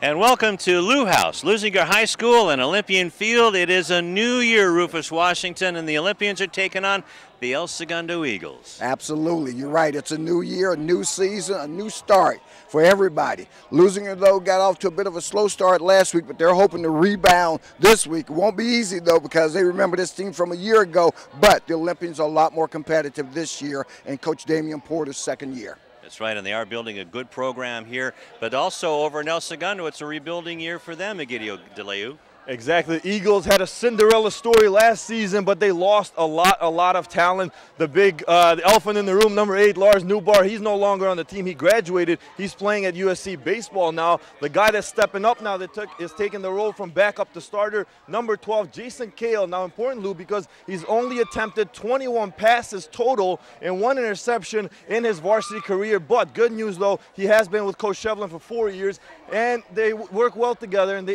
And welcome to Lou House, Leuzinger High School and Olympian Field. It is a new year, Rufus, Washington, and the Olympians are taking on the El Segundo Eagles. Absolutely, you're right. It's a new year, a new season, a new start for everybody. Leuzinger, though, got off to a bit of a slow start last week, but they're hoping to rebound this week. It won't be easy, though, because they remember this team from a year ago, but the Olympians are a lot more competitive this year, and Coach Damian Porter's second year. That's right, and they are building a good program here, but also over in El Segundo, it's a rebuilding year for them, Egidio DeLeu. Exactly. Eagles had a Cinderella story last season, but they lost a lot of talent. The big the elephant in the room, number 8, Lars Newbar, he's no longer on the team. He graduated. He's playing at USC baseball now. The guy that's stepping up now is taking the role from backup to starter, number 12, Jason Cale. Now important, Lou, because he's only attempted 21 passes total and 1 interception in his varsity career. But good news, though, he has been with Coach Shevlin for 4 years, and they work well together. And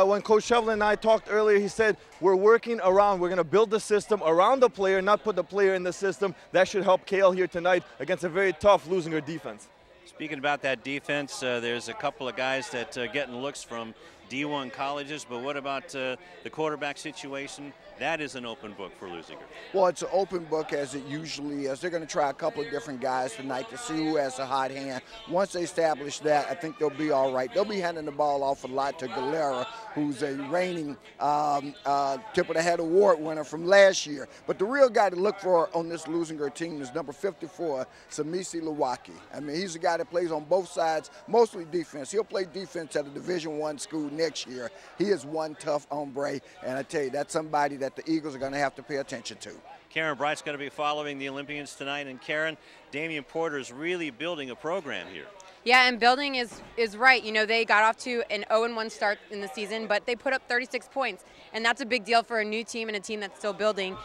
when Coach Shevlin and I talked earlier, he said, we're working around, we're going to build the system around the player, not put the player in the system. That should help Cale here tonight against a very tough Leuzinger defense. Speaking about that defense, there's a couple of guys that are getting looks from D1 colleges, but what about the quarterback situation? That is an open book for Leuzinger. Well, it's an open book as it usually is. They're going to try a couple of different guys tonight to see who has a hot hand. Once they establish that, I think they'll be all right. They'll be handing the ball off a lot to Galera, who's a reigning Tip of the Head Award winner from last year. But the real guy to look for on this Leuzinger team is number 54, Samisi Lawaki. I mean, he's a guy that plays on both sides, mostly defense. He'll play defense at a Division I school next year. He is one tough hombre, and I tell you, that's somebody that the Eagles are going to have to pay attention to. Karen Bright's going to be following the Olympians tonight, and Karen, Damian Porter is really building a program here. Yeah, and building is right. You know, they got off to an 0-1 start in the season, but they put up 36 points, and that's a big deal for a new team and a team that's still building.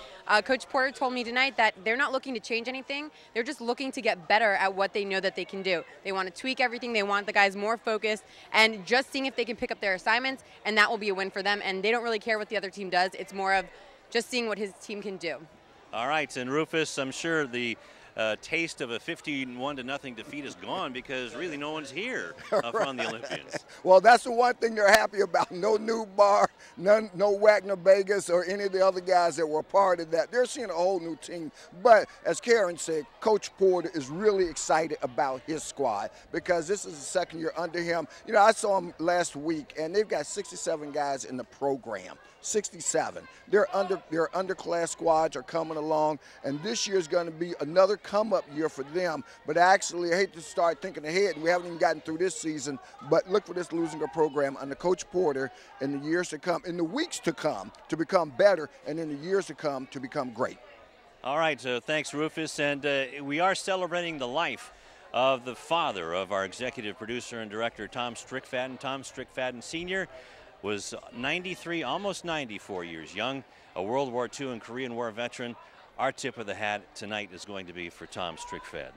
Coach Porter told me tonight that they're not looking to change anything. They're just looking to get better at what they know that they can do. They want to tweak everything. They want the guys more focused and just seeing if they can pick up their assignments, and that will be a win for them. And they don't really care what the other team does. It's more of just seeing what his team can do. All right, and Rufus, I'm sure the taste of a 51-0 defeat is gone because really no one's here from the Olympians. Well, that's the one thing they're happy about. No new bar, no Wagner Vegas or any of the other guys that were part of that. They're seeing a whole new team. But as Karen said, Coach Porter is really excited about his squad because this is the second year under him. You know, I saw him last week, and they've got 67 guys in the program. 67. Their underclass squads are coming along, and this year is going to be another come-up year for them. But actually, I hate to start thinking ahead. We haven't even gotten through this season, but look for this Leuzinger program under Coach Porter in the years to come, in the weeks to come, to become better, and in the years to come to become great. All right, so thanks, Rufus, and we are celebrating the life of the father of our executive producer and director, Tom Strickfaden. Tom Strickfaden Sr. was 93, almost 94 years young, a World War II and Korean War veteran. Our tip of the hat tonight is going to be for Tom Strickfaden.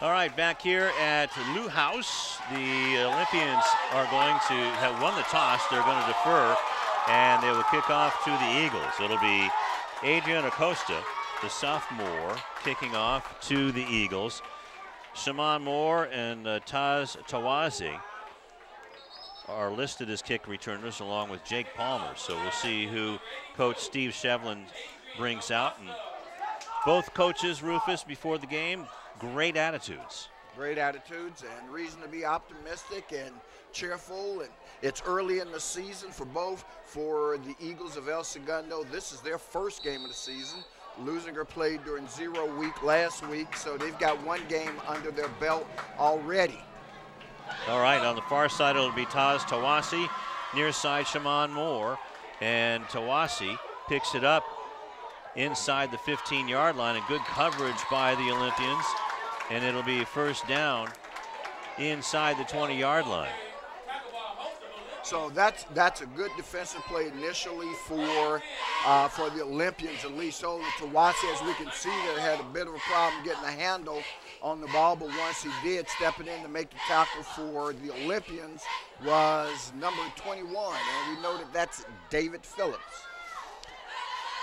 All right, back here at Lou House, the Olympians are going to have won the toss. They're going to defer, and they will kick off to the Eagles. It'll be Adrian Acosta, the sophomore, kicking off to the Eagles. Shaman Moore and Taz Tawazi are listed as kick returners along with Jake Palmer. So we'll see who Coach Steve Shevlin brings out. And both coaches, Rufus, before the game, great attitudes. Great attitudes and reason to be optimistic and cheerful. And it's early in the season for both. For the Eagles of El Segundo, this is their first game of the season. Leuzinger played during 0 week last week, so they've got one game under their belt already. All right, on the far side it'll be Taz Tawasi, near side Shaman Moore, and Tawasi picks it up inside the 15-yard line, and good coverage by the Olympians, and it'll be first down inside the 20-yard line. So that's a good defensive play initially for the Olympians at least. So Tawasi, as we can see, there had a bit of a problem getting a handle on the ball, but once he did, stepping in to make the tackle for the Olympians was number 21, and we know that that's David Phillips.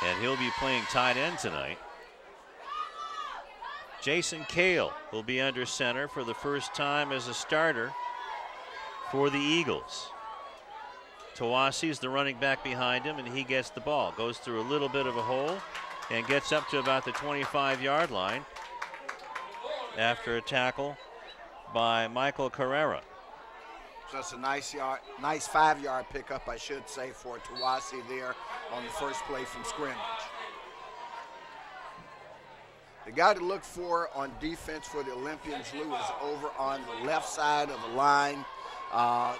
And he'll be playing tight end tonight. Jason Cale will be under center for the first time as a starter for the Eagles. Tawasi's the running back behind him, and he gets the ball. Goes through a little bit of a hole and gets up to about the 25-yard line after a tackle by Michael Carrera. So that's a nice 5-yard pickup, I should say, for Tawasi there on the first play from scrimmage. The guy to look for on defense for the Olympians, Lou, is over on the left side of the line.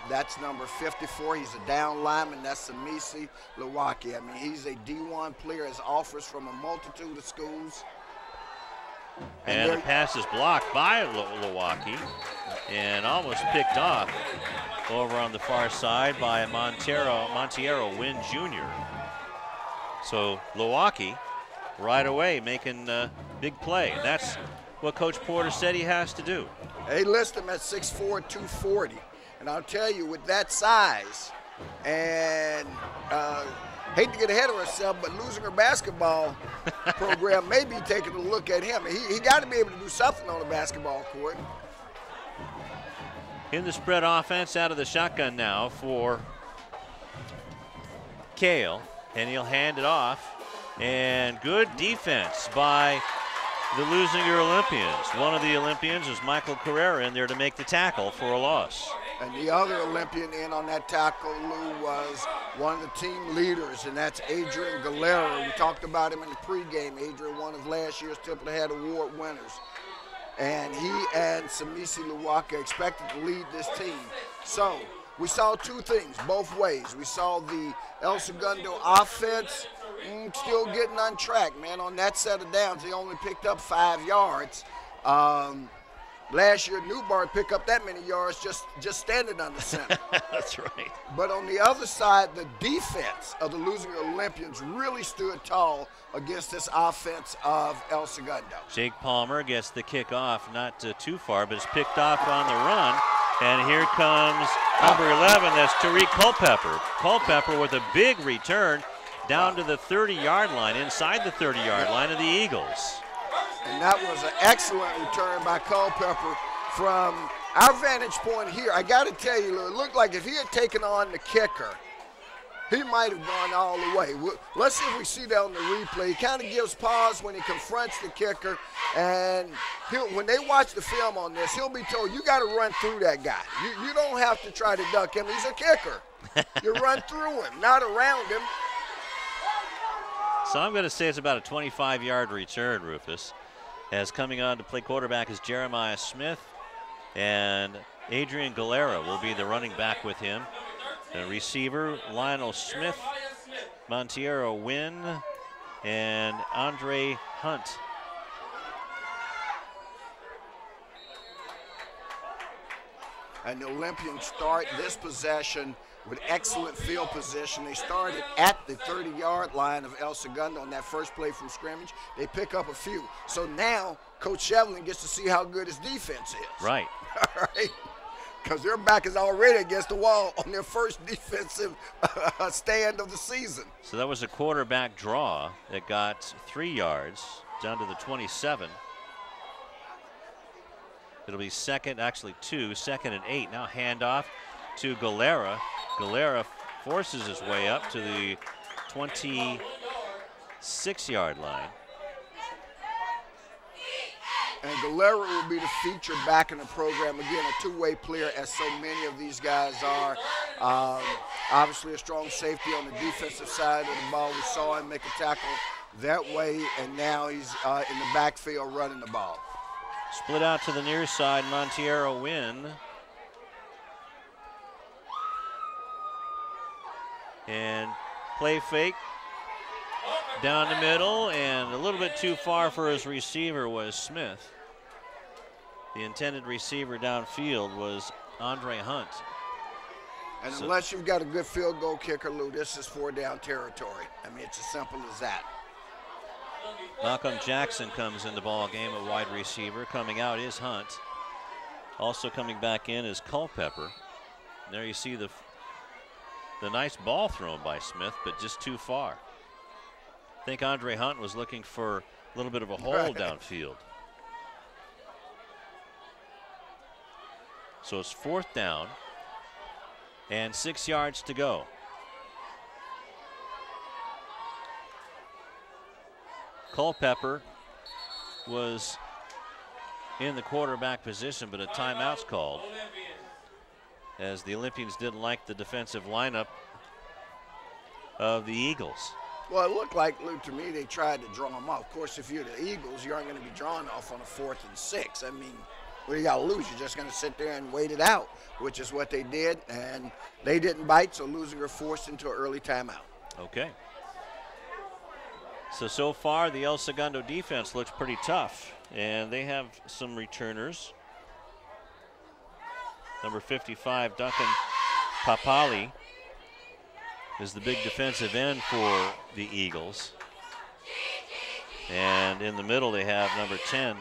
That's number 54. He's a down lineman. That's Samisi Lawaki. I mean, he's a D1 player, has offers from a multitude of schools. And the pass is blocked by Lawaki and almost picked off over on the far side by Monteiro Wynn Jr. So Lawaki right away making a big play. And that's what Coach Porter said he has to do. They list him at 6'4", 240. And I'll tell you, with that size, and hate to get ahead of ourselves, but Leuzinger basketball program may be taking a look at him. He got to be able to do something on the basketball court. In the spread offense, out of the shotgun now for Cale, and he'll hand it off. And good defense by the Leuzinger Olympians. One of the Olympians is Michael Carrera in there to make the tackle for a loss. And the other Olympian in on that tackle, Lou, was one of the team leaders, and that's Adrian Galera. We talked about him in the pregame. Adrian, one of last year's Temple Head Award winners. And he and Samisi Luwaka expected to lead this team. So we saw two things both ways. We saw the El Segundo offense still getting on track, man. On that set of downs, they only picked up 5 yards. Last year, Newbar picked up that many yards just standing on the center. That's right. But on the other side, the defense of the Leuzinger Olympians really stood tall against this offense of El Segundo. Jake Palmer gets the kickoff, not too far, but it's picked off on the run. And here comes number 11, that's Tariq Culpepper. Culpepper with a big return down to the 30-yard line, inside the 30-yard line of the Eagles. And that was an excellent return by Culpepper from our vantage point here. I got to tell you, it looked like if he had taken on the kicker, he might have gone all the way. Let's see if we see that on the replay. He kind of gives pause when he confronts the kicker, and when they watch the film on this, he'll be told, you got to run through that guy. You don't have to try to duck him. He's a kicker. You run through him, not around him. So I'm going to say it's about a 25-yard return, Rufus. As coming on to play quarterback is Jeremiah Smith, and Adrian Galera will be the running back with him. The receiver, Lionel Smith, Monteiro Wynn, and Andre Hunt. And the Olympians start this possession with excellent field position. They started at the 30-yard line of El Segundo on that first play from scrimmage. They pick up a few. So now Coach Shevlin gets to see how good his defense is. Right. All right. Because their back is already against the wall on their first defensive stand of the season. So that was a quarterback draw that got 3 yards down to the 27. It'll be second and 8. Now handoff to Galera. Galera forces his way up to the 26-yard line. And Galera will be the featured back in the program. Again, a two-way player, as so many of these guys are. Obviously a strong safety on the defensive side of the ball. We saw him make a tackle that way, and now he's in the backfield running the ball. Split out to the near side, Monteiro Wynn. And play fake down the middle, and a little bit too far for his receiver was Smith. The intended receiver downfield was Andre Hunt. And unless you've got a good field goal kicker, Lou, this is 4-down territory. I mean, it's as simple as that. Malcolm Jackson comes in the ball game, a wide receiver. Coming out is Hunt. Also coming back in is Culpepper. And there you see the nice ball thrown by Smith, but just too far. I think Andre Hunt was looking for a little bit of a hole downfield. So it's 4th down and 6 yards to go. Culpepper was in the quarterback position, but a timeout's called as the Olympians didn't like the defensive lineup of the Eagles. Well, it looked like, Lou, to me, they tried to draw them off. Of course, if you're the Eagles, you aren't going to be drawn off on a 4th and 6. I mean, what do you got to lose? You're just going to sit there and wait it out, which is what they did, and they didn't bite, so Leuzinger forced into an early timeout. Okay. So far, the El Segundo defense looks pretty tough, and they have some returners. Number 55, Duncan Papali, is the big defensive end for the Eagles. And in the middle, they have number 10,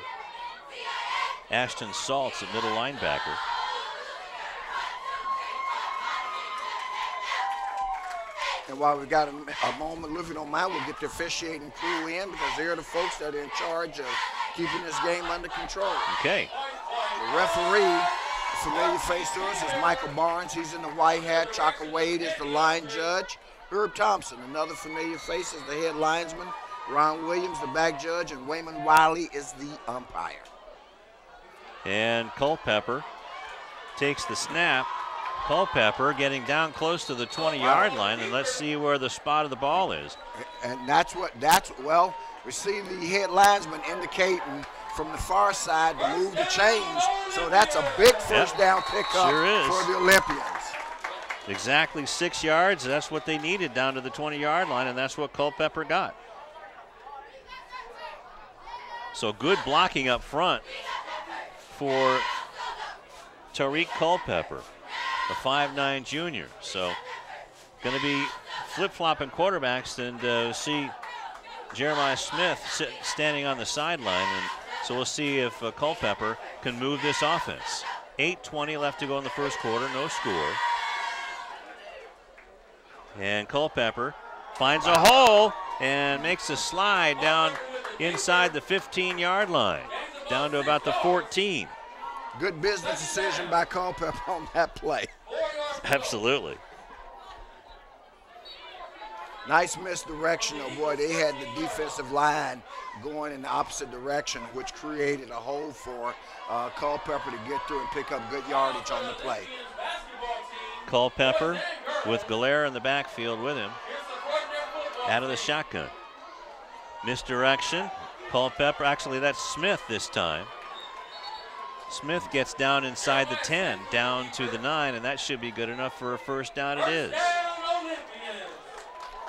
Ashton Saltz, at middle linebacker. And while we've got a moment, if you don't mind, we'll get the officiating crew in because they're the folks that are in charge of keeping this game under control. Okay. The referee, a familiar face to us, is Michael Barnes. He's in the white hat. Chaka Wade is the line judge. Herb Thompson, another familiar face, is the head linesman. Ron Williams, the back judge, and Wayman Wiley is the umpire. And Culpepper takes the snap. Culpepper getting down close to the 20-yard line, and let's see where the spot of the ball is. And well, we see the head linesman indicating from the far side to move the chains, so that's a big first down pickup for the Olympians. Exactly 6 yards, that's what they needed down to the 20-yard line, and that's what Culpepper got. So good blocking up front for Tariq Culpepper, a 5'9" junior. So going to be flip-flopping quarterbacks, and see Jeremiah Smith standing on the sideline. And so we'll see if Culpepper can move this offense. 8:20 left to go in the first quarter, no score. And Culpepper finds a hole and makes a slide down inside the 15-yard line, down to about the 14. Good business decision by Culpepper on that play. Absolutely. Nice misdirection of boy. They had the defensive line going in the opposite direction, which created a hole for Culpepper to get through and pick up good yardage on the play. Culpepper with Galera in the backfield with him, out of the shotgun. Misdirection. Culpepper, actually that's Smith this time. Smith gets down inside the 10, down to the 9, and that should be good enough for a first down. It is.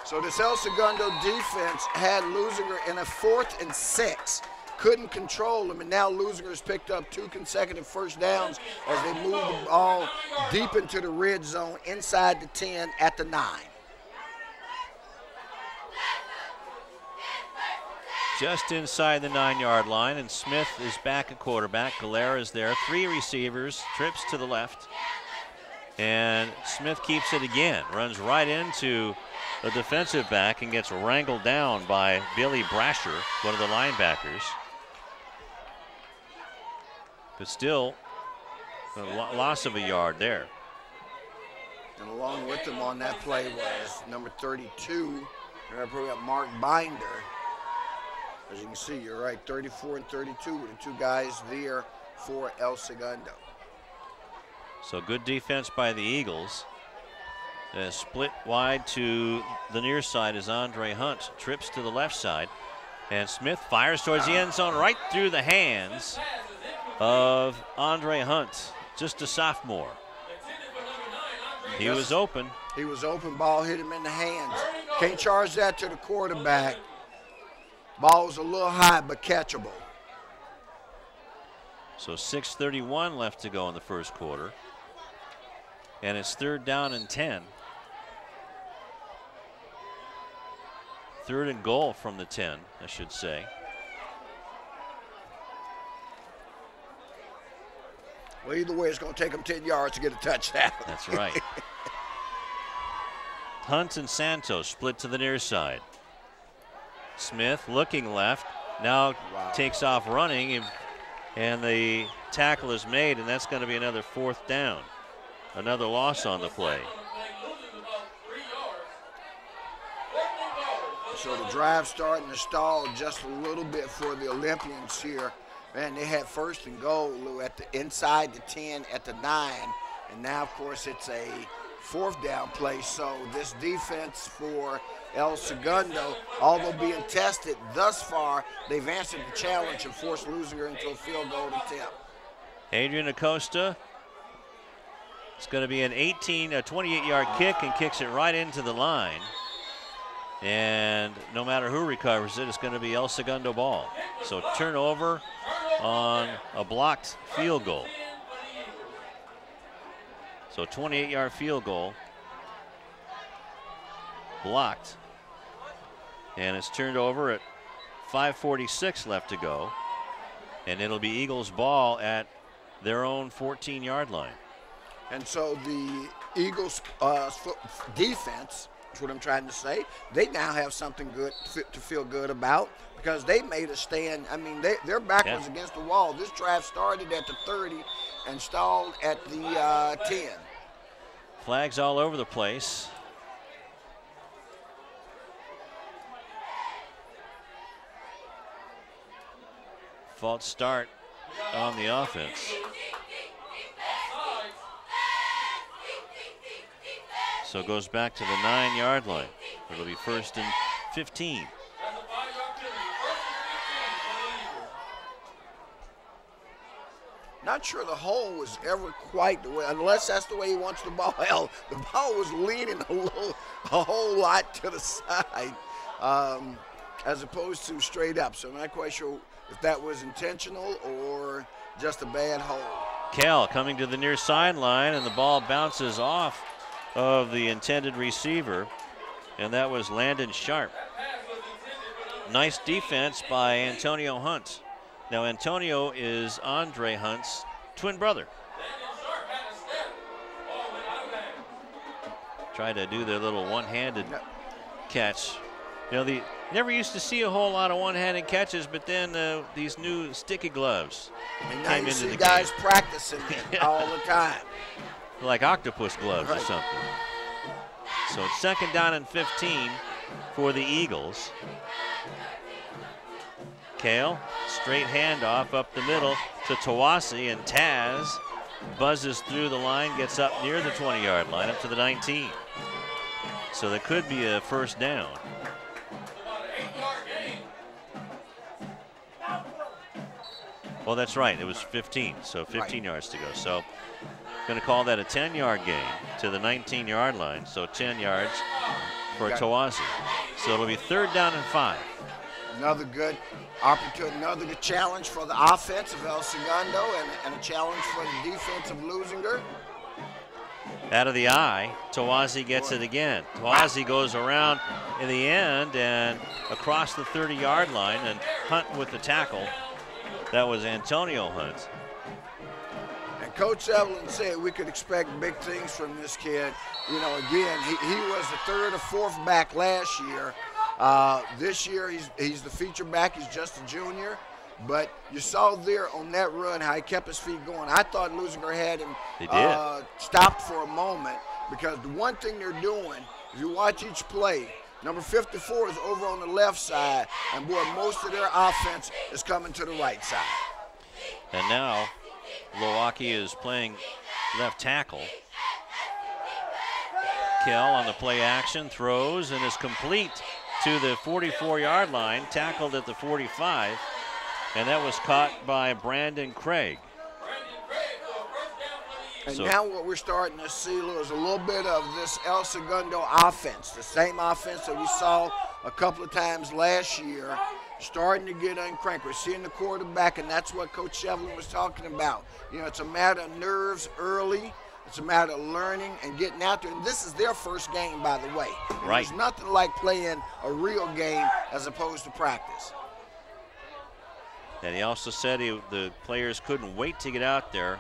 So this El Segundo defense had Leuzinger in a 4th and 6. Couldn't control him, and now Leuzinger has picked up 2 consecutive first downs as they move the ball deep into the red zone inside the 10 at the 9. Just inside the 9-yard line, and Smith is back at quarterback. Galera is there. 3 receivers, trips to the left. And Smith keeps it again, runs right into a defensive back and gets wrangled down by Billy Brasher, one of the linebackers. But still, a loss of a yard there. And along with him on that play was number 32, we got Mark Binder. As you can see, you're right, 34 and 32 with the 2 guys there for El Segundo. So good defense by the Eagles. Split wide to the near side as Andre Hunt trips to the left side. And Smith fires towards the end zone right through the hands of Andre Hunt, just a sophomore. He was open. He was open, ball hit him in the hands. Can't charge that to the quarterback. Ball was a little high, but catchable. So 6:31 left to go in the first quarter. And it's 3rd down and 10. 3rd and goal from the 10, I should say. Well, either way, it's going to take them 10 yards to get a touchdown. That's right. Hunt and Santos split to the near side. Smith looking left, now takes off running, and the tackle is made, and that's going to be another 4th down. Another loss on the play. So the drive starting to stall just a little bit for the Olympians here. Man, they had 1st and goal, Lou, at the inside the 10 at the 9, and now, of course, it's a 4th down play. So this defense for El Segundo, although being tested thus far, they've answered the challenge and forced Leuzinger into a field goal attempt. Adrian Acosta. It's going to be an 28-yard kick and kicks it right into the line. And no matter who recovers it, it's going to be El Segundo ball. So turnover on a blocked field goal. So 28-yard field goal blocked. And it's turned over at 5:46 left to go. And it'll be Eagles ball at their own 14-yard line. And so the Eagles defense, that's what I'm trying to say, they now have something good to feel good about because they made a stand. I mean, they're backwards against the wall. This drive started at the 30 and stalled at the 10. Flags all over the place. False start on the offense. So it goes back to the 9-yard line. It'll be 1st and 15. Not sure the hole was ever quite the way, unless that's the way he wants the ball held. The ball was leaning a whole lot to the side as opposed to straight up. So I'm not quite sure if that was intentional or just a bad hole. Kell coming to the near sideline, and the ball bounces off of the intended receiver, and that was Landon Sharp. Nice defense by Antonio Hunt. Now Antonio is Andre Hunt's twin brother. Try to do their little one-handed catch. You know, never used to see a whole lot of one-handed catches, but then these new sticky gloves came into the guys game. Practicing all the time. Like octopus gloves or something. So it's 2nd down and 15 for the Eagles. Kale, straight handoff up the middle to Tawasi, and Taz buzzes through the line, gets up near the 20-yard line, up to the 19. So there could be a 1st down. Well, that's right. It was 15, so 15 yards to go. So going to call that a 10-yard gain to the 19-yard line, so 10 yards for Tawasi. So it'll be 3rd down and 5. Another good opportunity, another good challenge for the offense of El Segundo and a challenge for the defense of Leuzinger. Out of the eye, Tawasi gets it again. Tawasi goes around in the end and across the 30-yard line, and Hunt with the tackle. That was Antonio Hunt. And Coach Evelyn said we could expect big things from this kid. You know, again, he was the 3rd or 4th back last year. This year he's the feature back. He's just a junior. But you saw there on that run how he kept his feet going. I thought Leuzinger had him stopped for a moment, because the one thing they're doing, if you watch each play, number 54 is over on the left side, and boy, most of their offense is coming to the right side. And now Milwaukee is playing left tackle. Kell on the play action, throws, and is complete to the 44-yard line, tackled at the 45, and that was caught by Brandon Craig. And now what we're starting to see, Lou, is a little bit of this El Segundo offense, the same offense that we saw a couple of times last year, starting to get uncranked. We're seeing the quarterback, and that's what Coach Shevlin was talking about. You know, it's a matter of nerves early. It's a matter of learning and getting out there. And this is their first game, by the way. And right. There's nothing like playing a real game as opposed to practice. And he also said the players couldn't wait to get out there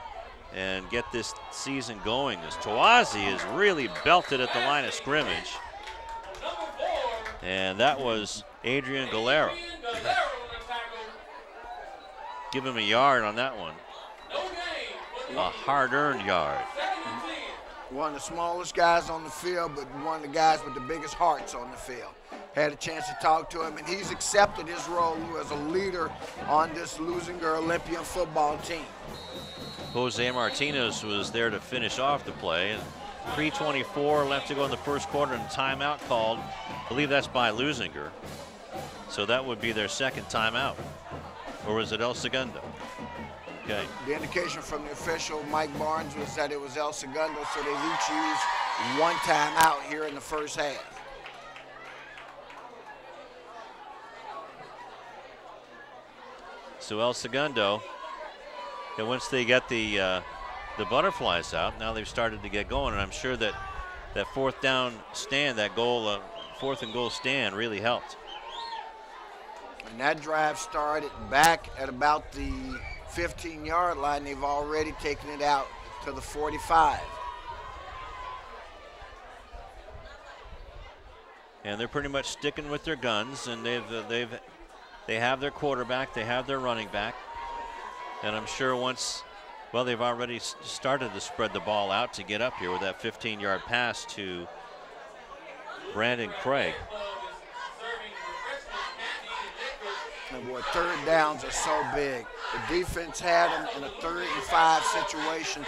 and get this season going, as Tawazi has really belted at the line of scrimmage. And that was Adrian Galera. Give him a yard on that one. A hard-earned yard. One of the smallest guys on the field, but one of the guys with the biggest hearts on the field. Had a chance to talk to him, and he's accepted his role as a leader on this Leuzinger Olympian football team. Jose Martinez was there to finish off the play, and 3:24 left to go in the first quarter, and timeout called. I believe that's by Leuzinger. So that would be their second timeout. Or was it El Segundo? Okay. The indication from the official, Mike Barnes, was that it was El Segundo, so they've each used one timeout here in the first half. So El Segundo, and once they get the butterflies out, now they've started to get going, and I'm sure that that fourth down stand, that goal, fourth and goal stand really helped. And that drive started back at about the 15-yard line. They've already taken it out to the 45. And they're pretty much sticking with their guns, and they have their quarterback, they have their running back, and I'm sure once, well, they've already started to spread the ball out to get up here with that 15-yard pass to Brandon Craig. And boy, third downs are so big. The defense had them in a 3rd and 5 situation.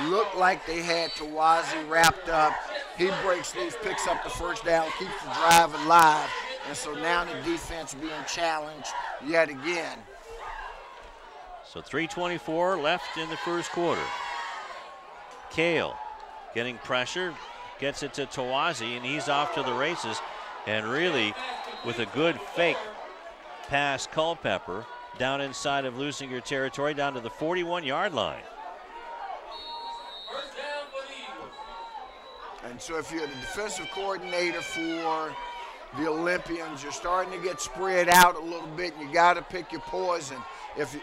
Looked like they had Tawazi wrapped up. He breaks loose, picks up the first down, keeps the drive alive. And so now the defense being challenged yet again. So 3:24 left in the first quarter. Kale getting pressure, gets it to Tawazi, and he's off to the races. And really, with a good fake pass, Culpepper down inside of Leuzinger territory, down to the 41-yard line. And so if you're the defensive coordinator for the Olympians, you're starting to get spread out a little bit, and you got to pick your poison. If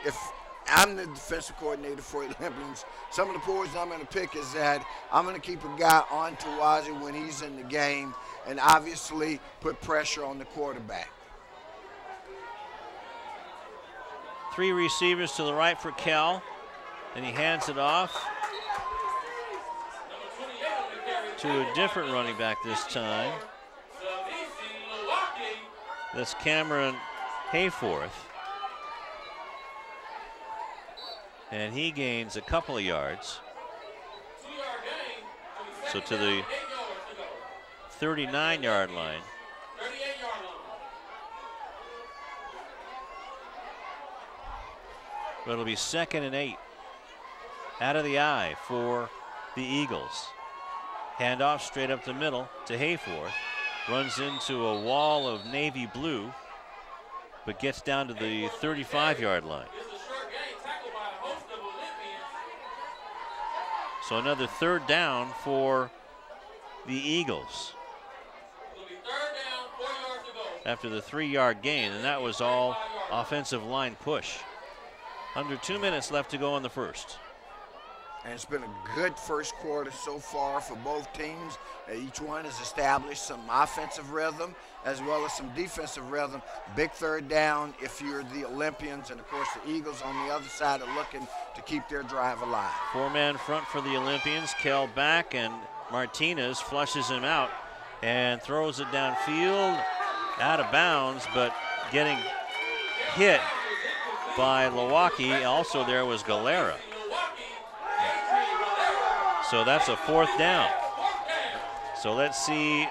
I'm the defensive coordinator for the Olympians, some of the poison I'm going to pick is that I'm going to keep a guy on Tawazi when he's in the game, and obviously put pressure on the quarterback. 3 receivers to the right for Cal, and he hands it off to a different running back this time. That's Cameron Hayforth. And he gains a couple of yards. So to the 39-yard line. But it'll be 2nd and 8. Out of the eye for the Eagles. Handoff straight up the middle to Hayforth. Runs into a wall of navy blue, but gets down to the 35-yard line. So another 3rd down for the Eagles. After the 3-yard gain, and that was all offensive line push. Under 2 minutes left to go in the first. And it's been a good first quarter so far for both teams. Each one has established some offensive rhythm as well as some defensive rhythm. Big 3rd down if you're the Olympians, and of course the Eagles on the other side are looking to keep their drive alive. 4-man front for the Olympians. Kell back, and Martinez flushes him out and throws it downfield, out of bounds, but getting hit by Milwaukee. Also there was Galera. So that's a 4th down. So let's see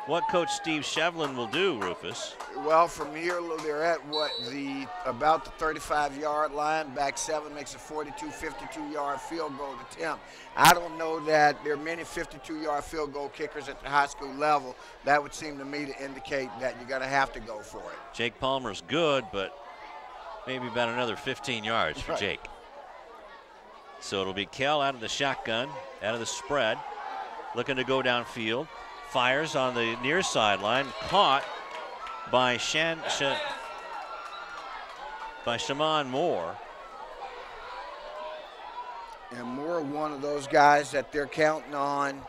what Coach Steve Shevlin will do, Rufus. Well, from here, they're at about the 35-yard line. Back 7 makes a 52-yard field goal attempt. I don't know that there are many 52-yard field goal kickers at the high school level. That would seem to me to indicate that you're going to have to go for it. Jake Palmer's good, but maybe about another 15 yards for Jake. So it'll be Kell out of the shotgun, out of the spread, looking to go downfield. Fires on the near sideline, caught by Shaman Moore. And Moore, one of those guys that they're counting on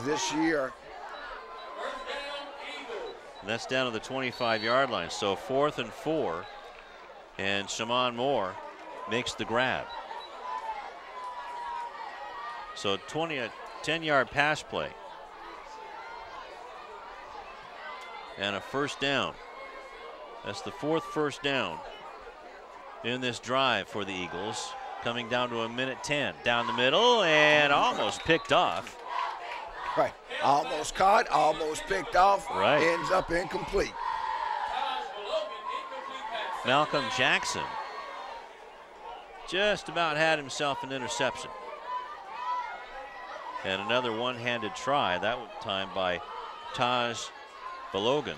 this year. And that's down to the 25-yard line. So 4th and 4, and Shaman Moore makes the grab. So a 10-yard pass play. And a first down. That's the 4th first down in this drive for the Eagles. Coming down to a minute 10. Down the middle and almost picked off. Right. Almost caught, almost picked off. Right. Ends up incomplete. Malcolm Jackson just about had himself an interception. And another one-handed try, that time by Taj Balogan.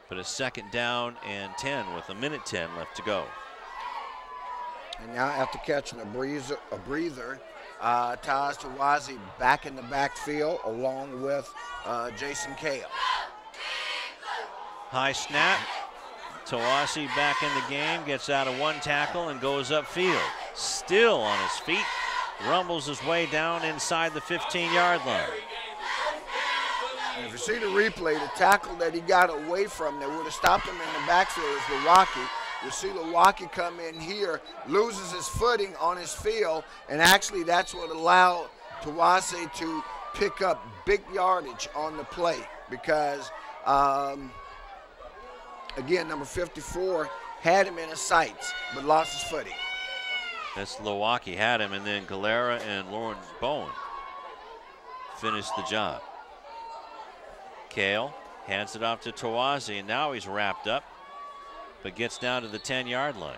But a 2nd down and 10 with a minute 10 left to go. And now after catching a breather, Taj Tawazi back in the backfield along with Jason Kale. High snap. Tawazi back in the game, gets out of one tackle and goes upfield. Still on his feet, rumbles his way down inside the 15-yard line. And if you see the replay, the tackle that he got away from that would have stopped him in the backfield is Lewacki. You see Lewacki come in here, loses his footing on his field, and actually that's what allowed Tawazi to pick up big yardage on the play because, again, number 54 had him in his sights but lost his footing. That's Lewacki had him, and then Galera and Lauren Bowen finished the job. Kale hands it off to Tawazi, and now he's wrapped up, but gets down to the 10-yard line.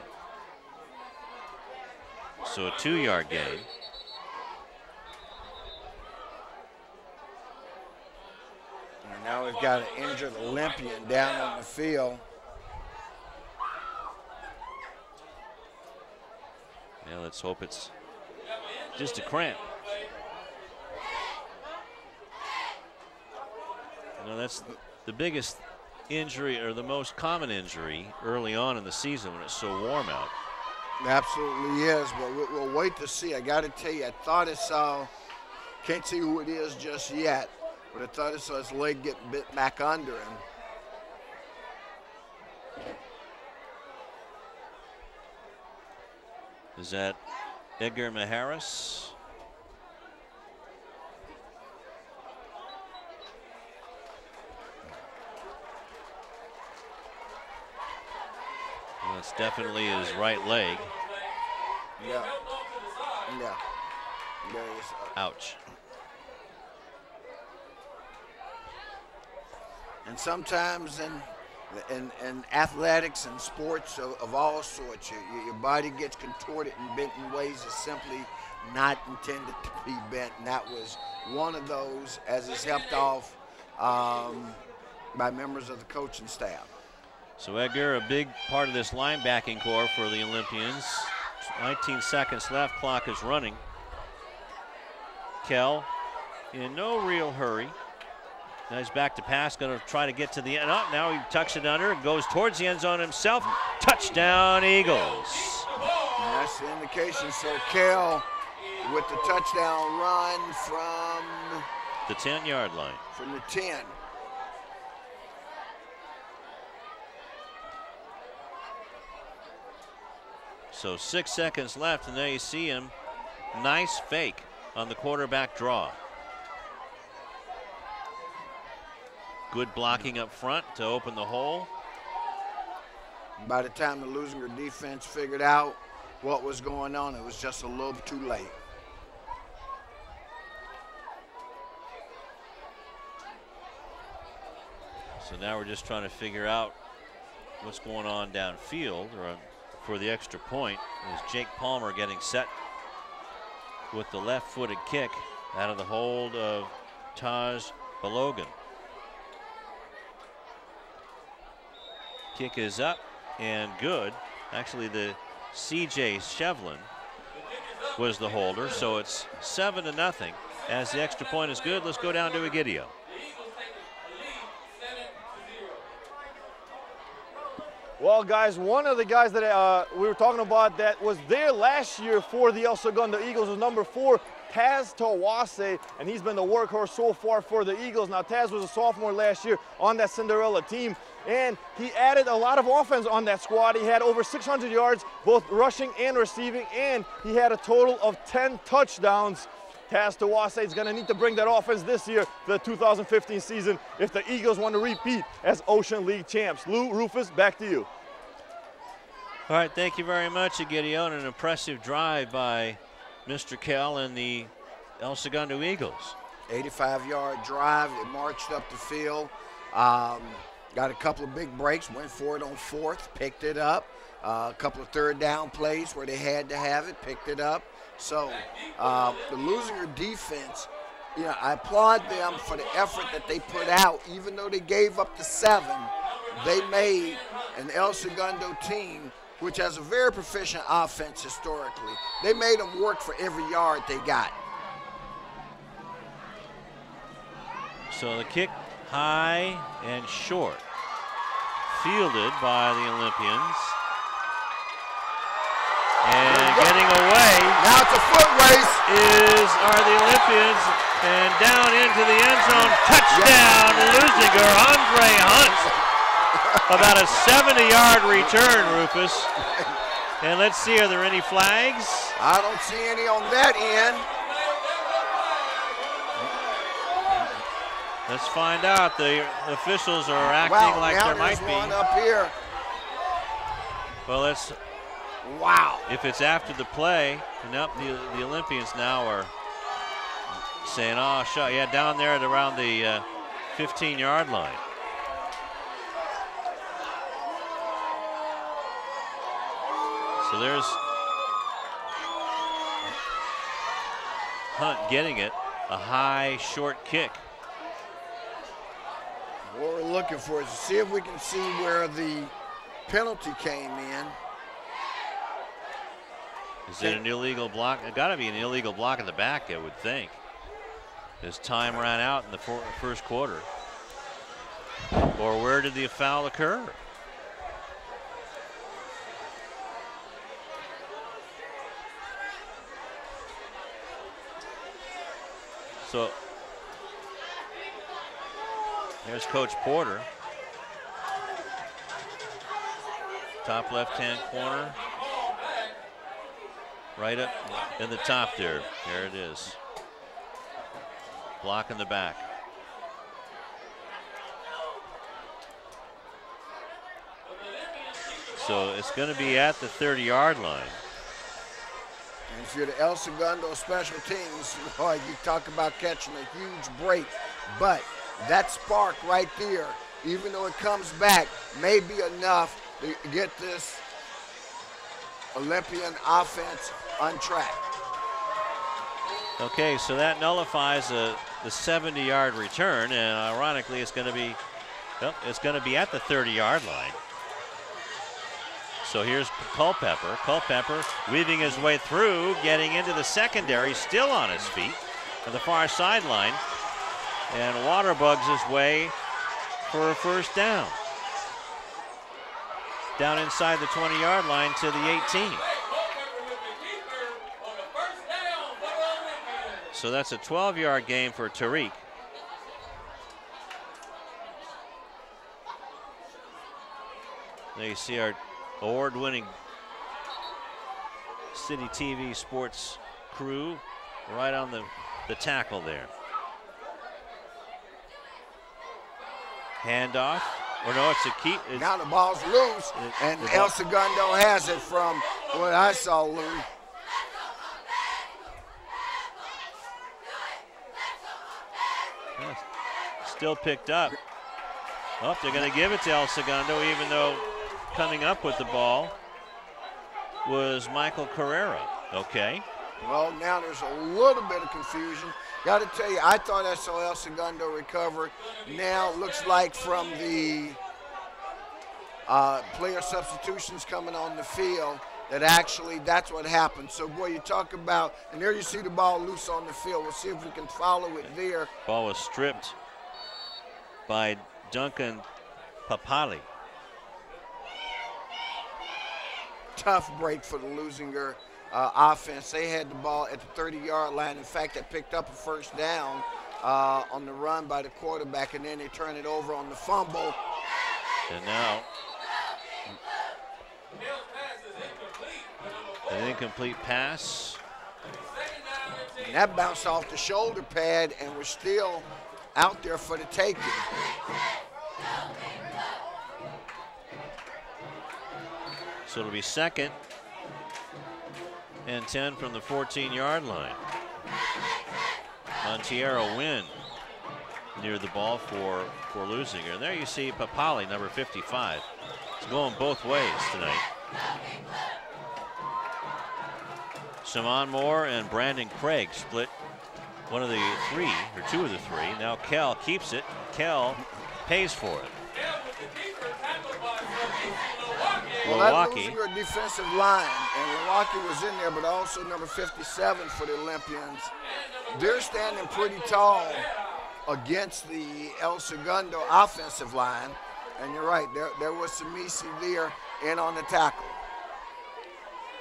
So a 2-yard gain. And now we've got an injured Olympian down on the field. Yeah, let's hope it's just a cramp. You know, that's the biggest injury, or the most common injury early on in the season when it's so warm out. It absolutely is, but we'll wait to see. I got to tell you, I thought I saw, can't see who it is just yet, but I thought I saw his leg get bit back under him. Is that Edgar Maharis? Well, it's definitely his right leg. Yeah. Ouch. And sometimes in athletics and sports of all sorts, your body gets contorted and bent in ways that's simply not intended to be bent. And that was one of those, as is helped off by members of the coaching staff. So Edgar, a big part of this linebacking core for the Olympians. 19 seconds left, clock is running. Kell in no real hurry. Now he's back to pass, going to try to get to the end. Oh, now he tucks it under and goes towards the end zone himself. Touchdown, Eagles. And that's the indication. So Kell with the touchdown run from the 10-yard line. From the 10. So 6 seconds left, and there you see him. Nice fake on the quarterback draw. Good blocking up front to open the hole. By the time the Leuzinger defense figured out what was going on, it was just a little too late. So now we're just trying to figure out what's going on downfield or for the extra point. Is Jake Palmer getting set with the left-footed kick out of the hold of Taj Balogan. Kick is up and good. Actually, the C.J. Shevlin was the holder, so it's 7-0. As the extra point is good, let's go down to Egidio. Well, guys, one of the guys that we were talking about that was there last year for the El Segundo Eagles was number 4, Taz Tawase, and he's been the workhorse so far for the Eagles. Now, Taz was a sophomore last year on that Cinderella team, and he added a lot of offense on that squad. He had over 600 yards, both rushing and receiving, and he had a total of 10 touchdowns. Taz Tawase is going to need to bring that offense this year for the 2015 season if the Eagles want to repeat as Ocean League champs. Lou, Rufus, back to you. All right, thank you very much, Egidio, and an impressive drive by Mr. Kell and the El Segundo Eagles. 85-yard drive. They marched up the field. Got a couple of big breaks, went for it on 4th, picked it up. A couple of third down plays where they had to have it, picked it up. So the Leuzinger defense, I applaud them for the effort that they put out. Even though they gave up the 7, they made an El Segundo team which has a very proficient offense historically. They made them work for every yard they got. So the kick high and short, fielded by the Olympians. And getting away. Now it's a foot race. Are the Olympians, and down into the end zone. Touchdown, Leuzinger, Andre Hunt. About a 70-yard return, Rufus. And let's see, are there any flags? I don't see any on that end. Let's find out. The officials are acting like there might be. One up here. Well, let's. Wow. If it's after the play, and up the Olympians now are saying, oh, shot. Yeah, down there at around the 15-yard line. So there's Hunt getting it, a high, short kick. What we're looking for is to see if we can see where the penalty came in. Is it an illegal block? It got to be an illegal block in the back, I would think. As time ran out in the first quarter. Or where did the foul occur? So there's Coach Porter. Top left-hand corner. Right up in the top there. There it is. Block in the back. So it's going to be at the 30-yard line. And if you're the El Segundo special teams, boy, you talk about catching a huge break. But that spark right there, even though it comes back, may be enough to get this Olympian offense on track. Okay, so that nullifies the 70-yard return, and ironically, it's going to be at the 30-yard line. So here's Culpepper. Culpepper weaving his way through, getting into the secondary, still on his feet at the far sideline, and waterbugs his way for a first down. Down inside the 20-yard line to the 18. So that's a 12-yard gain for Tariq. There you see our award-winning CityTV sports crew right on the tackle there. Handoff. Or no, it's a keep. Now the ball's loose, and El Segundo has it from what I saw, Lou. Still picked up. Oh, they're going to give it to El Segundo, even though coming up with the ball was Michael Carrera. Okay. Well, now there's a little bit of confusion. Got to tell you, I thought I saw El Segundo recover. Now it looks like from the player substitutions coming on the field that actually that's what happened. So, boy, you talk about, and there you see the ball loose on the field. We'll see if we can follow it there. Ball was stripped by Duncan Papali. Tough break for the Leuzinger offense. They had the ball at the 30-yard line. In fact, they picked up a first down on the run by the quarterback, and then they turned it over on the fumble. And now an incomplete pass. And that bounced off the shoulder pad, and we're still out there for the taking. So it'll be 2nd and 10 from the 14-yard line. Montiero win near the ball for Leuzinger. And there you see Papali, number 55. It's going both ways tonight. Shimon Moore and Brandon Craig split one of the three, or two of the three. Now Kell keeps it. Kell pays for it. Well, that Leuzinger defensive line, and Milwaukee was in there, but also number 57 for the Olympians. They're standing pretty tall against the El Segundo offensive line. And you're right, there was some Misi there in on the tackle.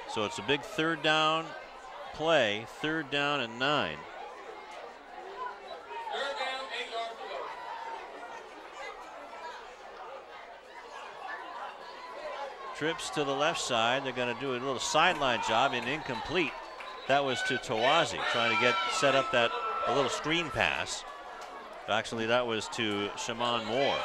So it's a big 3rd down play, 3rd down and 9. Trips to the left side. They're going to do a little sideline job and incomplete. That was to Tawazi, trying to set up a little screen pass. Actually, that was to Shimon Moore.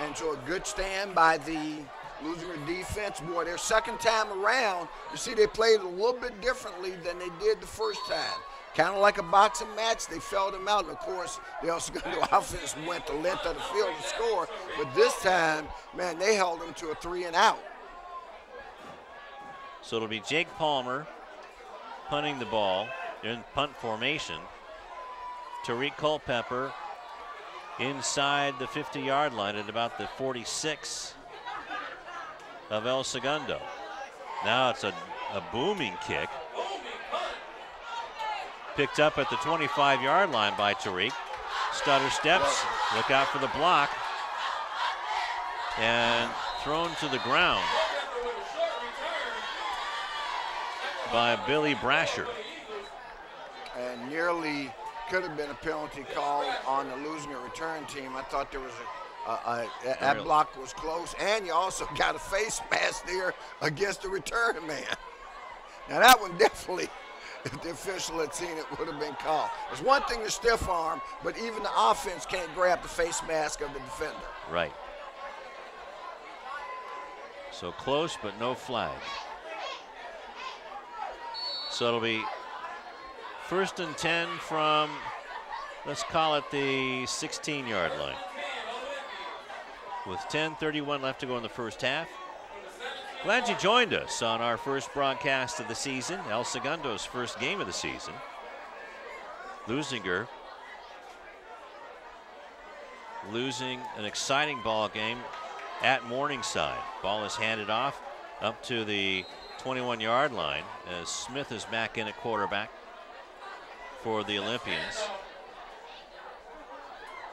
And so a good stand by the Leuzinger defense. Boy, their second time around, you see they played a little bit differently than they did the first time. Kind of like a boxing match, they felled them out. And of course, the El Segundo offense went the length of the field to score. But this time, man, they held them to a 3-and-out. So it'll be Jake Palmer punting the ball in punt formation. Tariq Culpepper inside the 50-yard line at about the 46 of El Segundo. Now it's a booming kick. Picked up at the 25-yard line by Tariq. Stutter steps, look out for the block. And thrown to the ground by Billy Brasher. And nearly could have been a penalty called on the Leuzinger return team. I thought there was that block was close, and you also got a face mask there against the return man. Now that one definitely, if the official had seen it, would have been called. It's one thing to stiff arm, but even the offense can't grab the face mask of the defender. Right. So close, but no flag. So it'll be 1st and 10 from, let's call it the 16-yard line. With 10:31 left to go in the first half. Glad you joined us on our first broadcast of the season, El Segundo's first game of the season. Leuzinger losing an exciting ball game at Morningside. Ball is handed off up to the 21-yard line as Smith is back in at quarterback for the Olympians.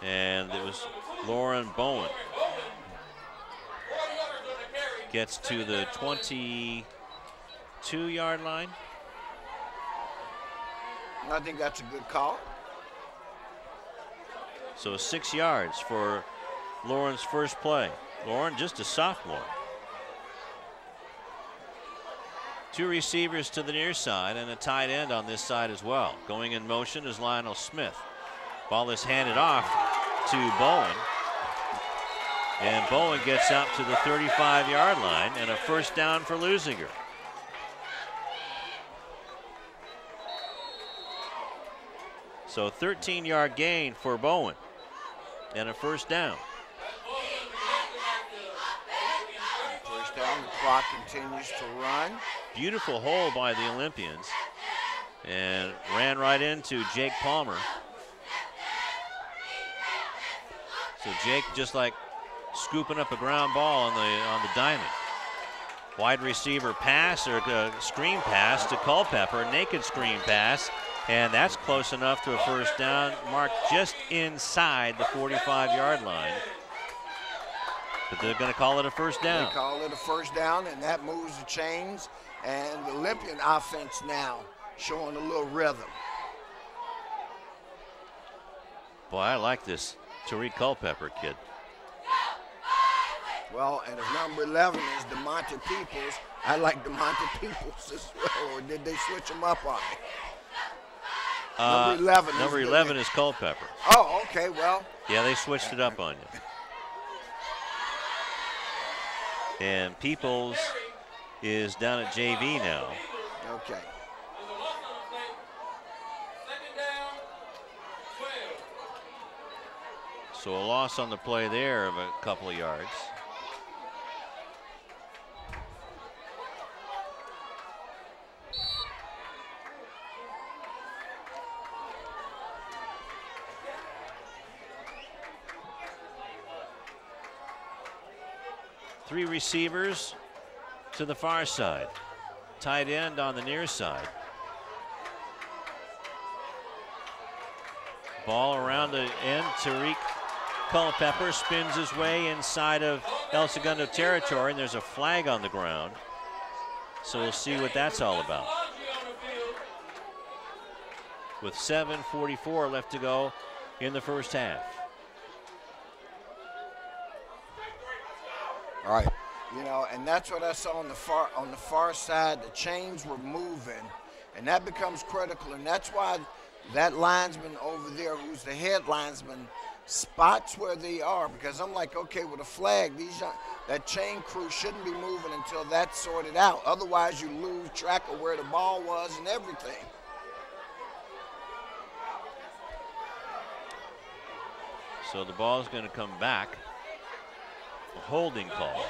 And it was Lauren Bowen. Gets to the 22-yard line. I think that's a good call. So 6 yards for Lauren's first play. Lauren, just a sophomore. 2 receivers to the near side and a tight end on this side as well. Going in motion is Lionel Smith. Ball is handed off to Bowen. And Bowen gets out to the 35-yard line and a first down for Leuzinger. So 13-yard gain for Bowen. and a first down. First down, the clock continues to run. Beautiful hole by the Olympians, and ran right into Jake Palmer. So Jake just like scooping up a ground ball on the diamond. Wide receiver pass or screen pass to Culpepper, naked screen pass, and that's close enough to a first down, marked just inside the 45-yard line. But they're going to call it a first down. They call it a first down, and that moves the chains. And the Olympian offense now showing a little rhythm. Boy, I like this Tariq Culpepper kid. Well, and if number 11 is DeMonte Peoples, I like DeMonte Peoples as well. Or did they switch him up on me? Number 11 is Culpepper. Oh, okay, well. Yeah, they switched it up on you. And Peoples is down at JV now. Okay. So a loss on the play there of a couple of yards. Three receivers to the far side. Tight end on the near side. Ball around the end. Tariq Culpepper spins his way inside of El Segundo territory, and there's a flag on the ground. So we'll see what that's all about. With 7:44 left to go in the first half. All right, you know, and that's what I saw on the far side. The chains were moving, and that becomes critical. And that's why that linesman over there, who's the head linesman, spots where they are. Because I'm like, okay, with a flag, that chain crew shouldn't be moving until that's sorted out. Otherwise, you lose track of where the ball was and everything. So the ball is going to come back. A holding call.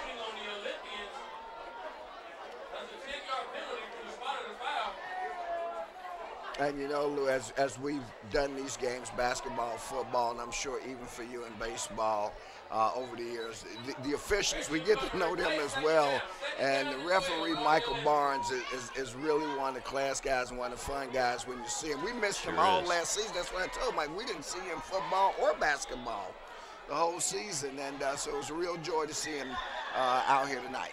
And you know, Lou, as we've done these games, basketball, football, and I'm sure even for you in baseball over the years, the officials, we get to know them as well. And the referee, Michael Barnes, is really one of the class guys and one of the fun guys when you see him. We missed him all last season. That's what I told Mike. We didn't see him football or basketball the whole season, and so it was a real joy to see him out here tonight.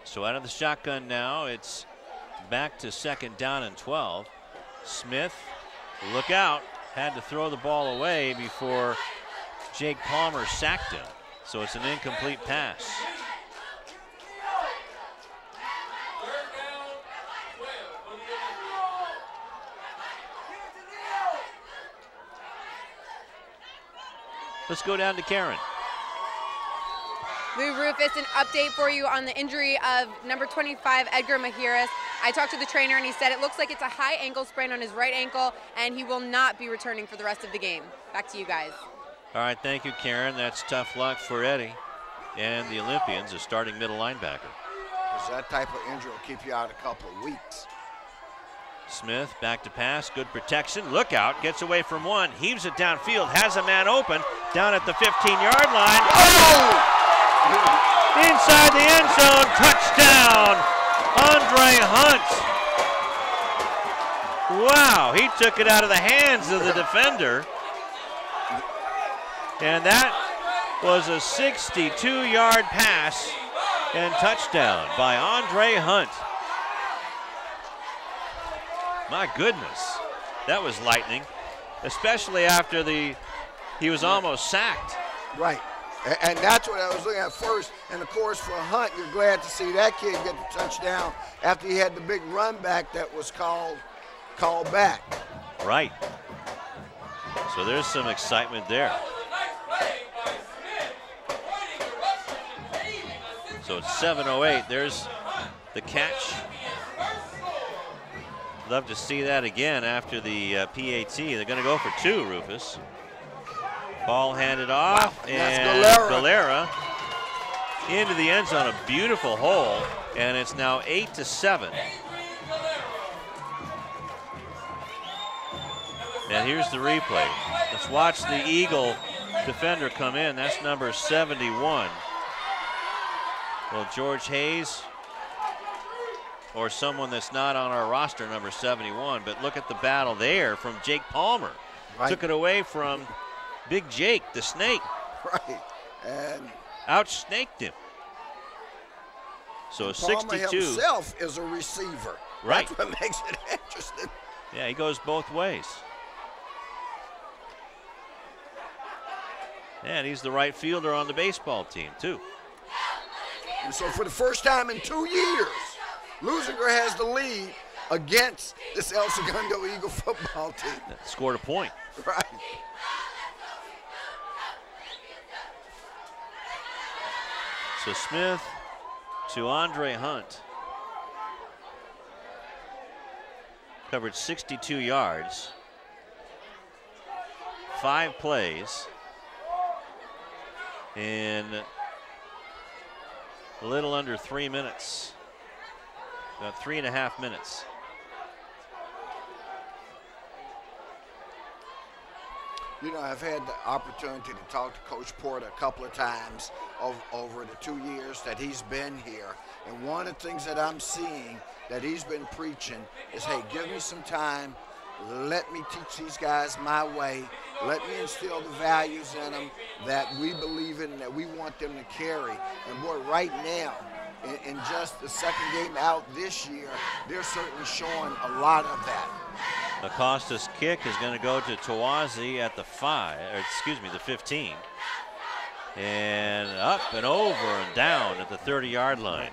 So out of the shotgun now, it's back to 2nd down and 12. Smith, look out, had to throw the ball away before Jake Palmer sacked him. So it's an incomplete pass. Let's go down to Karen. Lou Rufus, an update for you on the injury of number 25, Edgar Mahiris. I talked to the trainer and he said it looks like it's a high ankle sprain on his right ankle and he will not be returning for the rest of the game. Back to you guys. All right, thank you, Karen. That's tough luck for Eddie and the Olympians, a starting middle linebacker. Because that type of injury will keep you out a couple of weeks. Smith back to pass, good protection. Look out, gets away from one, heaves it downfield, has a man open down at the 15-yard line. Oh! Inside the end zone, touchdown, Andre Hunt. Wow, he took it out of the hands of the defender. And that was a 62-yard pass and touchdown by Andre Hunt. My goodness, that was lightning, especially after he was almost sacked. Right, and that's what I was looking at first. And of course, for Hunt, you're glad to see that kid get the touchdown after he had the big run back that was called back. Right. So there's some excitement there. So it's 7:08. There's the catch. Love to see that again after the PAT. They're going to go for two, Rufus. Ball handed off, Wow, and that's Galera into the end zone, a beautiful hole, and it's now 8-7. And here's the replay. Let's watch the Eagle defender come in. That's number 71. Well, George Hayes, or someone that's not on our roster, number 71. But look at the battle there from Jake Palmer. Right. Took it away from Big Jake, the snake. Right. And Out-snaked him. So Palmer 62. himself is a receiver. Right. That's what makes it interesting. Yeah, he goes both ways. And he's the right fielder on the baseball team, too. And so for the first time in 2 years, Leuzinger has the lead against this El Segundo Eagle football team. Scored a point. Right. So Smith to Andre Hunt. Covered 62 yards. 5 plays. In a little under 3 minutes. About 3.5 minutes. You know, I've had the opportunity to talk to Coach Porter a couple of times over the 2 years that he's been here. And one of the things that I'm seeing that he's been preaching is, hey, give me some time. Let me teach these guys my way. Let me instill the values in them that we believe in and that we want them to carry. And boy, right now, in just the second game out this year, they're certainly showing a lot of that. Acosta's kick is going to go to Tawazi at the 15. And up and over and down at the 30-yard line.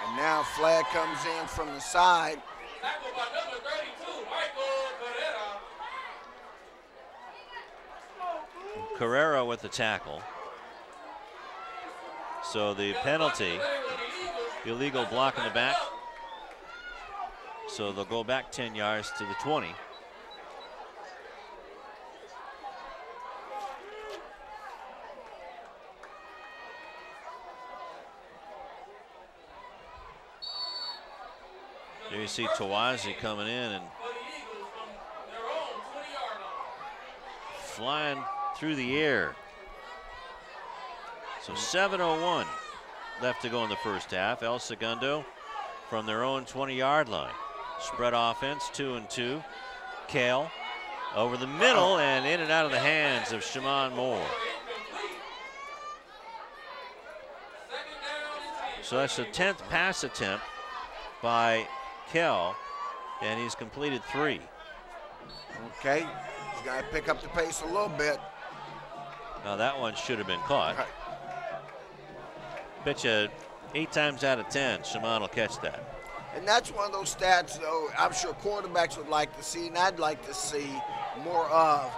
And now flag comes in from the side. Carrera with the tackle. So the penalty, illegal block in the back. So they'll go back 10 yards to the 20. There you see Tawazi coming in and flying through the air. So 7:01 left to go in the first half. El Segundo from their own 20-yard line. Spread offense, 2 and 2. Kale over the middle and in and out of the hands of Shimon Moore. So that's the 10th pass attempt by Kell, and he's completed 3. Okay, he's got to pick up the pace a little bit. Now that one should have been caught. Right. Bet you 8 times out of 10, Shimon will catch that. And that's one of those stats, though, I'm sure quarterbacks would like to see, and I'd like to see more of,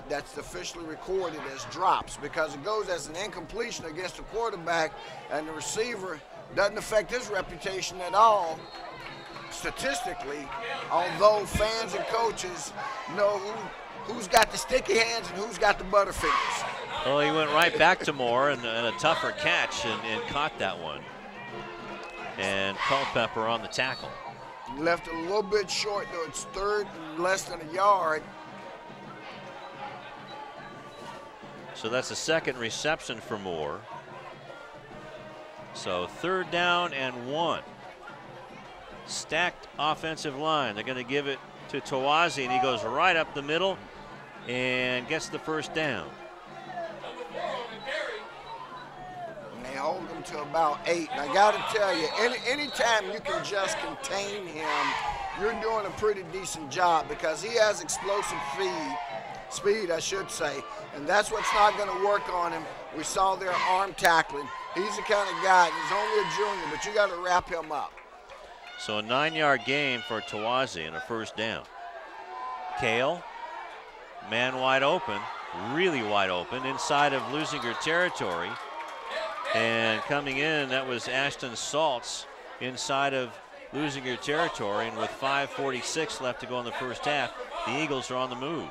that's officially recorded as drops, because it goes as an incompletion against the quarterback, and the receiver doesn't affect his reputation at all, statistically, although fans and coaches know who's got the sticky hands and who's got the butterfingers. Well, he went right back to Moore and a tougher catch and caught that one. And Culpepper on the tackle. He left it a little bit short, though. It's third and less than a yard. So that's the second reception for Moore. So 3rd down and 1. Stacked offensive line. They're going to give it to Tawazi, and he goes right up the middle and gets the first down. And they hold him to about 8. And I got to tell you, anytime you can just contain him, you're doing a pretty decent job, because he has explosive speed, I should say. And that's what's not going to work on him. We saw their arm tackling. He's the kind of guy, he's only a junior, but you got to wrap him up. So a 9-yard gain for Tawazi and a first down. Kale, man wide open, really wide open, inside of Leuzinger territory. And coming in, that was Ashton Saltz inside of Leuzinger territory. And with 5:46 left to go in the first half, the Eagles are on the move.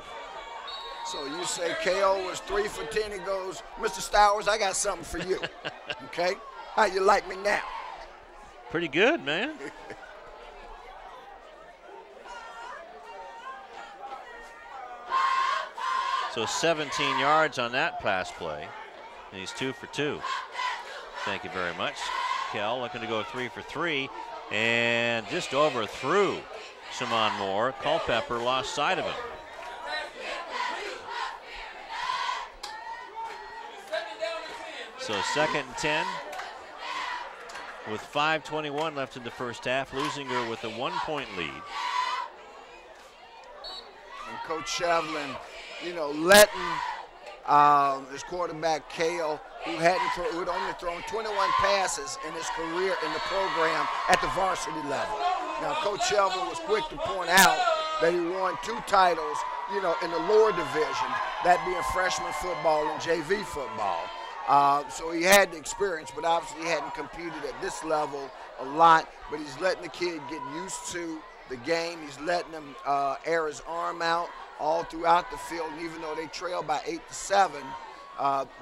So you say KO was 3 for 10. He goes, Mr. Stowers, I got something for you. Okay? How you like me now? Pretty good, man. So 17 yards on that pass play. And he's 2 for 2. Thank you very much. Kell looking to go 3 for 3. And just overthrew Shimon Moore. Culpepper lost sight of him. So 2nd and 10 with 5:21 left in the first half. Leuzinger with a 1-point lead. And Coach Shevlin, you know, letting his quarterback Kale, who had only thrown 21 passes in his career in the program at the varsity level. Now, Coach Shevlin was quick to point out that he won 2 titles, you know, in the lower division, that being freshman football and JV football. So he had the experience, but obviously he hadn't competed at this level a lot. But he's letting the kid get used to the game. He's letting him air his arm out all throughout the field. And even though they trail by 8-7,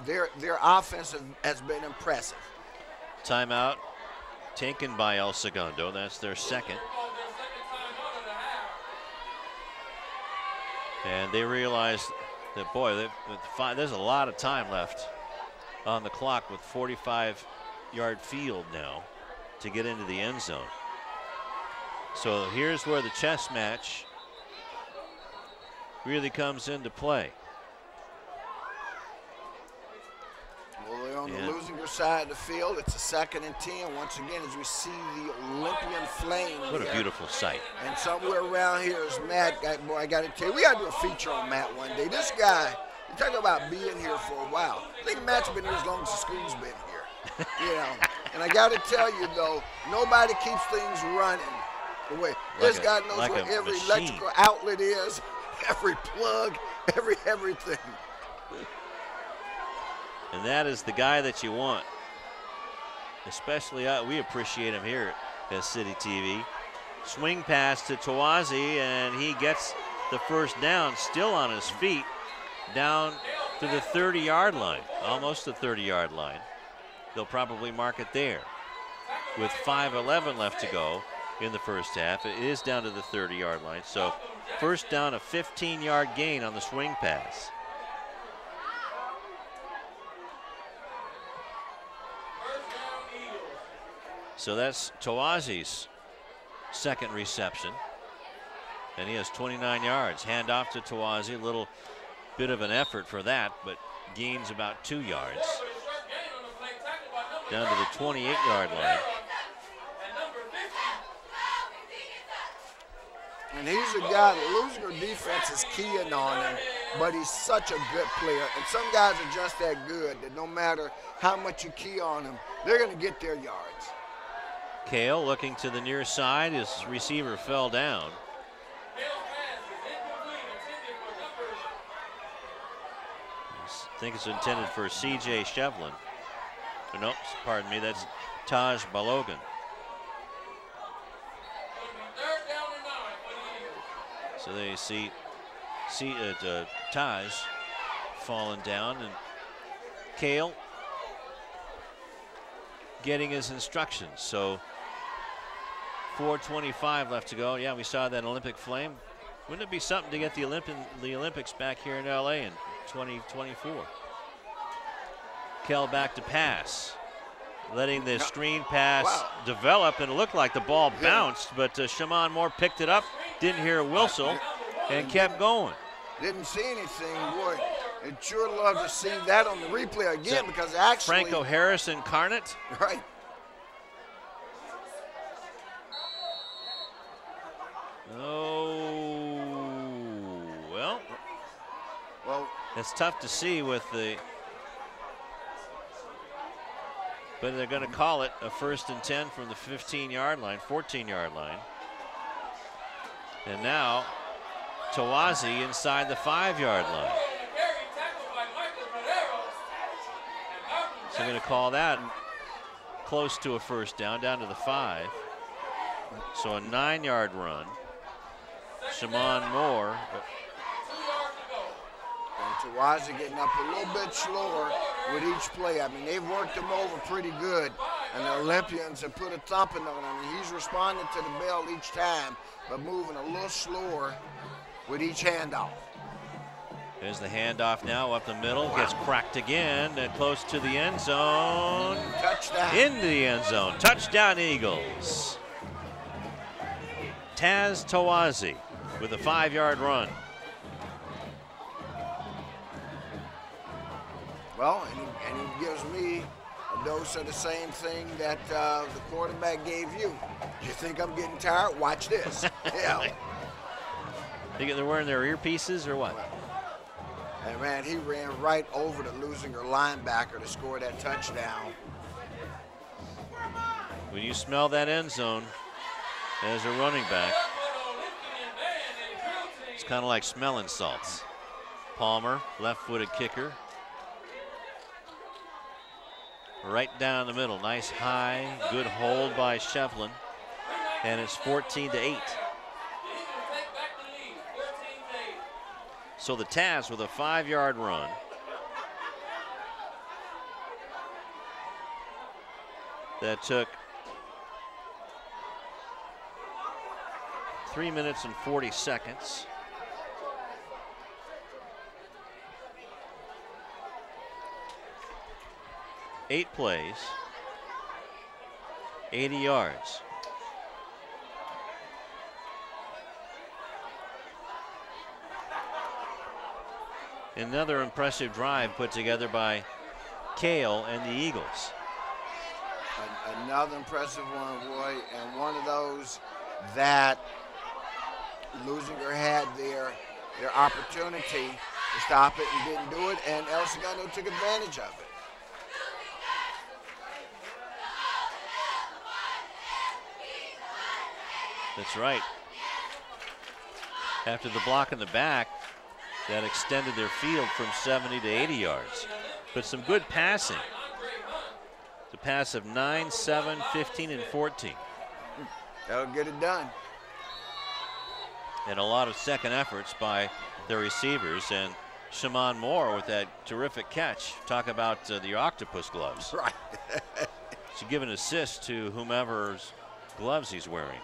their offense has been impressive. Timeout taken by El Segundo. That's their second. And they realize that, boy, there's a lot of time left on the clock with 45-yard field now to get into the end zone. So here's where the chess match really comes into play. Well, they're on the Leuzinger side of the field. It's a 2nd and 10. Once again, as we see the Olympian flame. What a beautiful sight. And somewhere around here is Matt. Boy, I got to tell you, we got to do a feature on Matt one day. This guy, you talk about being here for a while. I think Matt's been here as long as the school's been here. You know, and I got to tell you, though, nobody keeps things running the way. This guy knows where every electrical outlet is, every plug, everything. And that is the guy that you want. Especially, we appreciate him here at CityTV. Swing pass to Tawazi, and he gets the first down, still on his feet, down to the 30-yard line, almost the 30-yard line. They'll probably mark it there. With 5:11 left to go in the first half, it is down to the 30-yard line. So first down, a 15-yard gain on the swing pass. So that's Tawazi's second reception. And he has 29 yards. Hand off to Tawazi, a little bit of an effort for that, but gains about 2 yards. Down to the 28-yard line. And he's a guy, the Leuzinger defense is keying on him, but he's such a good player. And some guys are just that good that no matter how much you key on them, they're going to get their yards. Kale looking to the near side. His receiver fell down. I think it's intended for C.J. Shevlin. No, pardon me, that's Taj Balogan. So they see Taj falling down, and Kale getting his instructions. So 4:25 left to go. Yeah, we saw that Olympic flame. Wouldn't it be something to get the Olympics back here in LA in 2024? Kell back to pass, letting the screen pass develop, and it looked like the ball bounced, but Shimon Moore picked it up, didn't hear a whistle, and kept going. Didn't see anything, boy. I'd sure love to see that on the replay again, because actually Franco Harris incarnate. Right. Oh, well, it's tough to see with the, but they're going to call it a 1st and 10 from the 15-yard line, 14-yard line. And now Tawazi inside the 5-yard line. So they're going to call that close to a first down, down to the 5. So a 9-yard run. Shimon Moore. Tawazi getting up a little bit slower with each play. I mean, they've worked him over pretty good, and the Olympians have put a thumping on him. He's responding to the bell each time, but moving a little slower with each handoff. There's the handoff now up the middle. Gets cracked again and close to the end zone. Touchdown. Into the end zone. Touchdown, Eagles. Taz Tawazi with a 5-yard run. Well, and he gives me a dose of the same thing that the quarterback gave you. You think I'm getting tired? Watch this. Yeah. Think they're wearing their earpieces or what? And man, he ran right over the Leuzinger linebacker to score that touchdown. When you smell that end zone as a running back, it's kind of like smelling salts. Palmer, left-footed kicker. Right down the middle, nice high, good hold by Shevlin, and it's 14-8. So the Taz with a 5-yard run. That took 3 minutes and 40 seconds. Eight plays, 80 yards. Another impressive drive put together by Kale and the Eagles. Another impressive one, boy, and one of those that Leuzinger had their opportunity to stop it and didn't do it, and El Segundo took advantage of it. That's right. After the block in the back, that extended their field from 70 to 80 yards. But some good passing. It's a pass of 9, 7, 15, and 14. That'll get it done. And a lot of second efforts by the receivers. And Shimon Moore with that terrific catch. Talk about the octopus gloves. Right. Should give an assist to whomever's gloves he's wearing.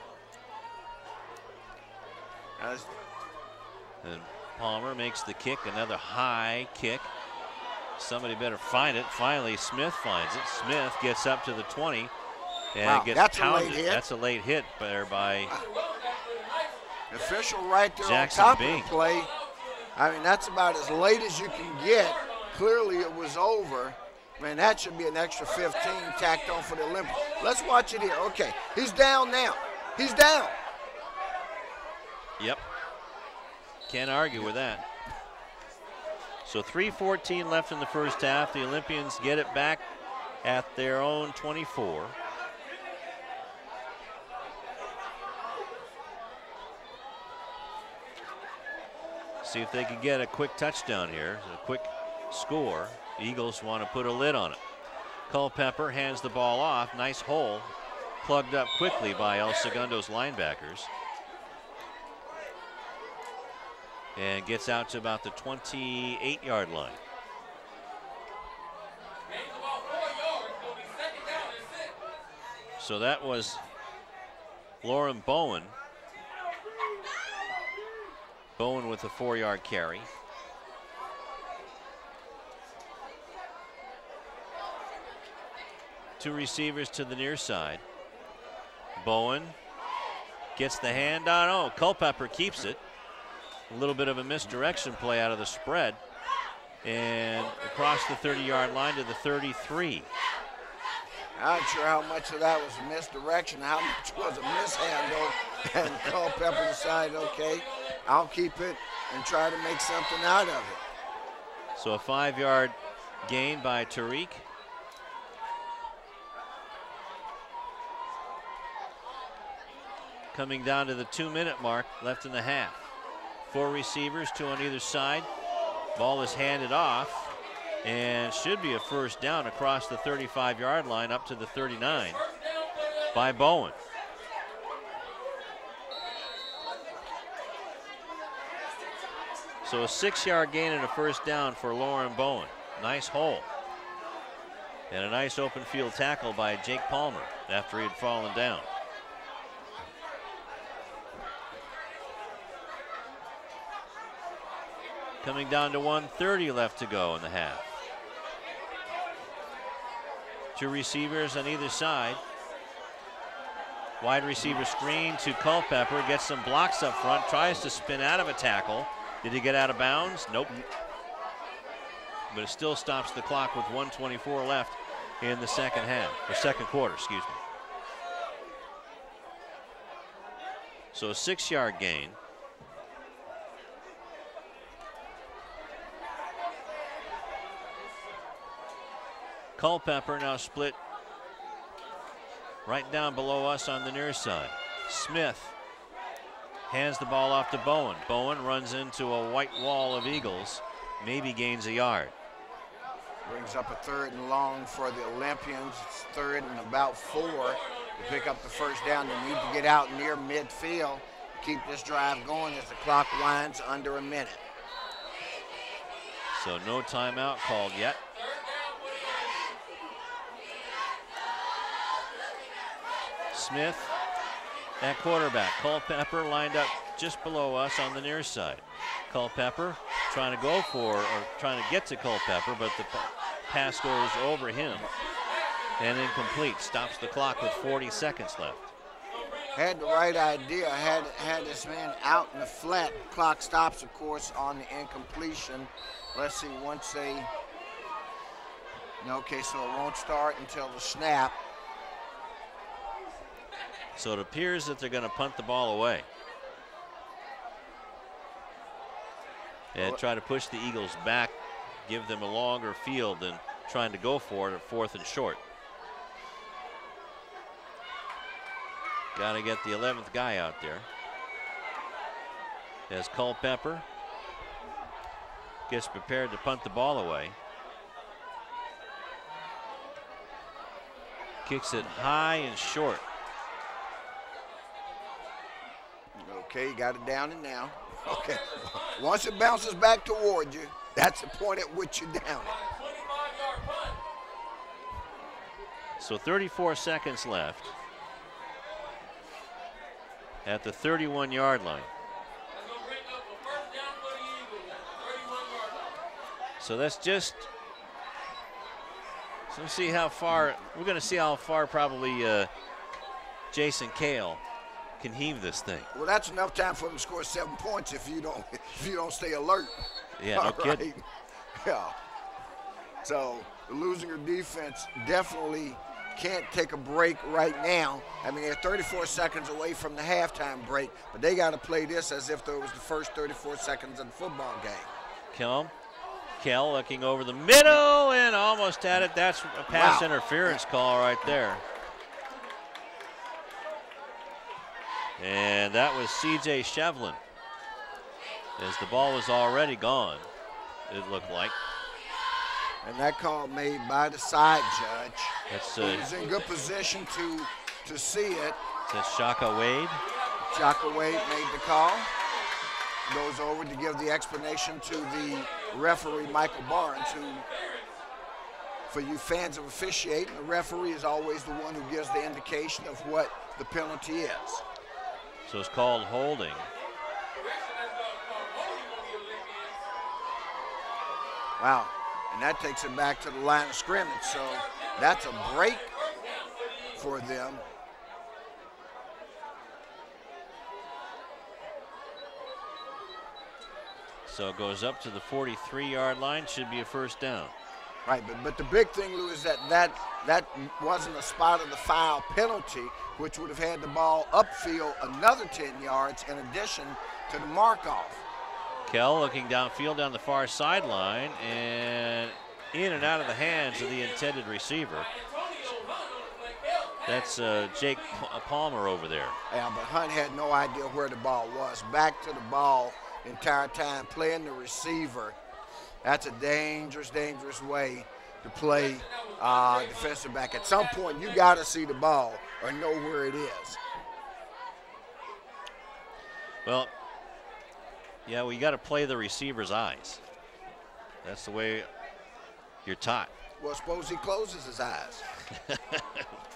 And Palmer makes the kick, another high kick. Somebody better find it. Finally, Smith finds it. Smith gets up to the 20 and gets pounded. That's a late hit there by the official right there Jackson on top Bing. of the play. I mean, that's about as late as you can get. Clearly, it was over. Man, that should be an extra 15 tacked on for the Olympics. Let's watch it here. Okay, he's down now. He's down. Yep. Can't argue with that. So 3:14 left in the first half. The Olympians get it back at their own 24. See if they can get a quick touchdown here, a quick score. Eagles want to put a lid on it. Culpepper hands the ball off. Nice hole, plugged up quickly by El Segundo's linebackers. And gets out to about the 28-yard line. So that was Lauren Bowen. Bowen with a 4-yard carry. Two receivers to the near side. Bowen gets the hand on. Oh, Culpepper keeps it. A little bit of a misdirection play out of the spread. And across the 30-yard line to the 33. I'm not sure how much of that was a misdirection, how much was a mishandle. And Culpepper decided, okay, I'll keep it and try to make something out of it. So a 5-yard gain by Tariq. Coming down to the 2-minute mark left in the half. 4 receivers, 2 on either side. Ball is handed off and should be a first down across the 35-yard line up to the 39 by Bowen. So a 6-yard gain and a first down for Lauren Bowen. Nice hole. And a nice open field tackle by Jake Palmer after he had fallen down. Coming down to 1:30 left to go in the half. 2 receivers on either side. Wide receiver screen to Culpepper, gets some blocks up front, tries to spin out of a tackle. Did he get out of bounds? Nope. But it still stops the clock with 1:24 left in the second half, or second quarter, excuse me. So a 6-yard gain. Culpepper now split right down below us on the near side. Smith hands the ball off to Bowen. Bowen runs into a white wall of Eagles, maybe gains a yard. Brings up a 3rd and long for the Olympians. It's 3rd and about 4 to pick up the first down. They need to get out near midfield, keep this drive going as the clock winds under a minute. So no timeout called yet. Smith at quarterback. Culpepper lined up just below us on the near side. Culpepper trying to go for, or trying to get to Culpepper, but the pass goes over him and incomplete. Stops the clock with 40 seconds left. Had the right idea, had this man out in the flat. Clock stops, of course, on the incompletion. Let's see, once they, okay, so it won't start until the snap. So it appears that they're going to punt the ball away and try to push the Eagles back, give them a longer field than trying to go for it at 4th and short. Got to get the 11th guy out there. As Culpepper gets prepared to punt the ball away. Kicks it high and short. Okay, you got it down and now. Okay, once it bounces back toward you, that's the point at which you're down it. So 34 seconds left at the 31-yard line. So that's just, so let's see how far, we're going to see how far probably Jason Kale can heave this thing. Well, that's enough time for them to score 7 points if you don't stay alert. Yeah, no kidding. Yeah. So the Leuzinger defense definitely can't take a break right now. I mean, they're 34 seconds away from the halftime break, but they got to play this as if it was the first 34 seconds of the football game. Kell looking over the middle and almost had it. That's a pass interference call right there. And that was C.J. Shevlin, as the ball was already gone, it looked like. And that call made by the side judge. That's he's in good position to see it. That's Shaka Wade. Shaka Wade made the call. Goes over to give the explanation to the referee, Michael Barnes, who, for you fans of officiating, the referee is always the one who gives the indication of what the penalty is. So it's called holding. Wow, and that takes it back to the line of scrimmage. So that's a break for them. So it goes up to the 43-yard line, should be a first down. Right, but the big thing, Lou, is that wasn't a spot of the foul penalty, which would have had the ball upfield another 10 yards in addition to the mark-off. Kell looking downfield down the far sideline and in and out of the hands of the intended receiver. That's Jake Palmer over there. Yeah, but Hunt had no idea where the ball was. Back to the ball the entire time, playing the receiver. That's a dangerous, dangerous way to play defensive back. At some point, you got to see the ball or know where it is. Well, Yeah, well, you got to play the receiver's eyes. That's the way you're taught. Well, suppose he closes his eyes.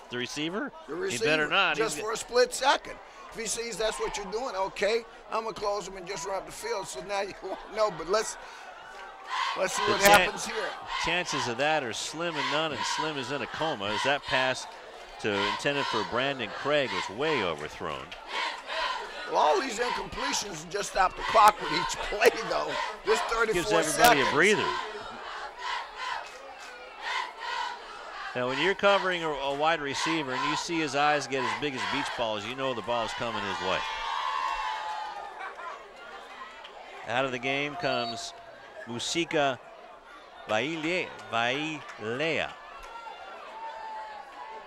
The receiver? The receiver. He better not. Just for a split second. If he sees that's what you're doing, okay, I'm going to close him and just run up the field. So now you won't know, but let's see what happens here. Chances of that are slim and none, and Slim is in a coma as that pass intended for Brandon Craig was way overthrown. Well, all these incompletions just stop the clock with each play, though. This 34 gives everybody a breather. Now, when you're covering a wide receiver and you see his eyes get as big as beach balls, you know the ball's coming his way. Out of the game comes Musika Vailea.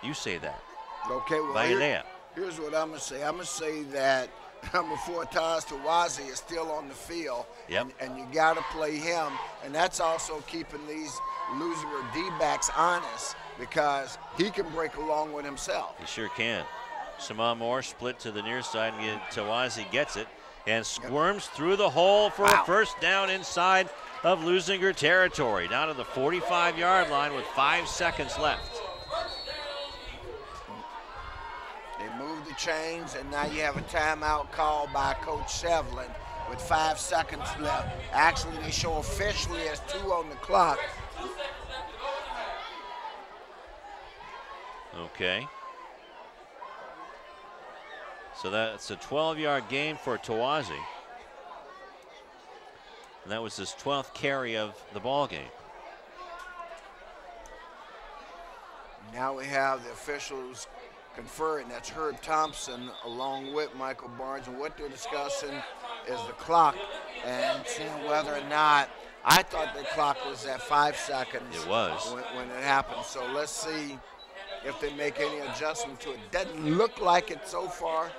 You say that. Okay, well, here's what I'm going to say. I'm going to say that number 4, Taz Tawazi, is still on the field. Yep. And you got to play him. And that's also keeping these Leuzinger D-backs honest, because he can break along with himself. He sure can. Shema Moore split to the near side, and Tawazi gets it and squirms through the hole for a first down inside of Leuzinger territory, down to the 45-yard line with 5 seconds left. They moved the chains, and now you have a timeout called by Coach Shevlin with 5 seconds left. Actually, they show officially as 2 on the clock. Okay. So that's a 12-yard gain for Tawazi. And that was his 12th carry of the ball game. Now we have the officials conferring. That's Herb Thompson along with Michael Barnes, and what they're discussing is the clock and seeing whether or not, I thought the clock was at 5 seconds. It was. When it happened. So let's see if they make any adjustment to it. Doesn't look like it so far.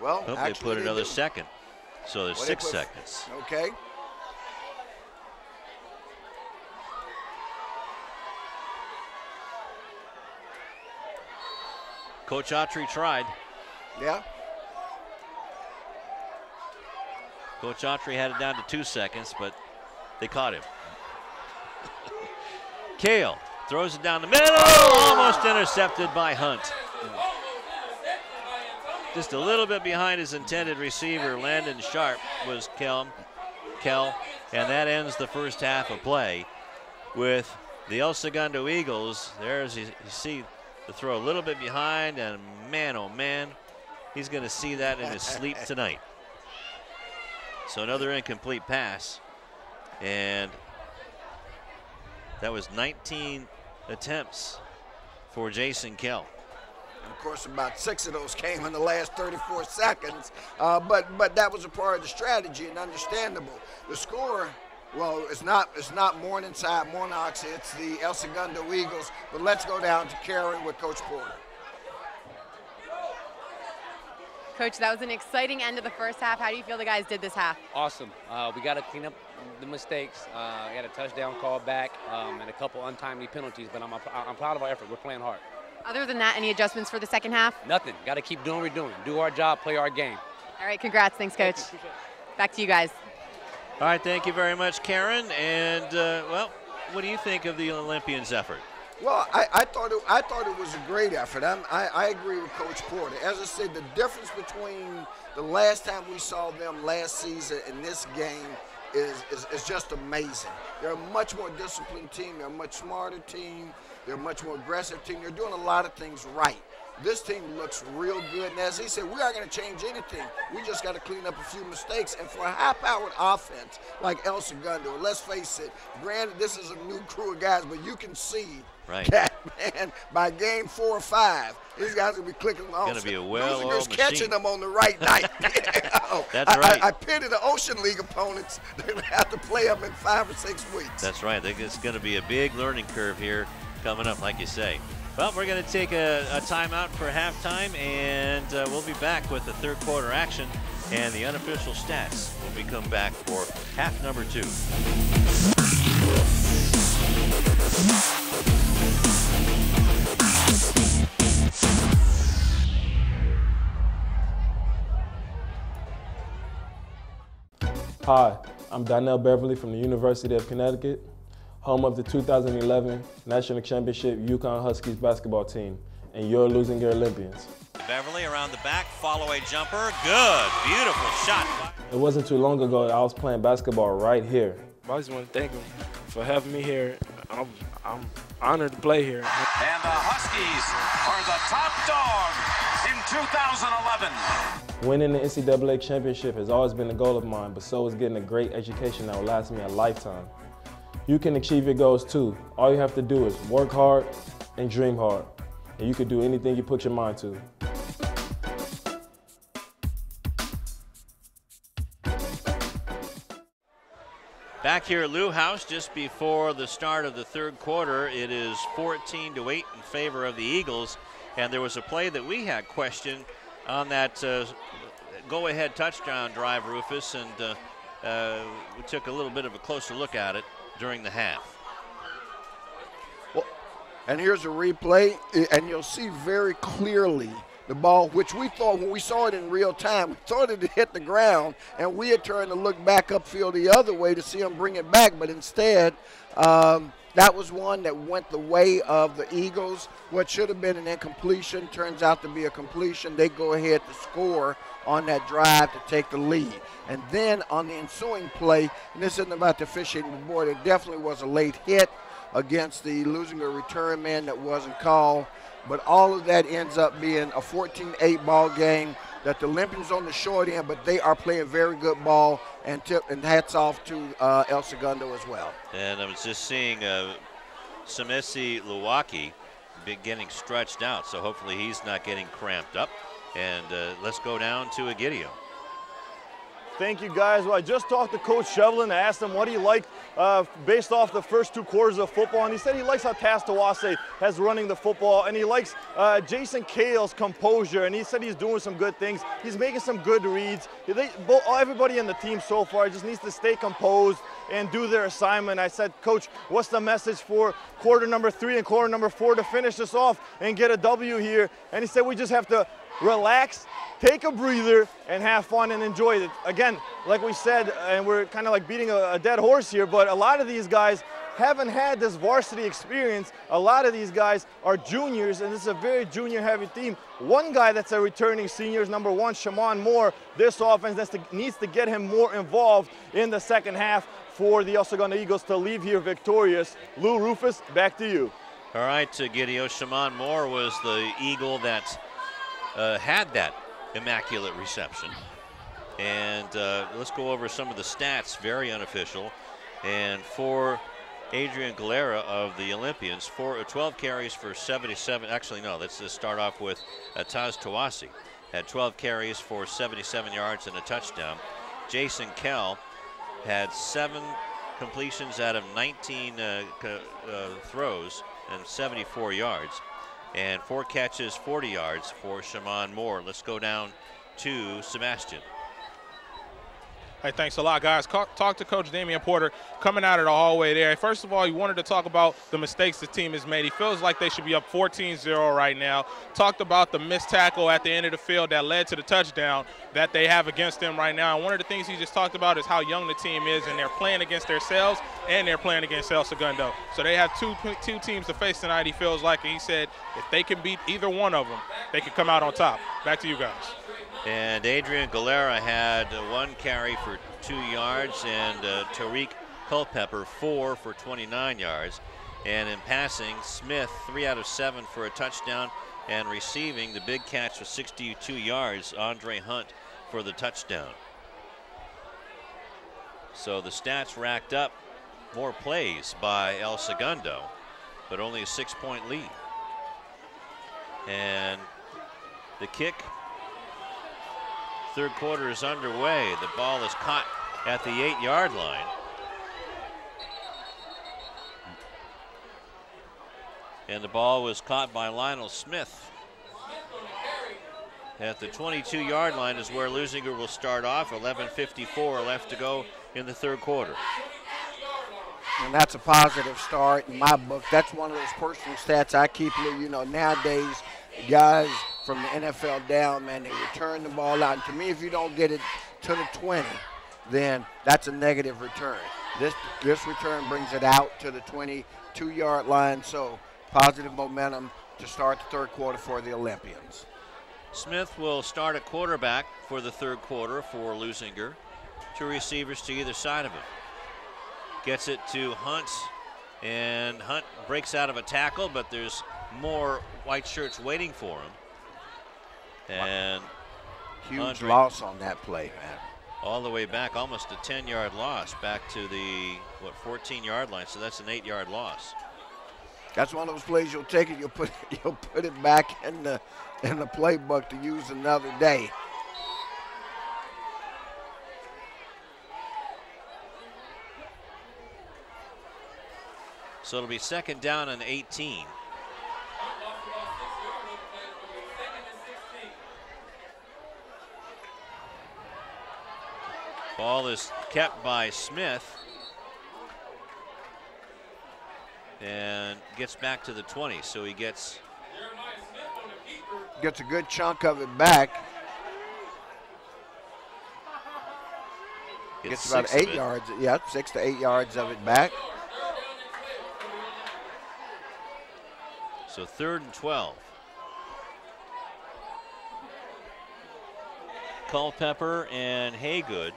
Well, hope they put another second. So there's 6 seconds. Okay. Coach Autry tried. Yeah. Coach Autry had it down to 2 seconds, but they caught him. Kale throws it down the middle, almost intercepted by Hunt. Just a little bit behind his intended receiver, Landon Sharp, was Kel, and that ends the first half of play with the El Segundo Eagles. There's, you see the throw a little bit behind, and man, oh man, he's going to see that in his sleep tonight. So another incomplete pass, and that was 19 attempts for Jason Kell. And of course, about 6 of those came in the last 34 seconds. But that was a part of the strategy and understandable. The score, well, it's not Morningside Monarchs. It's the El Segundo Eagles. But let's go down to Karen with Coach Porter. Coach, that was an exciting end of the first half. How do you feel the guys did this half? Awesome. We got to clean up the mistakes. We had a touchdown call back and a couple untimely penalties, but I'm proud of our effort. We're playing hard. Other than that, any adjustments for the second half? Nothing. Got to keep doing what we're doing. Do our job, play our game. All right, congrats. Thanks, Coach. Back to you guys. All right, thank you very much, Karen. And, well, what do you think of the Olympians' effort? Well, I thought it was a great effort. I agree with Coach Porter. As I said, the difference between the last time we saw them last season and this game is just amazing. They're a much more disciplined team. They're a much smarter team. They're a much more aggressive team. They're doing a lot of things right. This team looks real good. And as he said, we aren't going to change anything. We just got to clean up a few mistakes. And for a high-powered offense like El Segundo, let's face it, granted, this is a new crew of guys, but you can see that, man, by game 4 or 5, these guys will be clicking along. It's going to be a well-oiled machine. Catching them on the right night. That's right. I pity the Ocean League opponents. They're going to have to play them in 5 or 6 weeks. That's right. I think it's going to be a big learning curve here coming up, like you say. Well, we're going to take a timeout for halftime, and we'll be back with the third quarter action and the unofficial stats when we come back for half number 2. Hi, I'm Donnell Beverly from the University of Connecticut, home of the 2011 National Championship UConn Huskies basketball team, and your Leuzinger Olympians. Beverly around the back, follow-away jumper, good, beautiful shot. It wasn't too long ago I was playing basketball right here. I just want to thank him for having me here. I'm honored to play here. And the Huskies are the top dog in 2011. Winning the NCAA championship has always been a goal of mine, but so is getting a great education that will last me a lifetime. You can achieve your goals too. All you have to do is work hard and dream hard, and you can do anything you put your mind to. Back here at Lou House, just before the start of the third quarter, it is 14-8 in favor of the Eagles. And there was a play that we had questioned on that go-ahead touchdown drive, Rufus, and we took a little bit of a closer look at it during the half. Well, and here's a replay, and you'll see very clearly the ball, which we thought when we saw it in real time, we thought it had hit the ground, and we had turned to look back upfield the other way to see him bring it back, but instead, that was one that went the way of the Eagles. What should have been an incompletion turns out to be a completion. They go ahead to score on that drive to take the lead. And then on the ensuing play, and this isn't about the officiating, but boy, there definitely was a late hit against the Leuzinger return man that wasn't called. But all of that ends up being a 14-8 ball game that the Olympians on the short end, but they are playing very good ball, and hats off to El Segundo as well. And I was just seeing Samisi Luwaki getting stretched out, so hopefully he's not getting cramped up. And let's go down to Egidio. Thank you, guys. Well, I just talked to Coach Shevlin. I asked him what he liked based off the first 2 quarters of football, and he said he likes how Taz Tawase has running the football, and he likes Jason Cale's composure, and he said he's doing some good things. He's making some good reads. Everybody in the team so far just needs to stay composed and do their assignment. I said, Coach, what's the message for quarter number 3 and quarter number 4 to finish this off and get a W here? And he said we just have to relax, take a breather, and have fun and enjoy it. Again, like we said, and we're kind of like beating a dead horse here, but a lot of these guys haven't had this varsity experience. A lot of these guys are juniors, and this is a very junior-heavy team. One guy that's a returning senior is number 1, Shaman Moore. This offense needs to get him more involved in the second half for the El Segundo Eagles to leave here victorious. Lou, Rufus, back to you. All right, Gideon, Shaman Moore was the Eagle that had that immaculate reception. And let's go over some of the stats, very unofficial. And for Adrian Galera of the Olympians, 12 carries for 77. Actually, no, let's just start off with Taz Tawase. Had 12 carries for 77 yards and a touchdown. Jason Kell had 7 completions out of 19 throws and 74 yards. And 4 catches, 40 yards for Shaman Moore. Let's go down to Sebastian. Hey, thanks a lot, guys. Talk to Coach Damian Porter coming out of the hallway there. First of all, he wanted to talk about the mistakes the team has made. He feels like they should be up 14-0 right now. Talked about the missed tackle at the end of the field that led to the touchdown that they have against them right now. And one of the things he just talked about is how young the team is, and they're playing against themselves and they're playing against El Segundo. So they have two teams to face tonight, he feels like. And he said if they can beat either one of them, they can come out on top. Back to you guys. And Adrian Galera had 1 carry for 2 yards, and Tariq Culpepper 4 for 29 yards. And in passing, Smith 3 out of 7 for a touchdown, and receiving the big catch with 62 yards, Andre Hunt for the touchdown. So the stats racked up more plays by El Segundo, but only a 6-point lead. And the kick, third quarter is underway. The ball is caught at the 8-yard line. And the ball was caught by Lionel Smith. At the 22-yard line is where Leuzinger will start off. 11:54 left to go in the third quarter. And that's a positive start in my book. That's one of those personal stats I keep. You know, nowadays, guys from the NFL down, man, they return the ball out. And to me, if you don't get it to the 20, then that's a negative return. This return brings it out to the 22-yard line, so positive momentum to start the third quarter for the Olympians. Smith will start at quarterback for the third quarter for Leuzinger. 2 receivers to either side of him. Gets it to Hunt, and Hunt breaks out of a tackle, but there's more white shirts waiting for him. And huge loss on that play, man. All the way back, almost a 10-yard loss, back to the 14-yard line. So that's an 8-yard loss. That's one of those plays you'll take it, you'll put it back in the playbook to use another day. So it'll be 2nd down and 18. Ball is kept by Smith and gets back to the 20. So he gets a good chunk of it back. Gets about 8 yards. Yeah, 6 to 8 yards of it back. So 3rd and 12. Culpepper and Haygood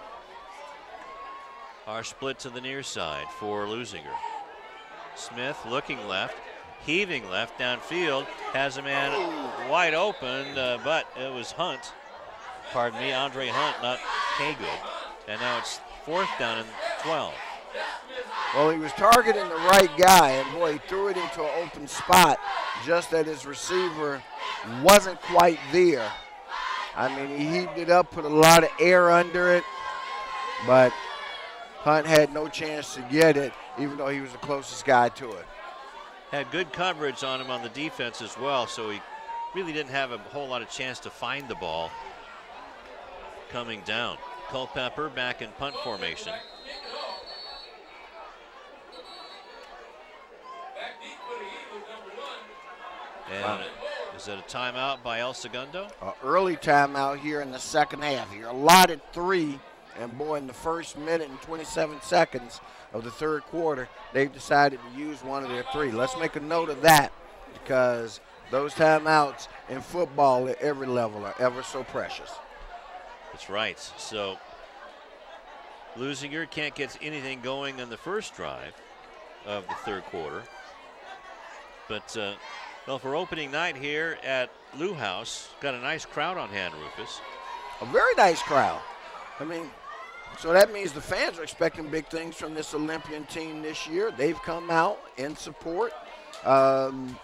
are split to the near side for Leuzinger. Smith looking left, heaving left downfield, has a man wide open, but it was Hunt. Pardon me, Andre Hunt, not Haygood. And now it's 4th down and 12. Well, he was targeting the right guy, and boy, he threw it into an open spot just that his receiver wasn't quite there. I mean, he heaved it up, put a lot of air under it, but Hunt had no chance to get it, even though he was the closest guy to it. Had good coverage on him on the defense as well, so he really didn't have a whole lot of chance to find the ball coming down. Culpepper back in punt formation. And is that a timeout by El Segundo? Early timeout here in the second half. You're allotted 3, and boy, in the first minute and 27 seconds of the third quarter, they've decided to use one of their 3. Let's make a note of that, because those timeouts in football at every level are ever so precious. That's right. So Leuzinger can't get anything going on the first drive of the third quarter. But, well, for opening night here at Lou House, got a nice crowd on hand, Rufus. A very nice crowd. I mean, so that means the fans are expecting big things from this Olympian team this year. They've come out in support. And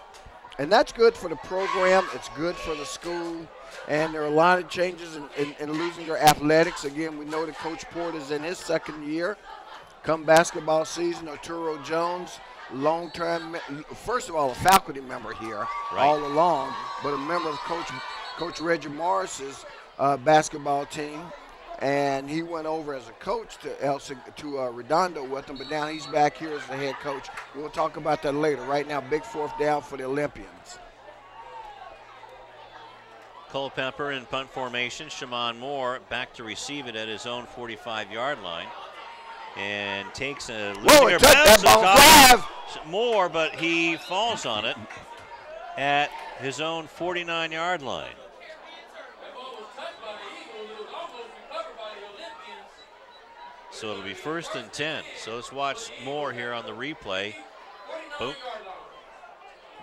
that's good for the program. It's good for the school. And there are a lot of changes in Leuzinger athletics. Again, we know that Coach Porter's in his 2nd year. Come basketball season, Arturo Jones, long-term, first of all, a faculty member here all along, but a member of Coach Reggie Morris's basketball team. And he went over as a coach to Redondo with him, but now he's back here as the head coach. We'll talk about that later. Right now, big 4th down for the Olympians. Culpepper in punt formation. Shimon Moore back to receive it at his own 45-yard line. And takes a Leuzinger bounce off Moore, but he falls on it at his own 49-yard line. So it'll be 1st and 10. So let's watch Moore here on the replay. Boom.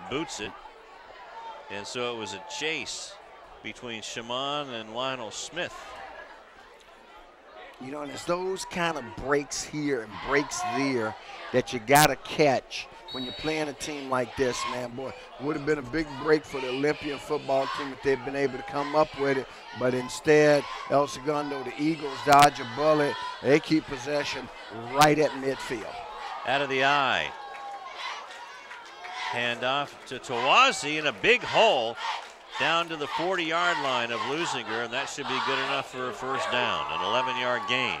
Boots it. And so it was a chase between Shimon and Lionel Smith. You know, and it's those kind of breaks here and breaks there that you got to catch when you're playing a team like this, man. Boy, it would have been a big break for the Olympian football team if they'd been able to come up with it. But instead, El Segundo, the Eagles, dodge a bullet. They keep possession right at midfield. Out of the eye. Handoff to Tawazi in a big hole down to the 40-yard line of Leuzinger, and that should be good enough for a 1st down, an 11-yard gain.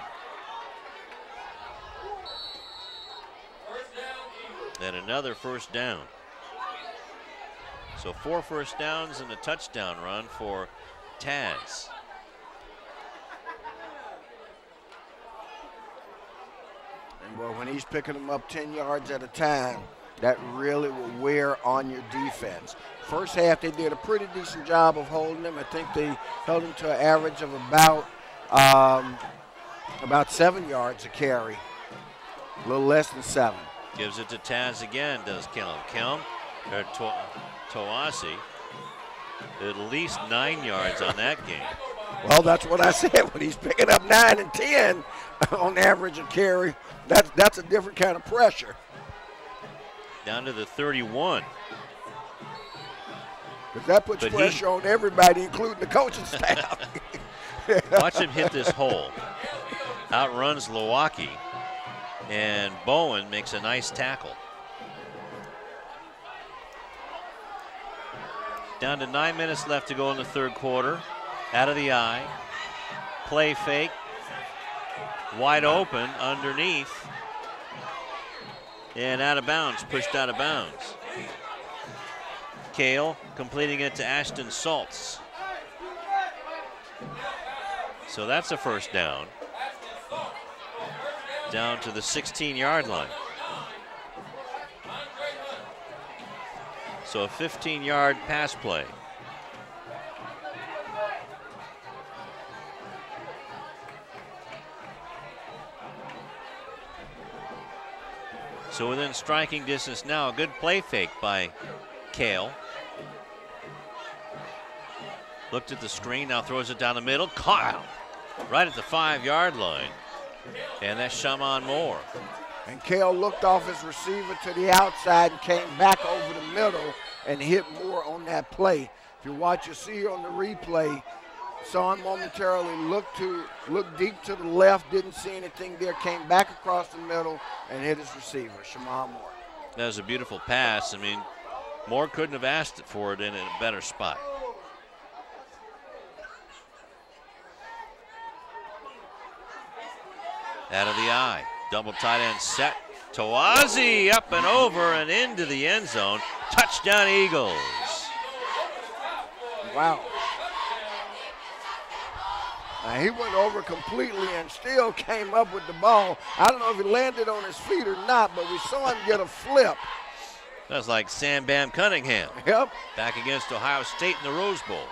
And another 1st down. So 4 first downs and a touchdown run for Taz. Well, when he's picking them up 10 yards at a time, that really will wear on your defense. First half, they did a pretty decent job of holding him. I think they held him to an average of about 7 yards a carry, a little less than 7. Gives it to Taz again, does Kelm, or Toasi. At least 9 yards on that game. Well, that's what I said. When he's picking up 9 and 10 on average a carry, that's a different kind of pressure. Down to the 31. Because that puts pressure on everybody, including the coaching staff. Watch him hit this hole. Outruns Milwaukee, and Bowen makes a nice tackle. Down to 9 minutes left to go in the third quarter. Out of the eye. Play fake. Wide open underneath. And out of bounds, pushed out of bounds. Kale completing it to Ashton Saltz. So that's a first down. Down to the 16-yard line. So a 15-yard pass play. So within striking distance now, a good play fake by Kale. Looked at the screen, now throws it down the middle. Caught right at the 5-yard line. And that's Shaman Moore. And Kale looked off his receiver to the outside and came back over the middle and hit Moore on that play. If you watch, you see on the replay, saw him momentarily look deep to the left, didn't see anything there, came back across the middle and hit his receiver, Shaman Moore. That was a beautiful pass. I mean, Moore couldn't have asked for it in a better spot. Out of the eye, double tight end set. Toazi up and over and into the end zone. Touchdown Eagles. Wow. Now he went over completely and still came up with the ball. I don't know if he landed on his feet or not, but we saw him get a flip. That's like Sam Bam Cunningham. Yep. Back against Ohio State in the Rose Bowl.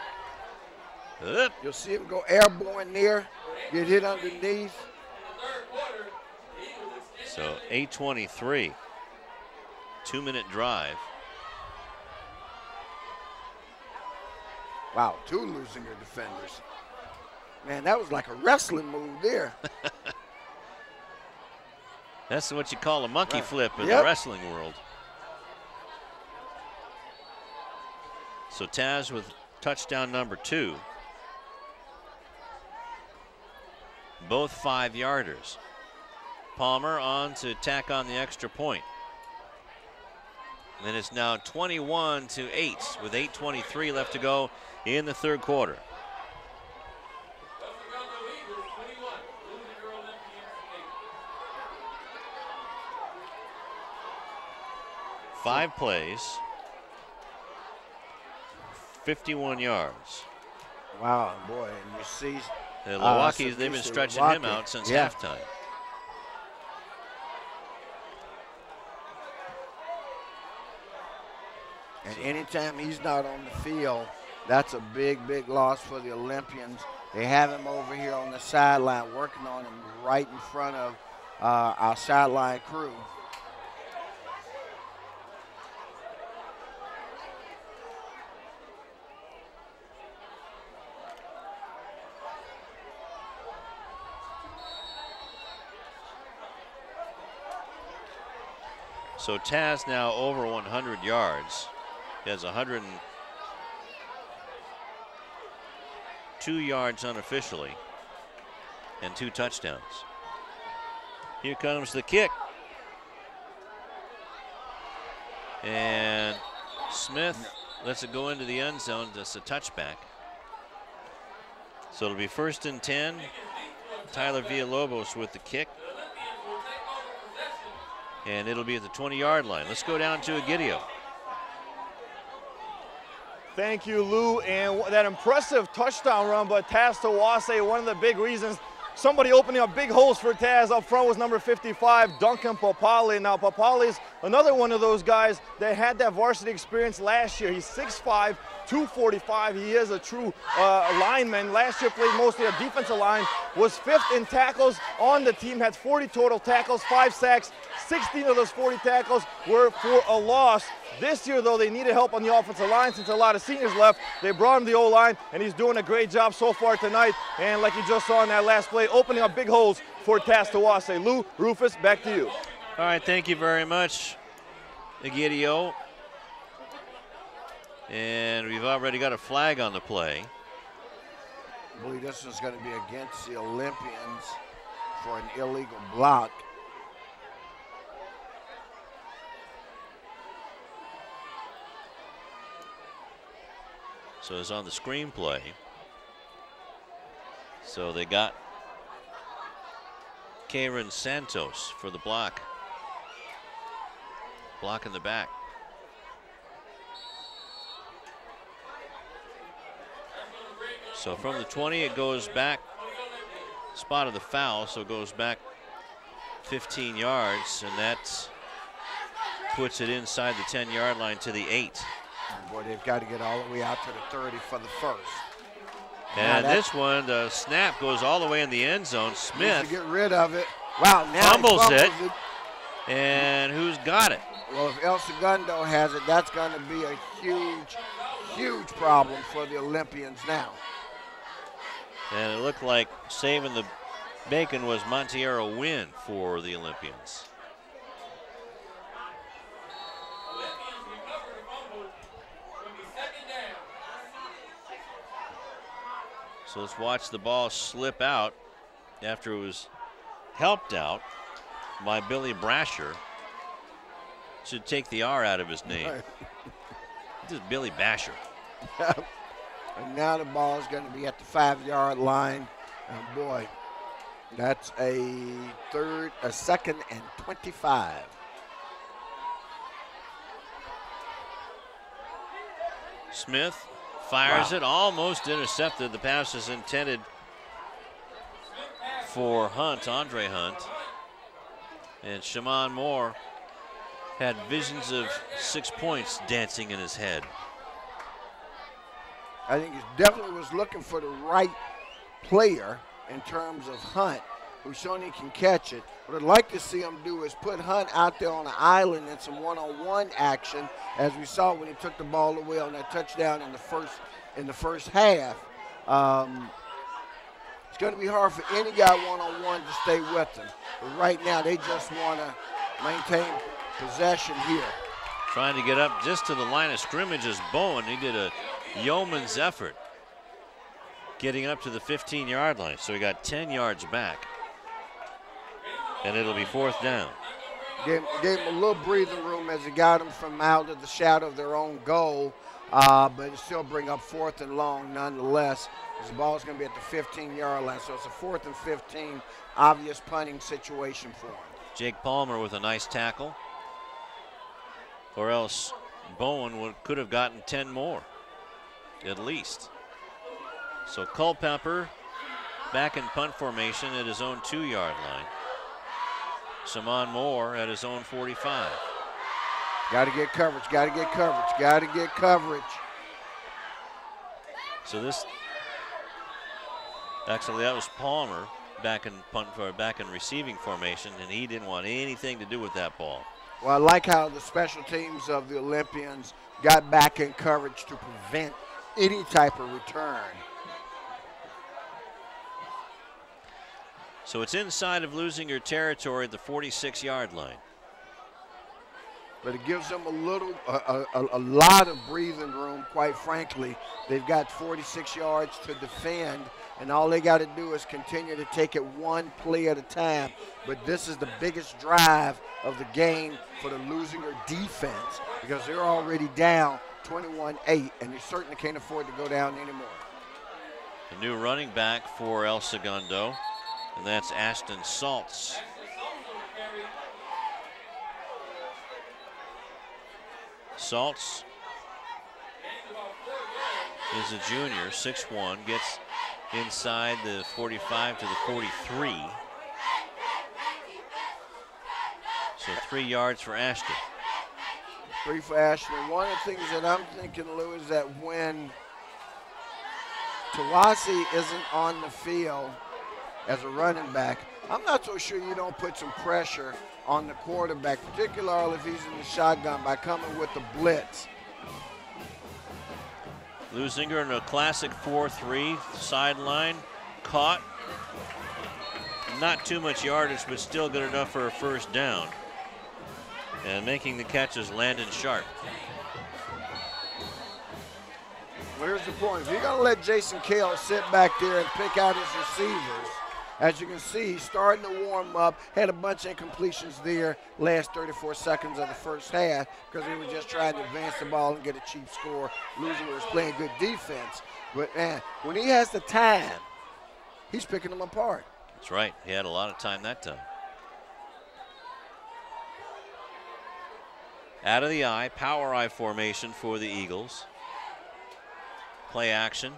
Up. You'll see him go airborne there, get hit underneath. So 8:23, 2-minute drive. Wow, 2 Leuzinger defenders. Man, that was like a wrestling move there. That's what you call a monkey flip in the wrestling world. So Taz with touchdown number 2. Both 5-yarders. Palmer on to tack on the extra point. And it's now 21-8 with 8:23 left to go in the third quarter. Five plays, 51 yards. Wow, boy, and you see Milwaukee's, they've been stretching him out since halftime. And anytime he's not on the field, that's a big, big loss for the Olympians. They have him over here on the sideline, working on him right in front of our sideline crew. So Taz now over 100 yards. He has 102 yards unofficially and 2 touchdowns. Here comes the kick. And Smith lets it go into the end zone. That's a touchback. So it'll be 1st and 10. Tyler Villalobos with the kick. And it'll be at the 20-yard line. Let's go down to Egidio. Thank you, Lou. And that impressive touchdown run, but Taz Toase, one of the big reasons somebody opening up big holes for Taz. Up front was number 55, Duncan Papale. Now, Papale is another one of those guys that had that varsity experience last year. He's 6'5", 245. He is a true lineman. Last year played mostly a defensive line, was 5th in tackles on the team, had 40 total tackles, 5 sacks. 16 of those 40 tackles were for a loss. This year, though, they needed help on the offensive line since a lot of seniors left. They brought him the O-line, and he's doing a great job so far tonight. And like you just saw in that last play, opening up big holes for Taz Tawase. Lou, Rufus, back to you. All right, thank you very much, Egidio. And we've already got a flag on the play. I believe this is going to be against the Olympians for an illegal block. So it's on the screenplay. So they got Karen Santos for the block. Block in the back. So from the 20, it goes back, spot of the foul, so it goes back 15 yards, and that puts it inside the 10-yard line to the 8. Boy, they've got to get all the way out to the 30 for the first. And this one, the snap goes all the way in the end zone. Smith to get rid of it. Wow, now fumbles it. And who's got it? Well, if El Segundo has it, that's going to be a huge, huge problem for the Olympians now. And it looked like saving the bacon was Montiero win for the Olympians. So let's watch the ball slip out after it was helped out by Billy Brasher. Should take the R out of his name. Right. This is Billy Basher. And now the ball is going to be at the 5-yard line. And boy, that's a second and 25. Smith fires it, almost intercepted. The pass is intended for Hunt, Andre Hunt. And Shamon Moore had visions of 6 points dancing in his head. I think he definitely was looking for the right player in terms of Hunt, who's shown he can catch it. What I'd like to see him do is put Hunt out there on an island in some one-on-one action, as we saw when he took the ball away on that touchdown in the first half. It's going to be hard for any guy one-on-one to stay with him. But right now, they just want to maintain possession here. Trying to get up just to the line of scrimmage is Bowen. He did a yeoman's effort getting up to the 15-yard line. So he got 10 yards back. And it'll be 4th down. Gave him a little breathing room as he got him from out of the shadow of their own goal. But it still bring up 4th and long nonetheless. The ball's going to be at the 15-yard line. So it's a 4th and 15, obvious punting situation for him. Jake Palmer with a nice tackle. Or else Bowen could have gotten 10 more, at least. So Culpepper back in punt formation at his own 2-yard line. Shamon Moore at his own 45. Got to get coverage, got to get coverage, got to get coverage. So actually that was Palmer back in receiving formation, and he didn't want anything to do with that ball. Well, I like how the special teams of the Olympians got back in coverage to prevent any type of return. So it's inside of Leuzinger territory at the 46-yard line. But it gives them a lot of breathing room, quite frankly. They've got 46 yards to defend, and all they got to do is continue to take it one play at a time. But this is the biggest drive of the game for the Leuzinger defense, because they're already down 21-8, and they certainly can't afford to go down anymore. The new running back for El Segundo, and that's Ashton Saltz. Saltz is a junior, 6'1", gets inside the 45 to the 43. So 3 yards for Ashton. 3 for Ashton. One of the things that I'm thinking, Lou, is that when Tawasi isn't on the field as a running back, I'm not so sure you don't put some pressure on the quarterback, particularly if he's in the shotgun, by coming with the blitz. Leuzinger in a classic 4-3 sideline, caught. Not too much yardage, but still good enough for a first down. And making the catch is Landon Sharp. Well, here's the point. If you're going to let Jason Cale sit back there and pick out his receivers, as you can see, he's starting to warm up, had a bunch of incompletions there last 34 seconds of the first half because he was just trying to advance the ball and get a cheap score. Leuzinger was playing good defense. But, man, when he has the time, he's picking them apart. That's right. He had a lot of time that time. Out of the eye, power eye formation for the Eagles. Play action,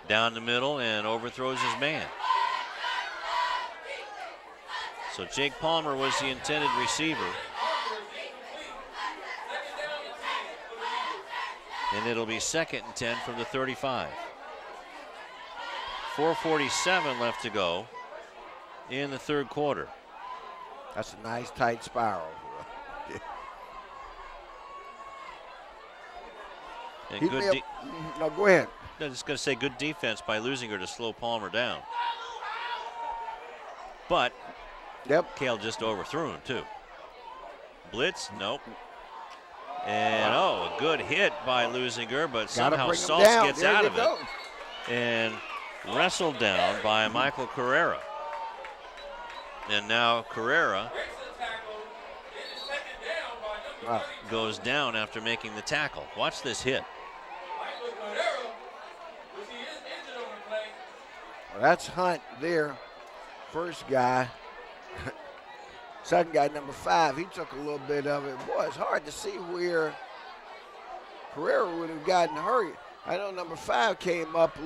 down the middle, and overthrows his man. So Jake Palmer was the intended receiver. And it'll be 2nd and 10 from the 35. 4:47 left to go in the third quarter. That's a nice tight spiral. And good no, go ahead. I was just going to say good defense by Leuzinger to slow Palmer down. But Cale just overthrew him too. Blitz, nope. And a good hit by Leuzinger, but somehow Saltz gets out of it. And wrestled down by Michael Carrera. And now Carrera goes down after making the tackle. Watch this hit. Well, that's Hunt there. First guy. Second guy, number 5, he took a little bit of it. Boy, it's hard to see where Carrera would have gotten hurt. I know number 5 came up a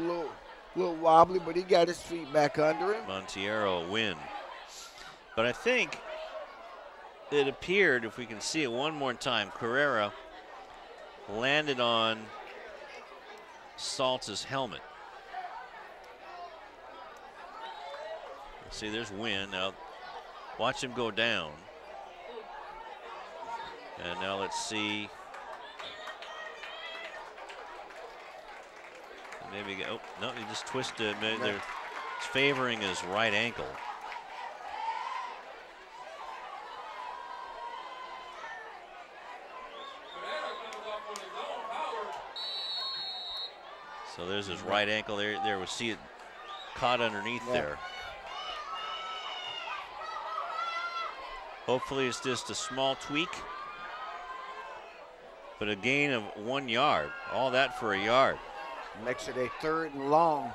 little wobbly, but he got his feet back under him. Montiero win. But I think it appeared, if we can see it one more time, Carrera landed on Saltz's helmet. See, there's Wynn. Now, watch him go down. And now let's see. Maybe, oh, no, he just twisted. Maybe they're favoring his right ankle. So there's his right ankle there. We see it caught underneath there. Hopefully it's just a small tweak, but a gain of 1 yard. All that for a yard. Makes it a 3rd and long.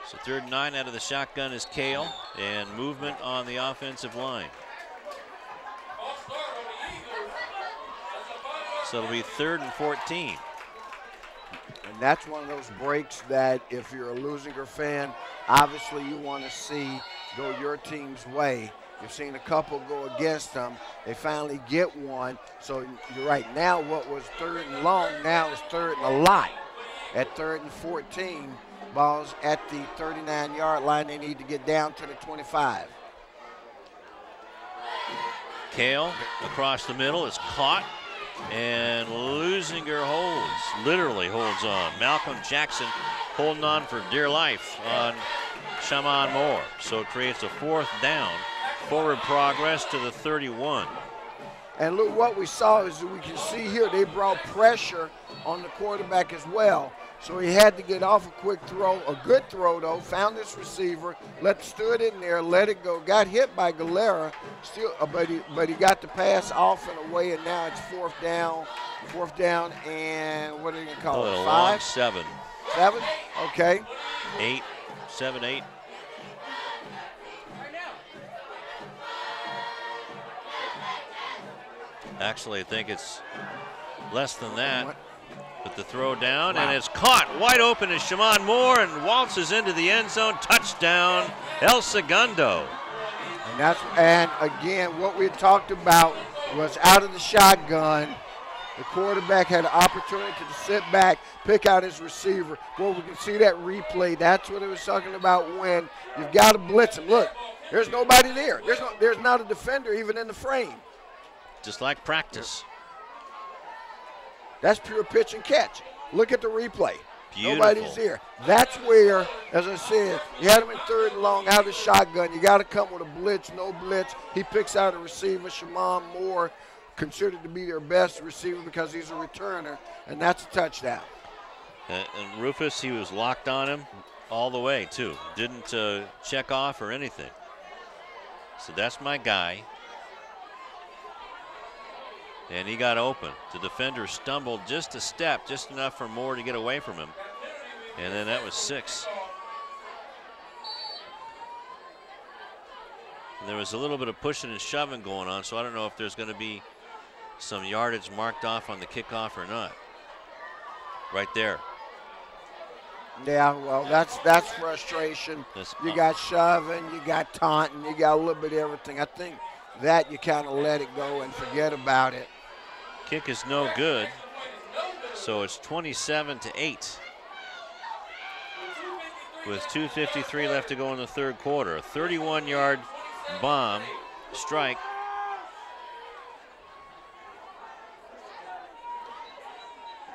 So 3rd and 9 out of the shotgun is Cale, and movement on the offensive line. So it'll be 3rd and 14. And that's one of those breaks that if you're a Leuzinger fan, obviously you want to see go your team's way. You've seen a couple go against them. They finally get one. So you're right. Now what was 3rd and long now is 3rd and a lot. At 3rd and 14, ball's at the 39-yard line. They need to get down to the 25. Cale across the middle is caught, and Leuzinger literally holds on. Malcolm Jackson holding on for dear life on Shaman Moore. So it creates a 4th down. Forward progress to the 31. And look, what we saw is that we can see here they brought pressure on the quarterback as well. So he had to get off a quick throw, a good throw though, found his receiver, stood in there, let it go, got hit by Galera, still, but he got the pass off and away, and now it's 4th down, and what are you gonna call it? 5? Long 7. 7? Okay. 8, 7, 8. Actually, I think it's less than that. But the throw down, and it's caught wide open is Shimon Moore and waltzes into the end zone. Touchdown, El Segundo. And again, what we talked about was out of the shotgun. The quarterback had an opportunity to sit back, pick out his receiver. Well, we can see that replay. That's what it was talking about when you've got to blitz him. Look, there's nobody there. There's not a defender even in the frame. Just like practice. That's pure pitch and catch. Look at the replay. Beautiful. Nobody's here. That's where, as I said, you had him in third and long, out of the shotgun. You got to come with a blitz, no blitz. He picks out a receiver, Shimon Moore, considered to be their best receiver because he's a returner, and that's a touchdown. And Rufus, he was locked on him all the way, too. Didn't check off or anything. So that's my guy. And he got open. The defender stumbled just a step, just enough for Moore to get away from him. And then that was 6. And there was a little bit of pushing and shoving going on, so I don't know if there's going to be some yardage marked off on the kickoff or not. Right there. Yeah, well, that's frustration. You got shoving, you got taunting, you got a little bit of everything. I think that you kind of let it go and forget about it. Kick is no good, so it's 27-8 with 2:53 left to go in the third quarter. A 31-yard bomb strike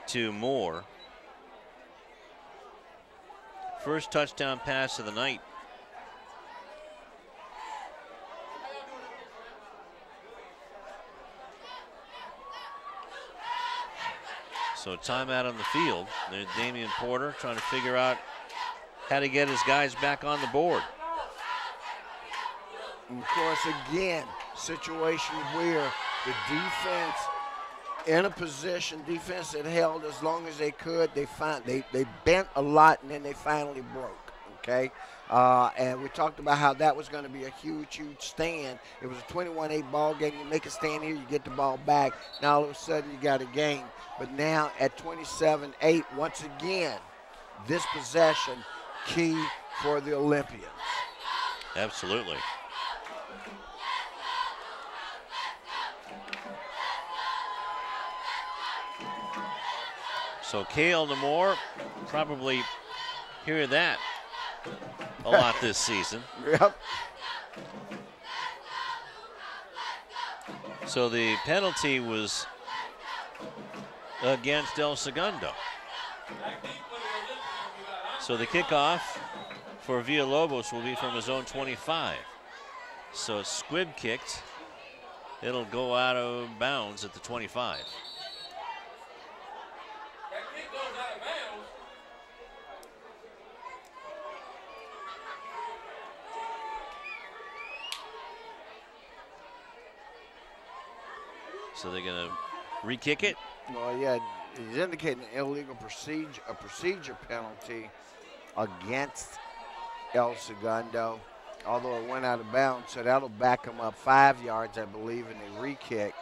to Moore. First touchdown pass of the night. So timeout on the field. There's Damian Porter trying to figure out how to get his guys back on the board. And of course, again, situation where the defense in a position, defense that held as long as they could, they bent a lot and then they finally broke, okay? And we talked about how that was going to be a huge, huge stand. It was a 21-8 ball game. You make a stand here, you get the ball back. Now all of a sudden you got a game. But now at 27-8, once again, this possession key for the Olympians. Absolutely. So Cale Namore probably hear that a lot this season. Yep. So the penalty was against El Segundo. So the kickoff for Villalobos will be from his own 25. So it's squib kicked. It'll go out of bounds at the 25. So they're going to re-kick it. Well, yeah, he's indicating an illegal procedure penalty against El Segundo, although it went out of bounds, so that'll back him up 5 yards, I believe, in the re-kick.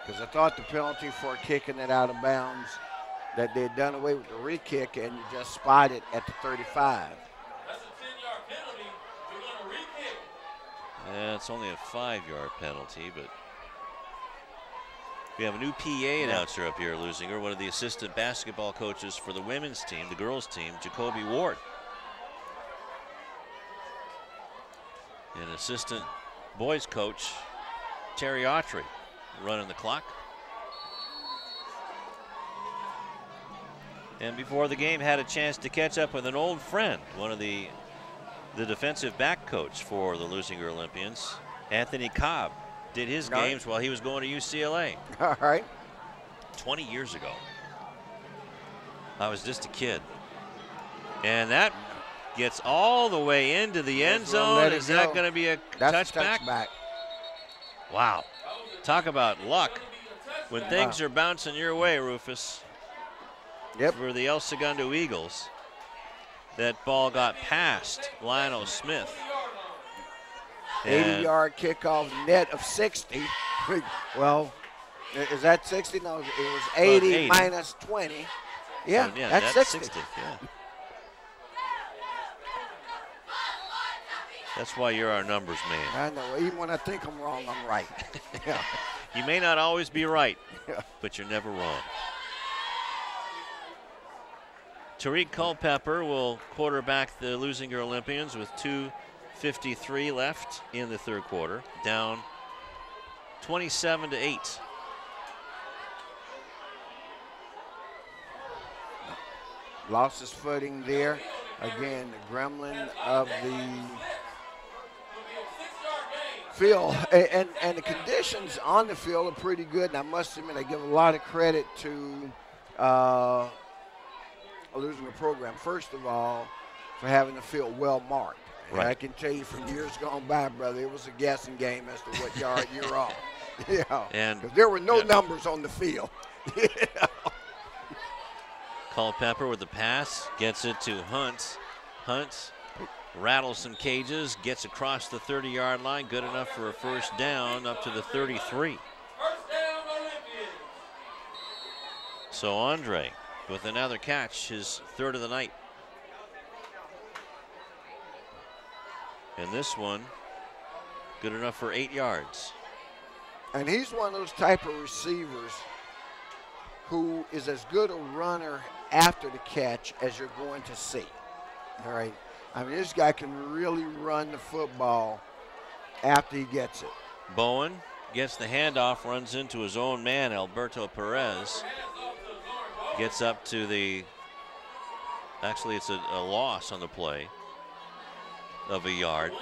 Because I thought the penalty for kicking it out of bounds, that they had done away with the re-kick and you just spot it at the 35. That's a 10-yard penalty. You're going to re-kick. Yeah, it's only a 5-yard penalty, but we have a new PA announcer up here, Leuzinger, one of the assistant basketball coaches for the women's team, the girls' team, Jacoby Ward. And assistant boys coach, Terry Autry, running the clock. And before the game, had a chance to catch up with an old friend, one of the defensive back coach for the Leuzinger Olympians, Anthony Cobb. Did his games while he was going to UCLA. All right. 20 years ago. I was just a kid. And that gets all the way into the end zone. Is that going to be a touchback? Wow. Talk about luck when things are bouncing your way, Rufus. Yep. For the El Segundo Eagles. That ball got past Lionel Smith. 80-yard kickoff, net of 60. Well, Is that 60? No, it was 80, 80. minus 20. Yeah, So, that's 60. Yeah. That's why you're our numbers man. I know. Even when I think I'm wrong, I'm right. Yeah. You may not always be right, Yeah. but you're never wrong. Tariq Culpepper will quarterback the Leuzinger Olympians with 2:53 left in the third quarter, down 27-8. Lost his footing there. Again, the gremlin of the field. And the conditions on the field are pretty good. And I must admit, I give a lot of credit to a Leuzinger program, first of all, for having the field well marked. And I can tell you from years gone by, brother, it was a guessing game as to what yard you're on. Yeah. And there were no numbers on the field. Culpepper with the pass, gets it to Hunt. Hunt rattles some cages, gets across the 30-yard line, good enough for a first down up to the 33. So Andre with another catch, his third of the night. And this one, good enough for 8 yards. And he's one of those type of receivers who is as good a runner after the catch as you're going to see. All right. I mean, this guy can really run the football after he gets it. Bowen gets the handoff, runs into his own man, Alberto Perez. Gets up to the, actually it's a loss on the play of a yard.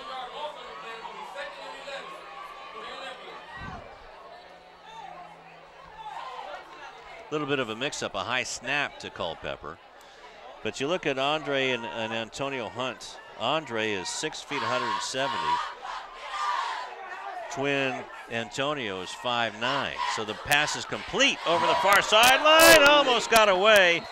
A little bit of a mix-up, a high snap to Culpepper. But you look at Andre and Antonio Hunt. Andre is 6 feet, 170. Twin Antonio is 5'9". So the pass is complete over the far sideline. Almost got away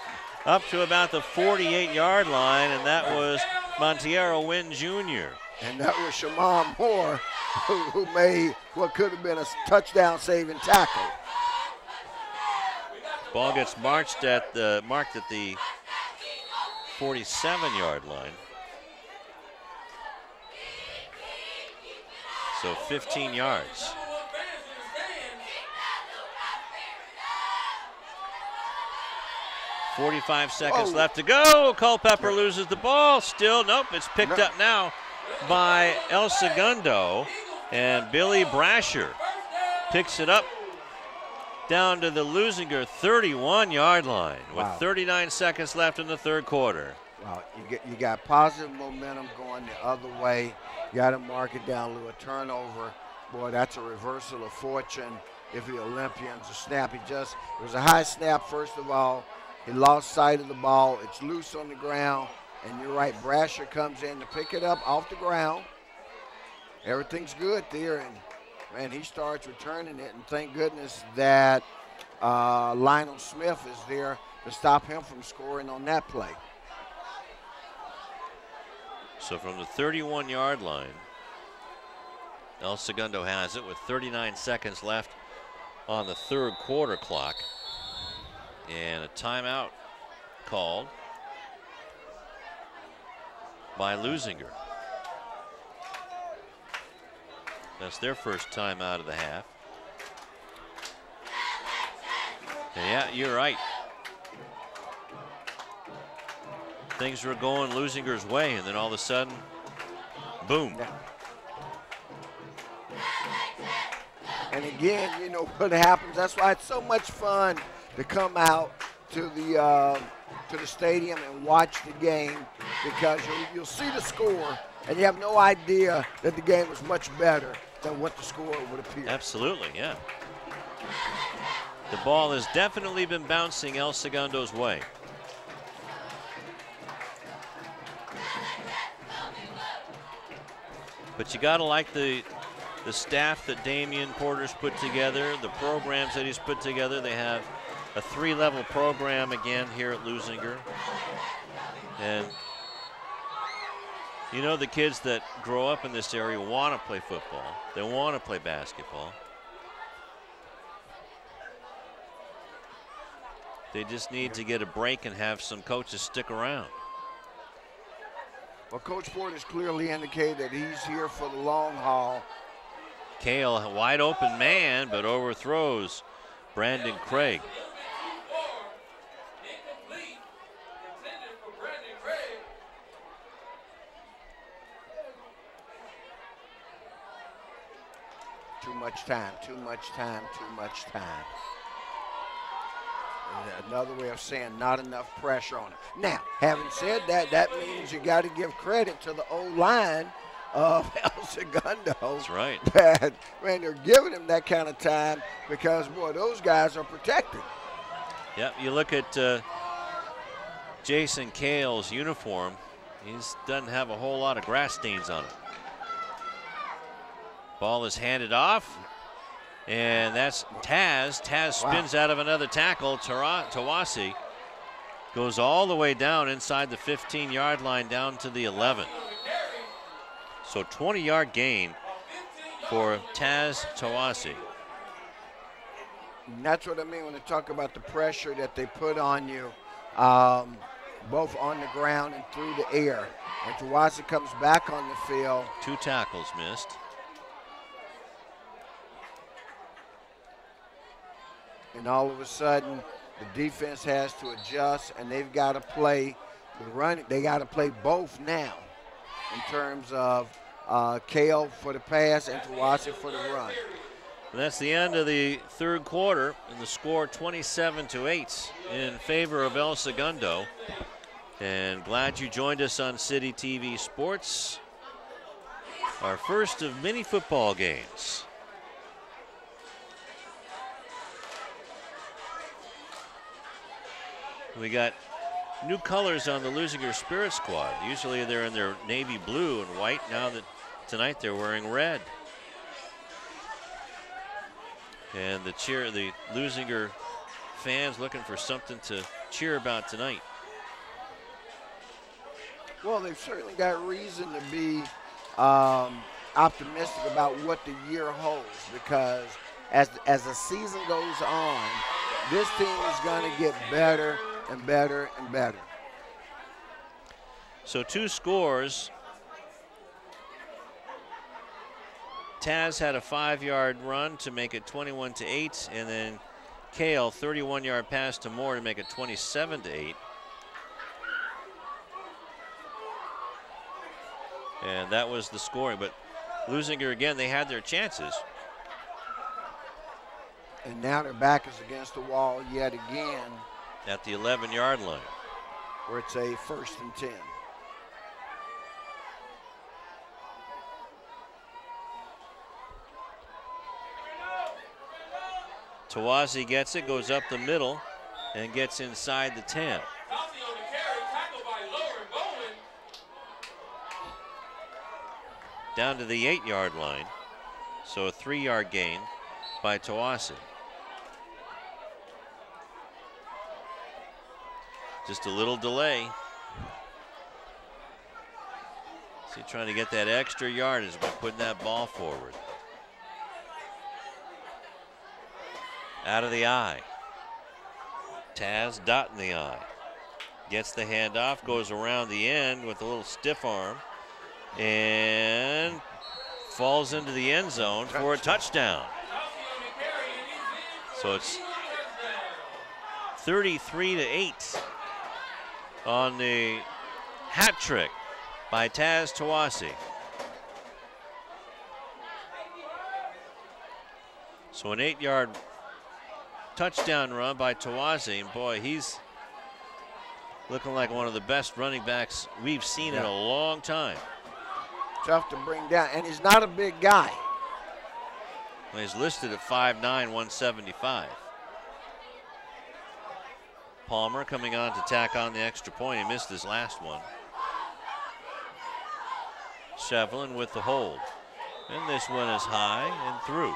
up to about the 48-yard line, and that was Montiero Wynn Jr. And that was Shamon Moore, who made what could have been a touchdown-saving tackle. Ball gets marked at the 47-yard line. So 15 yards. .45 seconds left to go. Culpepper loses the ball. Still, nope, it's picked up now by El Segundo. And Billy Brasher picks it up down to the Leuzinger 31-yard line with 39 seconds left in the third quarter. Wow, you got positive momentum going the other way. You got to mark it down to a turnover. Boy, that's a reversal of fortune if the Olympians are snappy. It was a high snap, first of all. He lost sight of the ball. It's loose on the ground. And you're right, Brasher comes in to pick it up off the ground. Everything's good there. And, man, he starts returning it. And thank goodness that Lionel Smith is there to stop him from scoring on that play. So from the 31-yard line, El Segundo has it with 39 seconds left on the third quarter clock. And a timeout called by Leuzinger. That's their first timeout of the half. And yeah, you're right. Things were going Leuzinger's way, and then all of a sudden, boom. Yeah. And again, you know what happens. That's why it's so much fun to come out to the stadium and watch the game, because you'll see the score and you have no idea that the game was much better than what the score would appear. Absolutely, yeah. The ball has definitely been bouncing El Segundo's way. But you gotta like the staff that Damian Porter's put together, the programs that he's put together. They have a 3-level program again here at Leuzinger. And you know, the kids that grow up in this area want to play football. They want to play basketball. They just need to get a break and have some coaches stick around. Well, Coach Porter's clearly indicated that he's here for the long haul. Kale, a wide open man, but overthrows Brandon Craig. Too much time, too much time, too much time. Another way of saying not enough pressure on him. Now, having said that, that means you got to give credit to the O-line of El Segundo. That's right. That, man, they're giving him that kind of time because, boy, those guys are protected. Yep, you look at Jason Kale's uniform. He doesn't have a whole lot of grass stains on it. Ball is handed off. And that's Taz. Taz spins out of another tackle. Tawasi goes all the way down inside the 15-yard line down to the 11. So 20-yard gain for Taz Tawasi. And that's what I mean when they talk about the pressure that they put on you, both on the ground and through the air. And Tawasi comes back on the field. 2 tackles missed. And all of a sudden, the defense has to adjust, and they've got to play the run. They got to play both now in terms of Kale for the pass and Tawasi for the run. And that's the end of the third quarter, and the score 27-8 in favor of El Segundo. And glad you joined us on CityTV Sports. Our first of many football games. We got new colors on the Leuzinger Spirit squad. Usually they're in their navy blue and white. Now that tonight they're wearing red. And the Leuzinger fans looking for something to cheer about tonight. Well, they've certainly got reason to be optimistic about what the year holds, because as the season goes on, this team is going to get better and better and better. So 2 scores. Taz had a 5-yard run to make it 21-8, and then Kale 31-yard pass to Moore to make it 27-8. And that was the scoring, but Leuzinger again, they had their chances. And now their back is against the wall yet again. At the 11-yard line. Where it's a 1st and 10. Tawasi gets it, goes up the middle, and gets inside the 10. Down to the 8-yard line. So a 3-yard gain by Tawasi. Just a little delay. See, trying to get that extra yardage by putting that ball forward. Out of the eye. Taz dotting the eye. Gets the handoff, goes around the end with a little stiff arm, and falls into the end zone for a touchdown. So it's 33-8 on the hat trick by Taz Tawasi. So an 8-yard touchdown run by Tawasi, and boy, he's looking like one of the best running backs we've seen in a long time. Tough to bring down, and he's not a big guy. Well, he's listed at 5'9", 175. Palmer coming on to tack on the extra point. He missed his last one. Shevlin with the hold. And this one is high and through.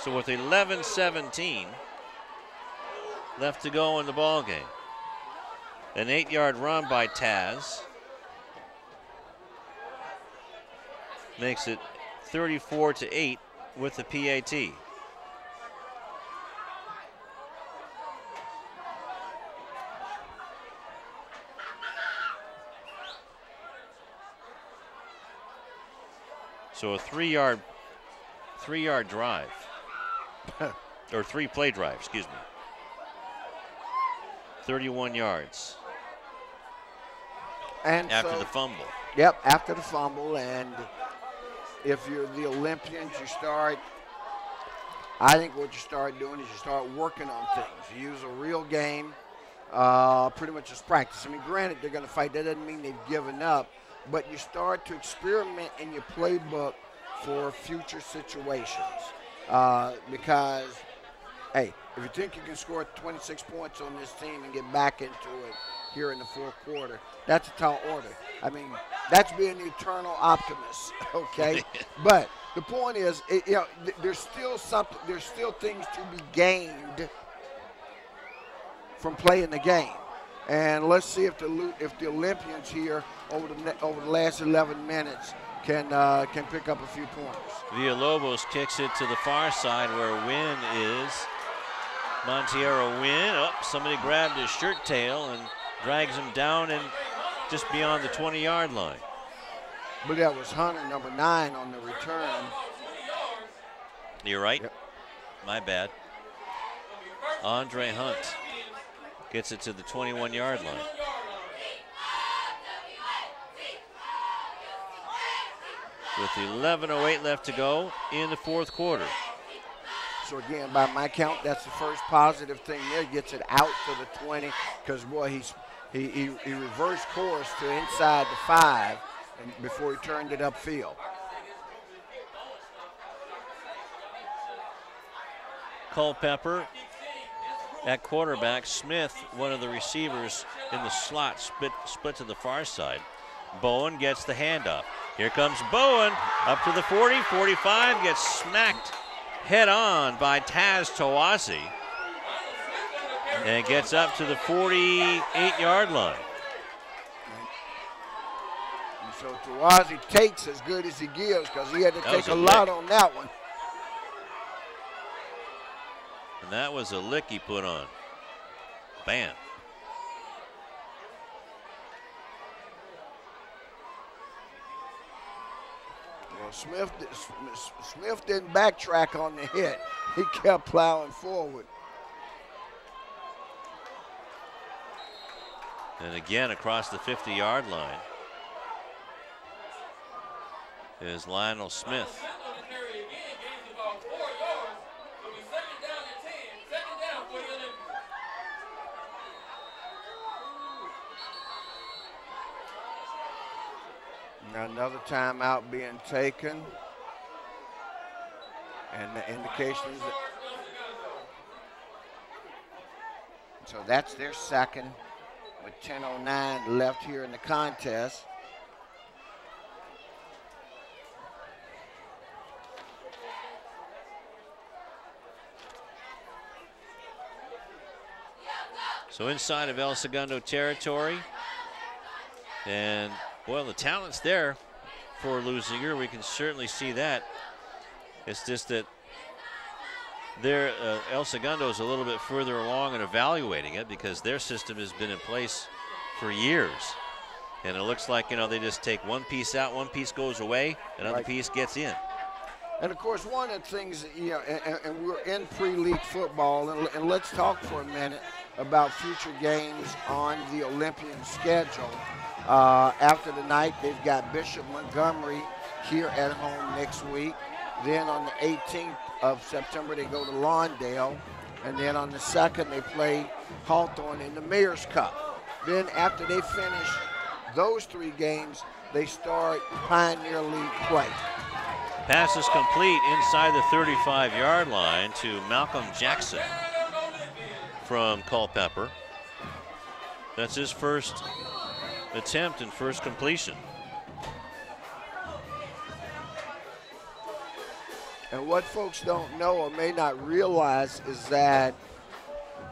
So with 11-17 left to go in the ball game. An 8-yard run by Taz makes it 34-8 with the PAT. So a three-yard drive, or three-play drive, excuse me. 31 yards. And after the fumble. Yep, after the fumble. And if you're the Olympians, I think what you start doing is you start working on things. You use a real game, pretty much as practice. I mean, granted, they're going to fight. That doesn't mean they've given up. But you start to experiment in your playbook for future situations. Because, hey, if you think you can score 26 points on this team and get back into it here in the fourth quarter, that's a tall order. I mean, that's being the eternal optimist, okay? But the point is, there's still things to be gained from playing the game. And let's see if the Olympians here over the last 11 minutes can pick up a few points. Villalobos kicks it to the far side where Wynn is. Monteiro Wynn. Oh, somebody grabbed his shirt tail and drags him down and just beyond the 20-yard line. But that was Hunter, number 9, on the return. You're right. Yep. My bad. Andre Hunt gets it to the 21-yard line. With 11:08 left to go in the fourth quarter. So again, by my count, that's the first positive thing there. Gets it out to the 20, because boy, he reversed course to inside the 5 and before he turned it upfield. Culpepper at quarterback. Smith, one of the receivers in the slot, split to the far side. Bowen gets the handoff. Here comes Bowen up to the 40, 45, gets smacked head on by Taz Tawazi and gets up to the 48-yard line. And so Tawazi takes as good as he gives, because he had to take a lot on that one. And that was a lick he put on. Bam. Well, Smith didn't backtrack on the hit. He kept plowing forward. And again, across the 50-yard line is Lionel Smith. Another timeout being taken. And the indications that, so that's their second with 10:09 left here in the contest. So inside of El Segundo territory. And, well, the talent's there for Leuzinger. We can certainly see that. It's just that El Segundo is a little bit further along in evaluating it, because their system has been in place for years. And it looks like, they just take one piece out, one piece goes away, another piece gets in. And of course, one of the things, and we're in pre-league football, and let's talk for a minute about future games on the Olympian schedule. After the night, they've got Bishop Montgomery here at home next week. Then on the 18th of September, they go to Lawndale. And then on the 2nd, they play Hawthorne in the Mayor's Cup. Then after they finish those 3 games, they start Pioneer League play. Pass is complete inside the 35-yard line to Malcolm Jackson from Culpeper. That's his first attempt and first completion. And what folks don't know or may not realize is that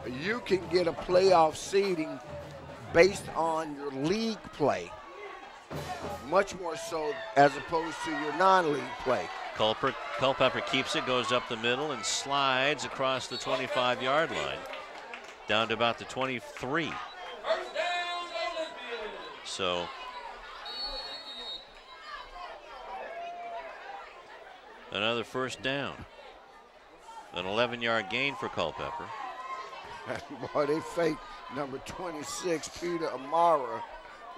you can get a playoff seeding based on your league play, much more so as opposed to your non-league play. Culpeper keeps it, goes up the middle, and slides across the 25-yard line down to about the 23. So Another first down. An 11-yard gain for Culpepper. Boy, they faked number 26, Peter Amara,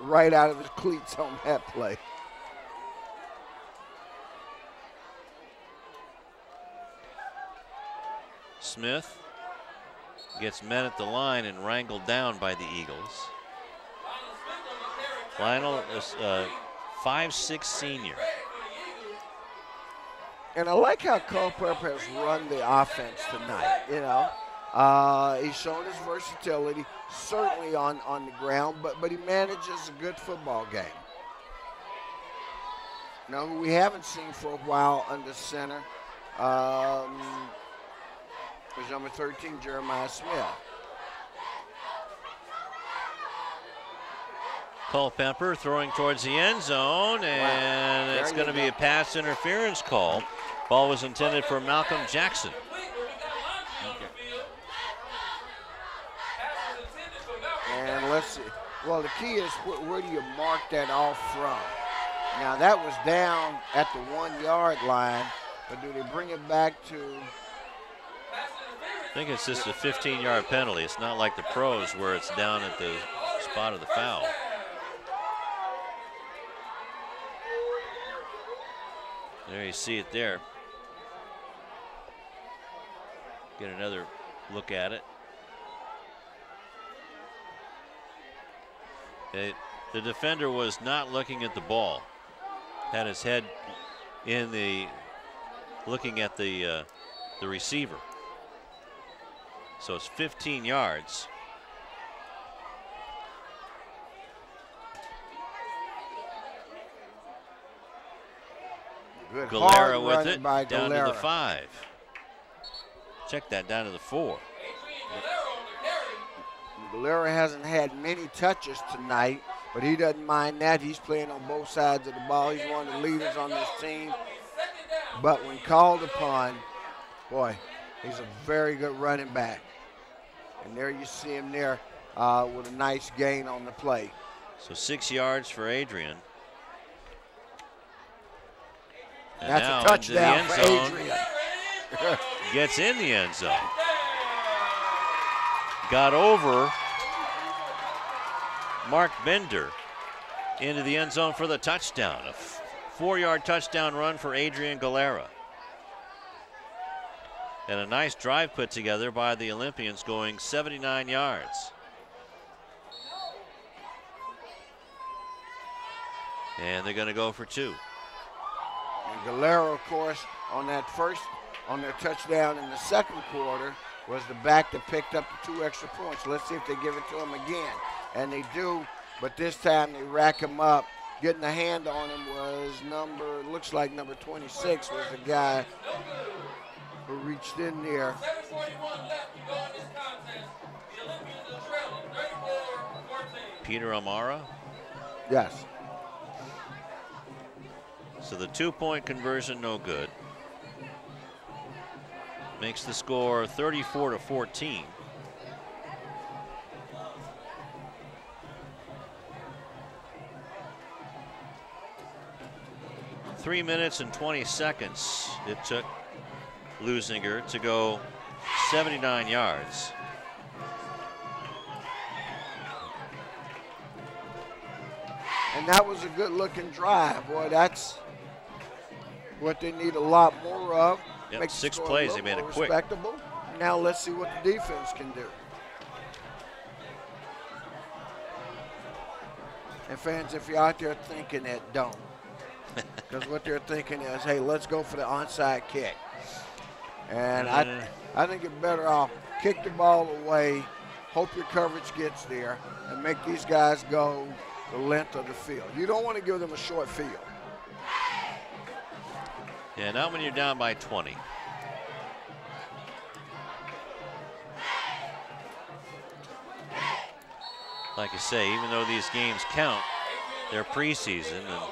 right out of his cleats on that play. Smith gets met at the line and wrangled down by the Eagles. Lionel is 5'6" senior. And I like how Culpepper has run the offense tonight, you know. He's shown his versatility, certainly on the ground, but he manages a good football game. Now, who we haven't seen for a while under center is number 13, Jeremiah Smith. Culpepper throwing towards the end zone, and it's going to be a pass interference call. Ball was intended for Malcolm Jackson. And let's see. Well, the key is where do you mark that off from? Now, that was down at the 1-yard line, but do they bring it back to? I think it's just a 15-yard penalty. It's not like the pros where it's down at the spot of the foul. There you see it there. Get another look at it. The defender was not looking at the ball. Had his head in looking at the receiver. So it's 15 yards. Good Galera with it, by down Galera. to the 5. Check that, down to the 4. Galera hasn't had many touches tonight, but he doesn't mind that. He's playing on both sides of the ball. He's one of the leaders on this team. But when called upon, boy, he's a very good running back. And there you see him there with a nice gain on the play. So 6 yards for Adrian. And that's now a touchdown for zone. Adrian. Gets in the end zone. Got over Mark Bender into the end zone for the touchdown. A 4-yard touchdown run for Adrian Galera. And a nice drive put together by the Olympians, going 79 yards. And they're going to go for 2. And Galera, of course, on their touchdown in the second quarter, was the back that picked up the 2 extra points. Let's see if they give it to him again. And they do, but this time they rack him up. Getting a hand on him was looks like number 26 was the guy who reached in there. Peter Amara? Yes. So the 2-point conversion, no good. Makes the score 34-14. Three minutes and 20 seconds it took Leuzinger to go 79 yards. And that was a good-looking drive. Boy, that's what they need a lot more of. Yep, Makes 6 the score plays, a they little made it more quick. Respectable. Now let's see what the defense can do. And fans, if you're out there thinking that, don't. Because what they're thinking is, hey, let's go for the onside kick. And I think you're better off kick the ball away, hope your coverage gets there, and make these guys go the length of the field. You don't want to give them a short field. Yeah, not when you're down by 20. Like I say, even though these games count, they're preseason, and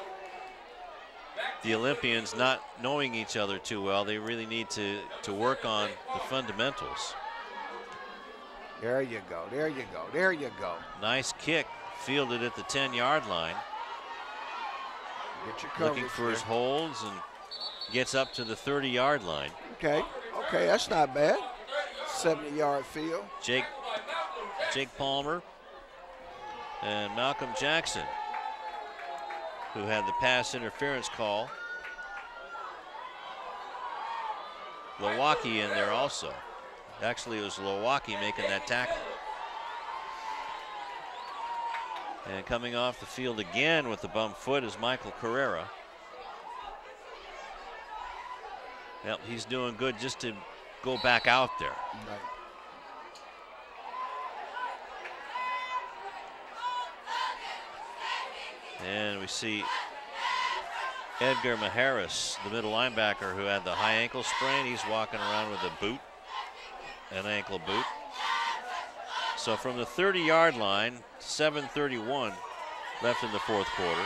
the Olympians not knowing each other too well, they really need to work on the fundamentals. There you go, there you go, there you go. Nice kick, fielded at the 10-yard line. Get your coverage Looking for there. his holds, and gets up to the 30-yard line. Okay, that's not bad. 70-yard field. Jake Palmer and Malcolm Jackson, who had the pass interference call. Milwaukee in there also. Actually, it was Milwaukee making that tackle. And coming off the field again with the bum foot is Michael Carrera. Yep, he's doing good just to go back out there. Right. And we see Edgar Maharis, the middle linebacker who had the high ankle sprain. He's walking around with a boot, an ankle boot. So from the 30-yard line, 7:31 left in the fourth quarter.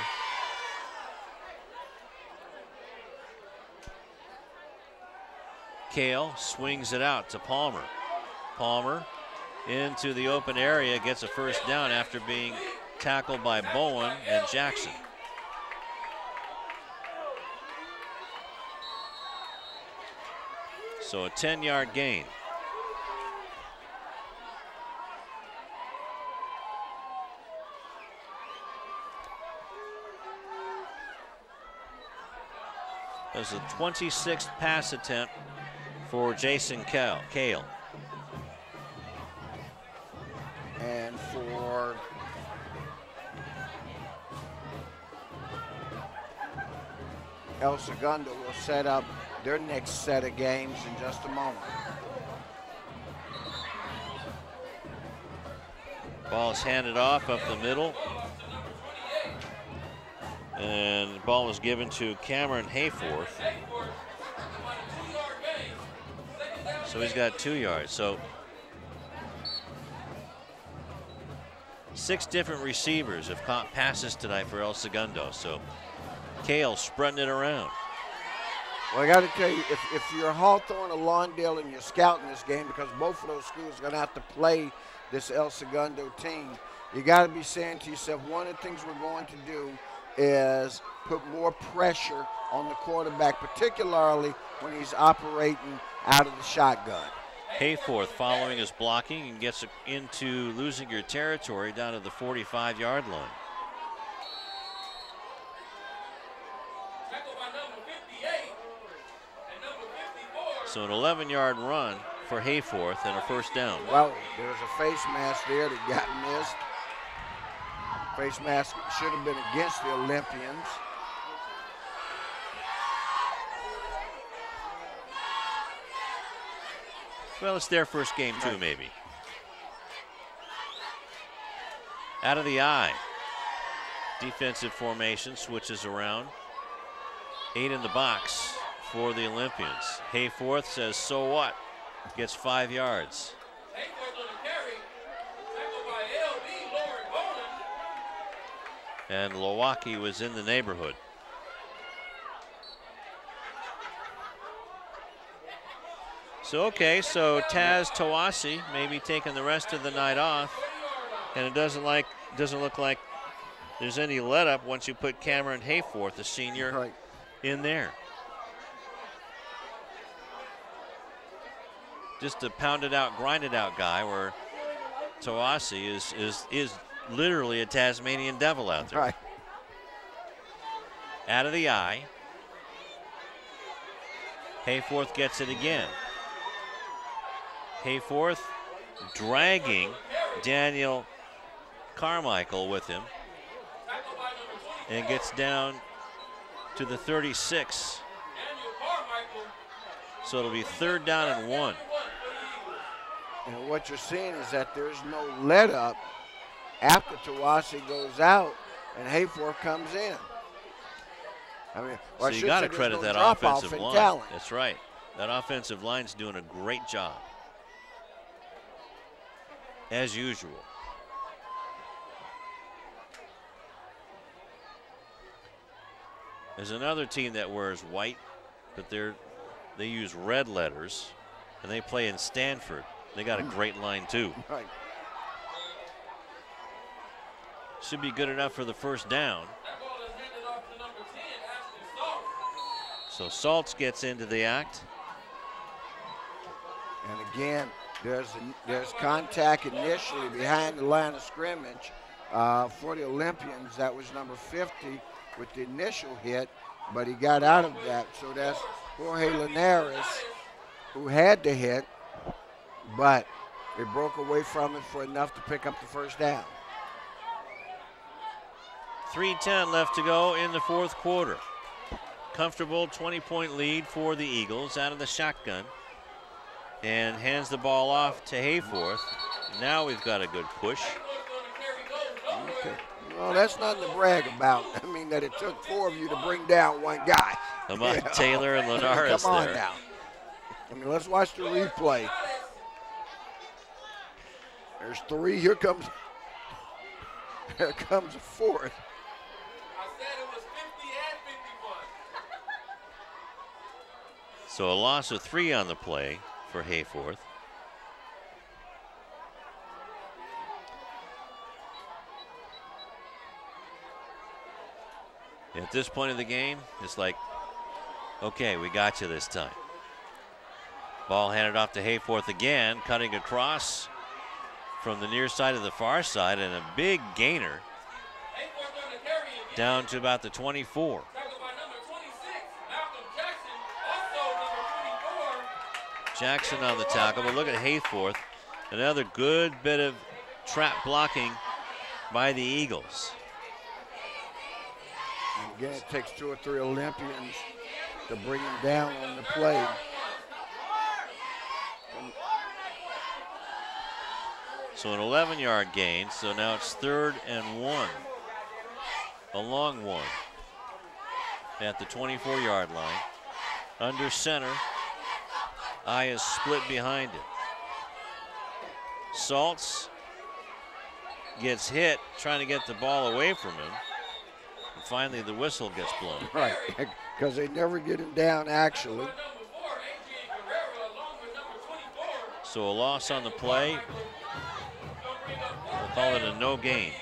Kale swings it out to Palmer. Palmer into the open area, gets a first down after being tackled by Bowen and Jackson. So a 10-yard gain. There's a 26th pass attempt for Jason Kale. And for El Segundo will set up their next set of games in just a moment. Ball is handed off up the middle. And the ball was given to Cameron Hayforth. So he's got 2 yards. So 6 different receivers have caught passes tonight for El Segundo. So Kale spreading it around. Well, I got to tell you, if you're Hawthorne or Lawndale and you're scouting this game, because both of those schools are going to have to play this El Segundo team, you got to be saying to yourself, one of the things we're going to do is put more pressure on the quarterback, particularly when he's operating out of the shotgun. Hayforth following his blocking and gets into Leuzinger territory down to the 45-yard line. So an 11-yard run for Hayforth and a first down. Well, there's a face mask there that got missed. Face mask should have been against the Olympians. Well, it's their first game too, maybe. Out of the eye. Defensive formation switches around. 8 in the box for the Olympians. Hayforth says, so what? Gets 5 yards. And Milwaukee was in the neighborhood. So Taz Tawasi maybe taking the rest of the night off, and it doesn't look like there's any let up once you put Cameron Hayforth, the senior, in there. Just a pounded out, grinded out guy, where Tawasi is literally a Tasmanian devil out there. Right. Out of the eye. Hayforth gets it again. Hayforth dragging Daniel Carmichael with him and gets down to the 36. So it'll be 3rd down and 1. And what you're seeing is that there's no let up after Tawasi goes out and Hayforth comes in. I mean, so you got to credit that offensive line. Talent. That's right. That offensive line's doing a great job, as usual. There's another team that wears white, but they use red letters, and they play in Stanford. They got a great line too. Right. Should be good enough for the first down. So Saltz gets into the act. And again, there's contact initially behind the line of scrimmage for the Olympians. That was number 50 with the initial hit, but he got out of that. So that's Jorge Linares who had the hit, but they broke away from it for enough to pick up the first down. 3:10 left to go in the fourth quarter. Comfortable 20-point lead for the Eagles out of the shotgun. And hands the ball off to Hayforth. Now we've got a good push. Okay. Well, that's nothing to brag about. I mean, that it took 4 of you to bring down one guy. Lamont Taylor and Linares Come on there. now. I mean, let's watch the replay. There's 3. Here comes a fourth. So a loss of 3 on the play for Hayforth. At this point of the game, it's like, okay, we got you this time. Ball handed off to Hayforth again, cutting across from the near side to the far side, and a big gainer down to about the 24. Jackson on the tackle, but look at Hayforth. Another good bit of trap blocking by the Eagles. And again, it takes 2 or 3 Olympians to bring him down on the play. So an 11-yard gain, so now it's 3rd and 1. A long one at the 24-yard line. Under center. Eye is split behind it. Saltz gets hit trying to get the ball away from him. And finally the whistle gets blown. Right, because they never get him down actually. So a loss on the play. We'll call it a no gain.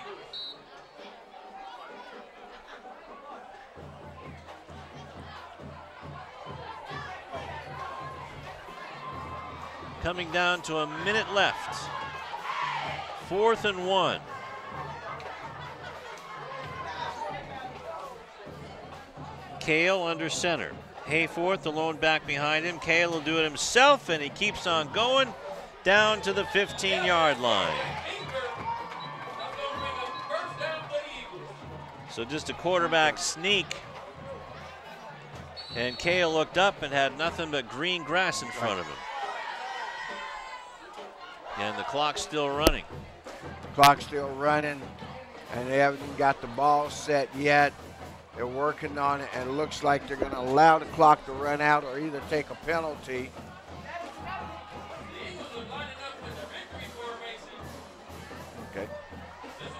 Coming down to a minute left. 4th and 1. Cale under center. Hayforth alone back behind him. Cale will do it himself, and he keeps on going down to the 15-yard line. So just a quarterback sneak. And Cale looked up and had nothing but green grass in front of him. And the clock's still running. The clock's still running, and they haven't even got the ball set yet. They're working on it, and it looks like they're going to allow the clock to run out or either take a penalty. Okay.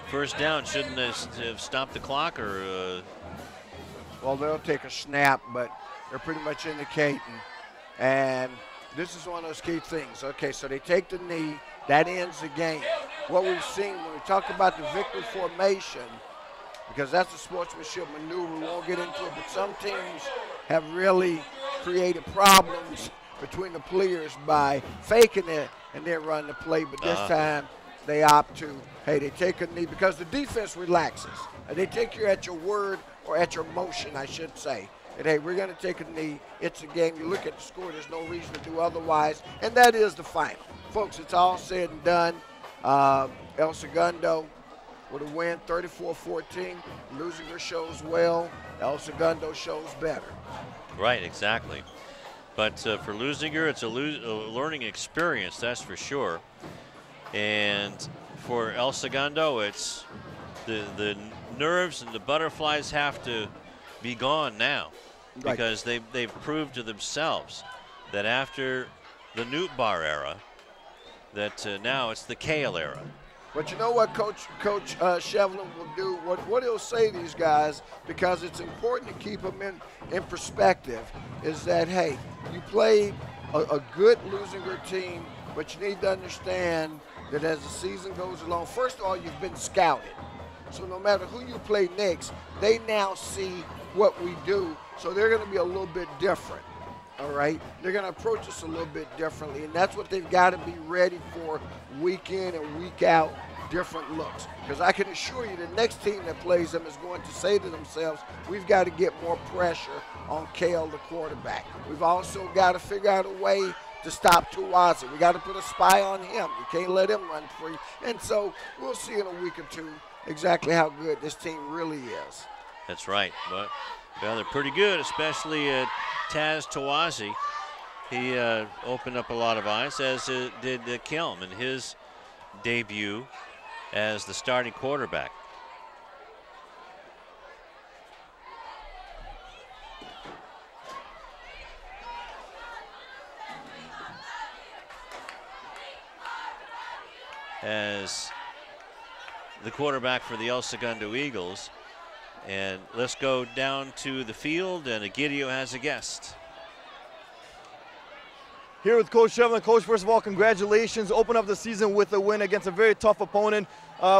First down, shouldn't have stopped the clock, or? Well, they'll take a snap, but they're pretty much indicating. And this is one of those key things. Okay, so they take the knee. That ends the game. What we've seen when we talk about the victory formation, because that's a sportsmanship maneuver, we won't get into it, but some teams have really created problems between the players by faking it and then run the play, but this time they opt to, hey, they take a knee because the defense relaxes. And they take you at your word or at your motion, I should say. And hey, we're going to take a knee. It's a game. You look at the score, there's no reason to do otherwise. And that is the final. Folks, it's all said and done. El Segundo with a win, 34-14. Leuzinger shows well. El Segundo shows better. Right, exactly. But for Leuzinger, it's a learning experience, that's for sure. And for El Segundo, it's the nerves and the butterflies have to be gone now, because they've proved to themselves that after the Newtbar era, that now it's the Cale era. But you know what Coach Shevlin will do, what he'll say to these guys, because it's important to keep them in perspective, is that, hey, you played a good Leuzinger team, but you need to understand that as the season goes along, first of all, you've been scouted. So no matter who you play next, they now see what we do. So they're going to be a little bit different. All right, they're going to approach us a little bit differently, and that's what they've got to be ready for week in and week out, different looks. Because I can assure you the next team that plays them is going to say to themselves, we've got to get more pressure on Kale, the quarterback. We've also got to figure out a way to stop Tawazi. We got to put a spy on him. We can't let him run free. And so we'll see in a week or two exactly how good this team really is. That's right. But well, they're pretty good, especially Taz Tawazi. He opened up a lot of eyes, as did Kelm in his debut as the starting quarterback. As the quarterback for the El Segundo Eagles. And let's go down to the field, and Egidio has a guest. Here with Coach Shevlin. Coach, first of all, congratulations. Open up the season with a win against a very tough opponent.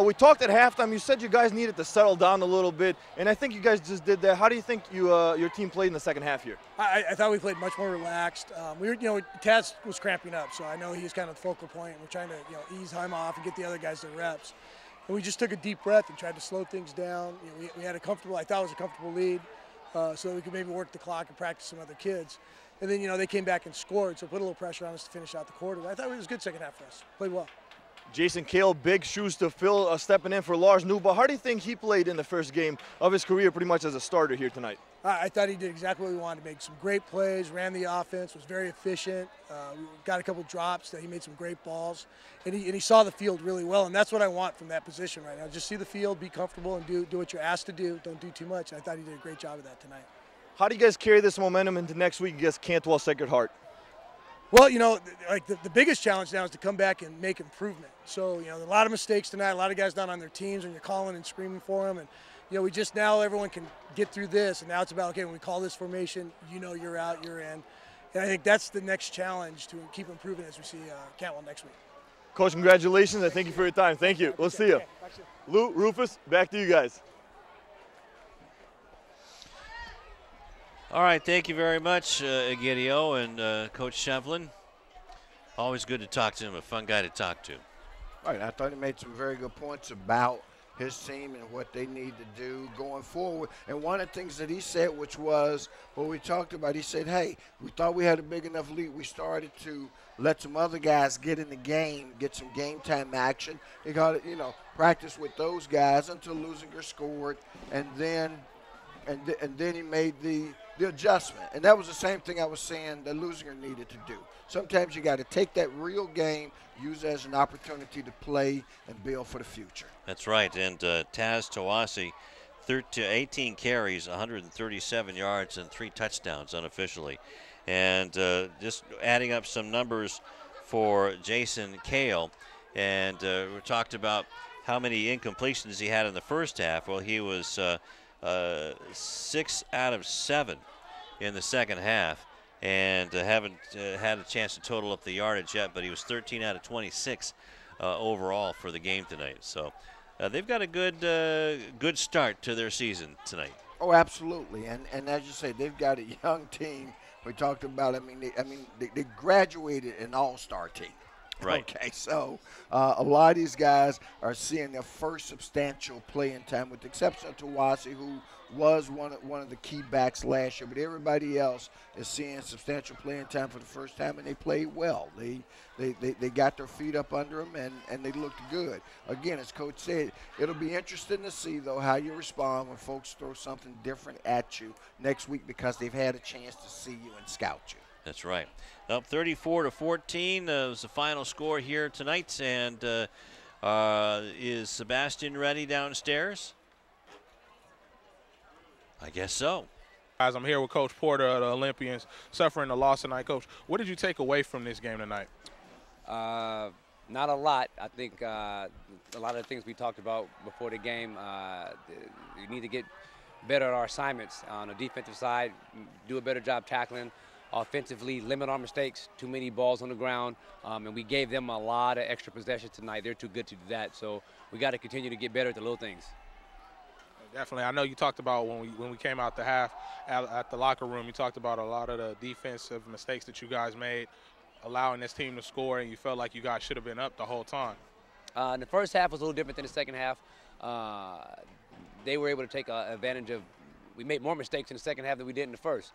We talked at halftime. You said you guys needed to settle down a little bit, and I think you guys just did that. How do you think your team played in the second half here? I thought we played much more relaxed. Taz was cramping up, so I know he's kind of the focal point. We're trying to ease him off and get the other guys their reps. And we just took a deep breath and tried to slow things down. We had I thought it was a comfortable lead, so that we could maybe work the clock and practice some other kids. And then, they came back and scored, so put a little pressure on us to finish out the quarter. But I thought it was a good second half for us. Played well. Jason Kale, big shoes to fill, stepping in for Lars Nuba. How do you think he played in the first game of his career pretty much as a starter here tonight? I thought he did exactly what we wanted to make. Some great plays, ran the offense, was very efficient. We got a couple drops that he made some great balls. And he saw the field really well, and that's what I want from that position right now. Just see the field, be comfortable, and do what you're asked to do. Don't do too much. And I thought he did a great job of that tonight. How do you guys carry this momentum into next week against Cantwell Sacred Heart? Well, the biggest challenge now is to come back and make improvement. So, a lot of mistakes tonight, a lot of guys down on their teams, and you're calling and screaming for them. And, we just now everyone can get through this, and now it's about, okay, when we call this formation, you're out, you're in. And I think that's the next challenge to keep improving as we see Cantwell next week. Coach, congratulations, and thank you for your time. Thank you. We'll see you. Okay, Lou, Rufus, back to you guys. All right, thank you very much, Egidio and Coach Shevlin. Always good to talk to him, a fun guy to talk to. All right, I thought he made some very good points about his team and what they need to do going forward. And one of the things that he said, which was what we talked about, he said, hey, we thought we had a big enough lead. We started to let some other guys get in the game, get some game time action. He got to, practice with those guys until Leuzinger scored, and then he made the adjustment. And that was the same thing I was saying that Leuzinger needed to do. Sometimes you got to take that real game, use it as an opportunity to play and build for the future. That's right. And Taz Tawazi, 18 carries, 137 yards, and 3 touchdowns unofficially. And just adding up some numbers for Jason Kale. And we talked about how many incompletions he had in the first half. Well, he was 6 out of 7 in the second half, and haven't had a chance to total up the yardage yet, but he was 13 out of 26 overall for the game tonight. So they've got a good start to their season tonight. Oh, absolutely. And as you say, they've got a young team. We talked about, they graduated an all-star team. Right. Okay, so a lot of these guys are seeing their first substantial playing time, with the exception of Tawazi, who was one of the key backs last year. But everybody else is seeing substantial playing time for the first time, and they played well. They got their feet up under them, and they looked good. Again, as Coach said, it'll be interesting to see, though, how you respond when folks throw something different at you next week, because they've had a chance to see you and scout you. That's right. Up 34-14 was the final score here tonight. And is Sebastian ready downstairs? I guess so. Guys, I'm here with Coach Porter of the Olympians, suffering a loss tonight. Coach, what did you take away from this game tonight? Not a lot. I think a lot of the things we talked about before the game, we need to get better at our assignments on the defensive side, do a better job tackling. Offensively, limit our mistakes, too many balls on the ground, and we gave them a lot of extra possessions tonight. They're too good to do that, so we got to continue to get better at the little things. Definitely. I know you talked about when we came out the half at the locker room, you talked about a lot of the defensive mistakes that you guys made, allowing this team to score, and you felt like you guys should have been up the whole time. The first half was a little different than the second half. They were able to take advantage of. We made more mistakes in the second half than we did in the first.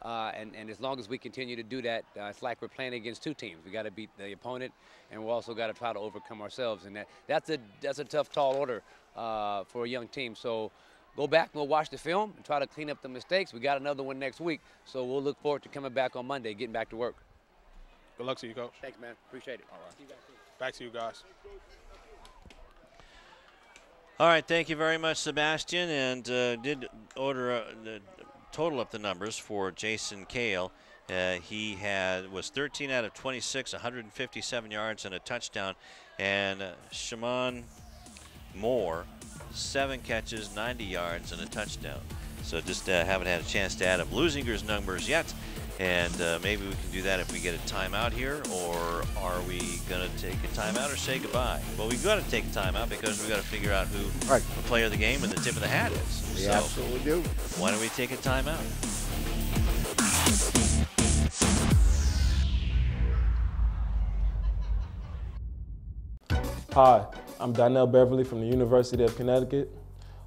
And as long as we continue to do that, it's like we're playing against two teams. We got to beat the opponent, and we also got to try to overcome ourselves. And that's a tough, tall order for a young team. So go back and we'll watch the film and try to clean up the mistakes. We got another one next week, so we'll look forward to coming back on Monday, getting back to work. Good luck to you, Coach. Thanks, man. Appreciate it. All right. Back to you guys. All right, thank you very much, Sebastian, and did order total up the numbers for Jason Cale. He was 13 out of 26, 157 yards and a touchdown, and Shimon Moore, 7 catches, 90 yards and a touchdown. So just haven't had a chance to add up Leuzinger's numbers yet, and maybe we can do that if we get a timeout here, or are we going to take a timeout or say goodbye? Well, we've got to take a timeout because we've got to figure out who the player of the game and the tip of the hat is. We absolutely do. Why don't we take a timeout? Hi, I'm Donnell Beverly from the University of Connecticut,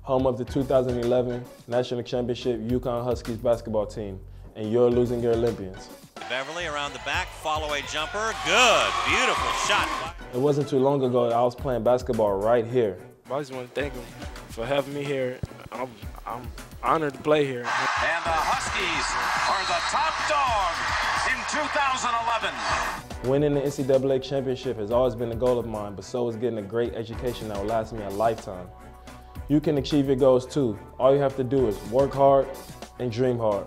home of the 2011 National Championship UConn Huskies basketball team, and your Leuzinger Olympians. Beverly around the back, follow-away jumper, good, beautiful shot. It wasn't too long ago that I was playing basketball right here. I just want to thank him for having me here. I'm honored to play here. And the Huskies are the top dog in 2011. Winning the NCAA championship has always been a goal of mine, but so is getting a great education that will last me a lifetime. You can achieve your goals too. All you have to do is work hard and dream hard,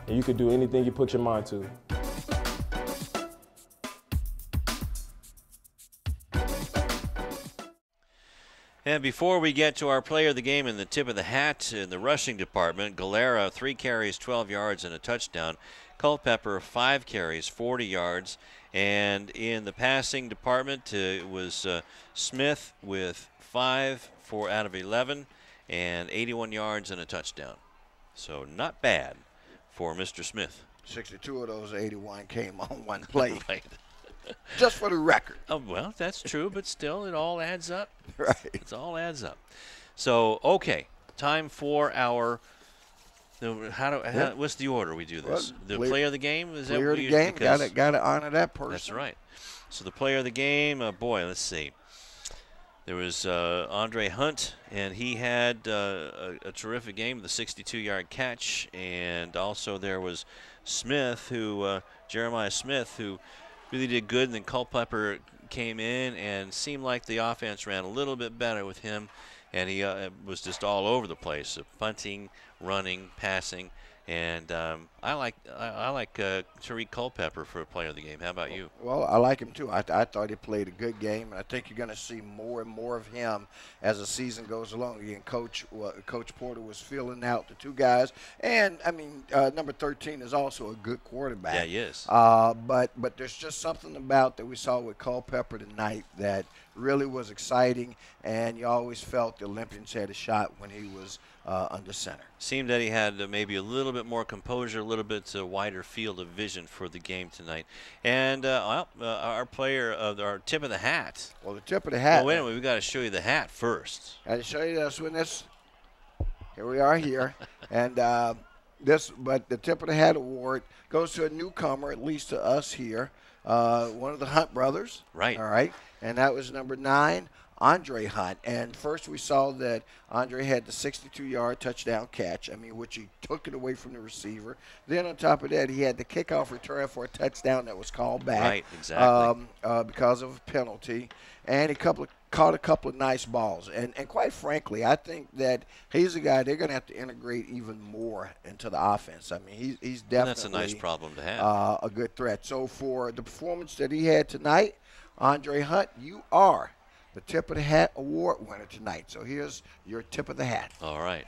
and you can do anything you put your mind to. And before we get to our player of the game and the tip of the hat in the rushing department, Galera, 3 carries, 12 yards and a touchdown. Culpepper, 5 carries, 40 yards. And in the passing department, it was Smith with 5 out of 11 and 81 yards and a touchdown. So not bad for Mr. Smith. 62 of those 81 came on one play. Right. Just for the record. Oh, well, that's true, but still, it all adds up. Right. It all adds up. So, okay, time for our. What's the order we do this? Well, the player of the game? Is player that of the game. Got to honor that person. That's right. So the player of the game. Boy, let's see. There was Andre Hunt, and he had a terrific game with a 62-yard catch, and also there was Smith, Jeremiah Smith, who really did good, and then Culpepper came in and seemed like the offense ran a little bit better with him, and he was just all over the place, punting, running, passing, and I like Tariq Culpepper for a player of the game. How about you? Well, I like him too. I thought he played a good game, and I think you're going to see more and more of him as the season goes along. Again, Coach Porter was filling out the 2 guys, and I mean, number 13 is also a good quarterback. Yeah, he is. But there's just something about that we saw with Culpepper tonight that really was exciting, and you always felt the Olympians had a shot when he was under center. Seemed that he had maybe a little bit more composure, a little bit wider field of vision for the game tonight. And our player of our tip of the hat. Well, the tip of the hat. Well, wait a minute, we got to show you the hat first. I to show you this one. Here we are here, and but the tip of the hat award goes to a newcomer, at least to us here, one of the Hunt brothers. Right. All right, and that was number 9. Andre Hunt. And first we saw that Andre had the 62-yard touchdown catch, which he took it away from the receiver. Then on top of that, he had the kickoff return for a touchdown that was called back. Right, exactly. Because of a penalty. And he caught a couple of nice balls. And quite frankly, I think that he's a guy they're going to have to integrate even more into the offense. He's definitely that's a nice problem to have. A good threat. So for the performance that he had tonight, Andre Hunt, you are the tip of the hat award winner tonight. So here's your tip of the hat. All right.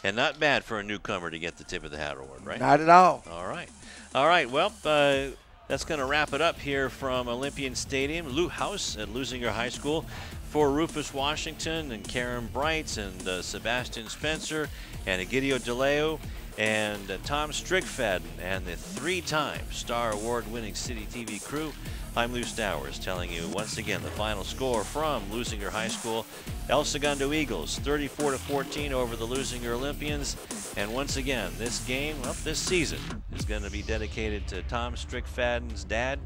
And not bad for a newcomer to get the tip of the hat award, right? Not at all. All right. All right. Well, that's going to wrap it up here from Olympian Stadium, Lou House at Leuzinger High School. for Rufus Washington and Karen Brights and Sebastian Spencer and Egidio DeLeo and Tom Strickfadden and the 3-time Star Award-winning City TV crew. I'm Lou Stowers telling you once again the final score from Leuzinger High School. El Segundo Eagles 34-14 over the Leuzinger Olympians. And once again, this game, well, this season is going to be dedicated to Tom Strickfadden's dad,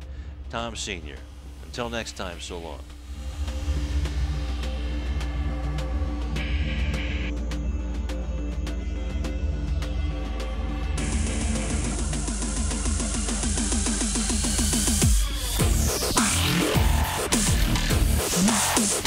Tom Sr. Until next time, so long. Yeah.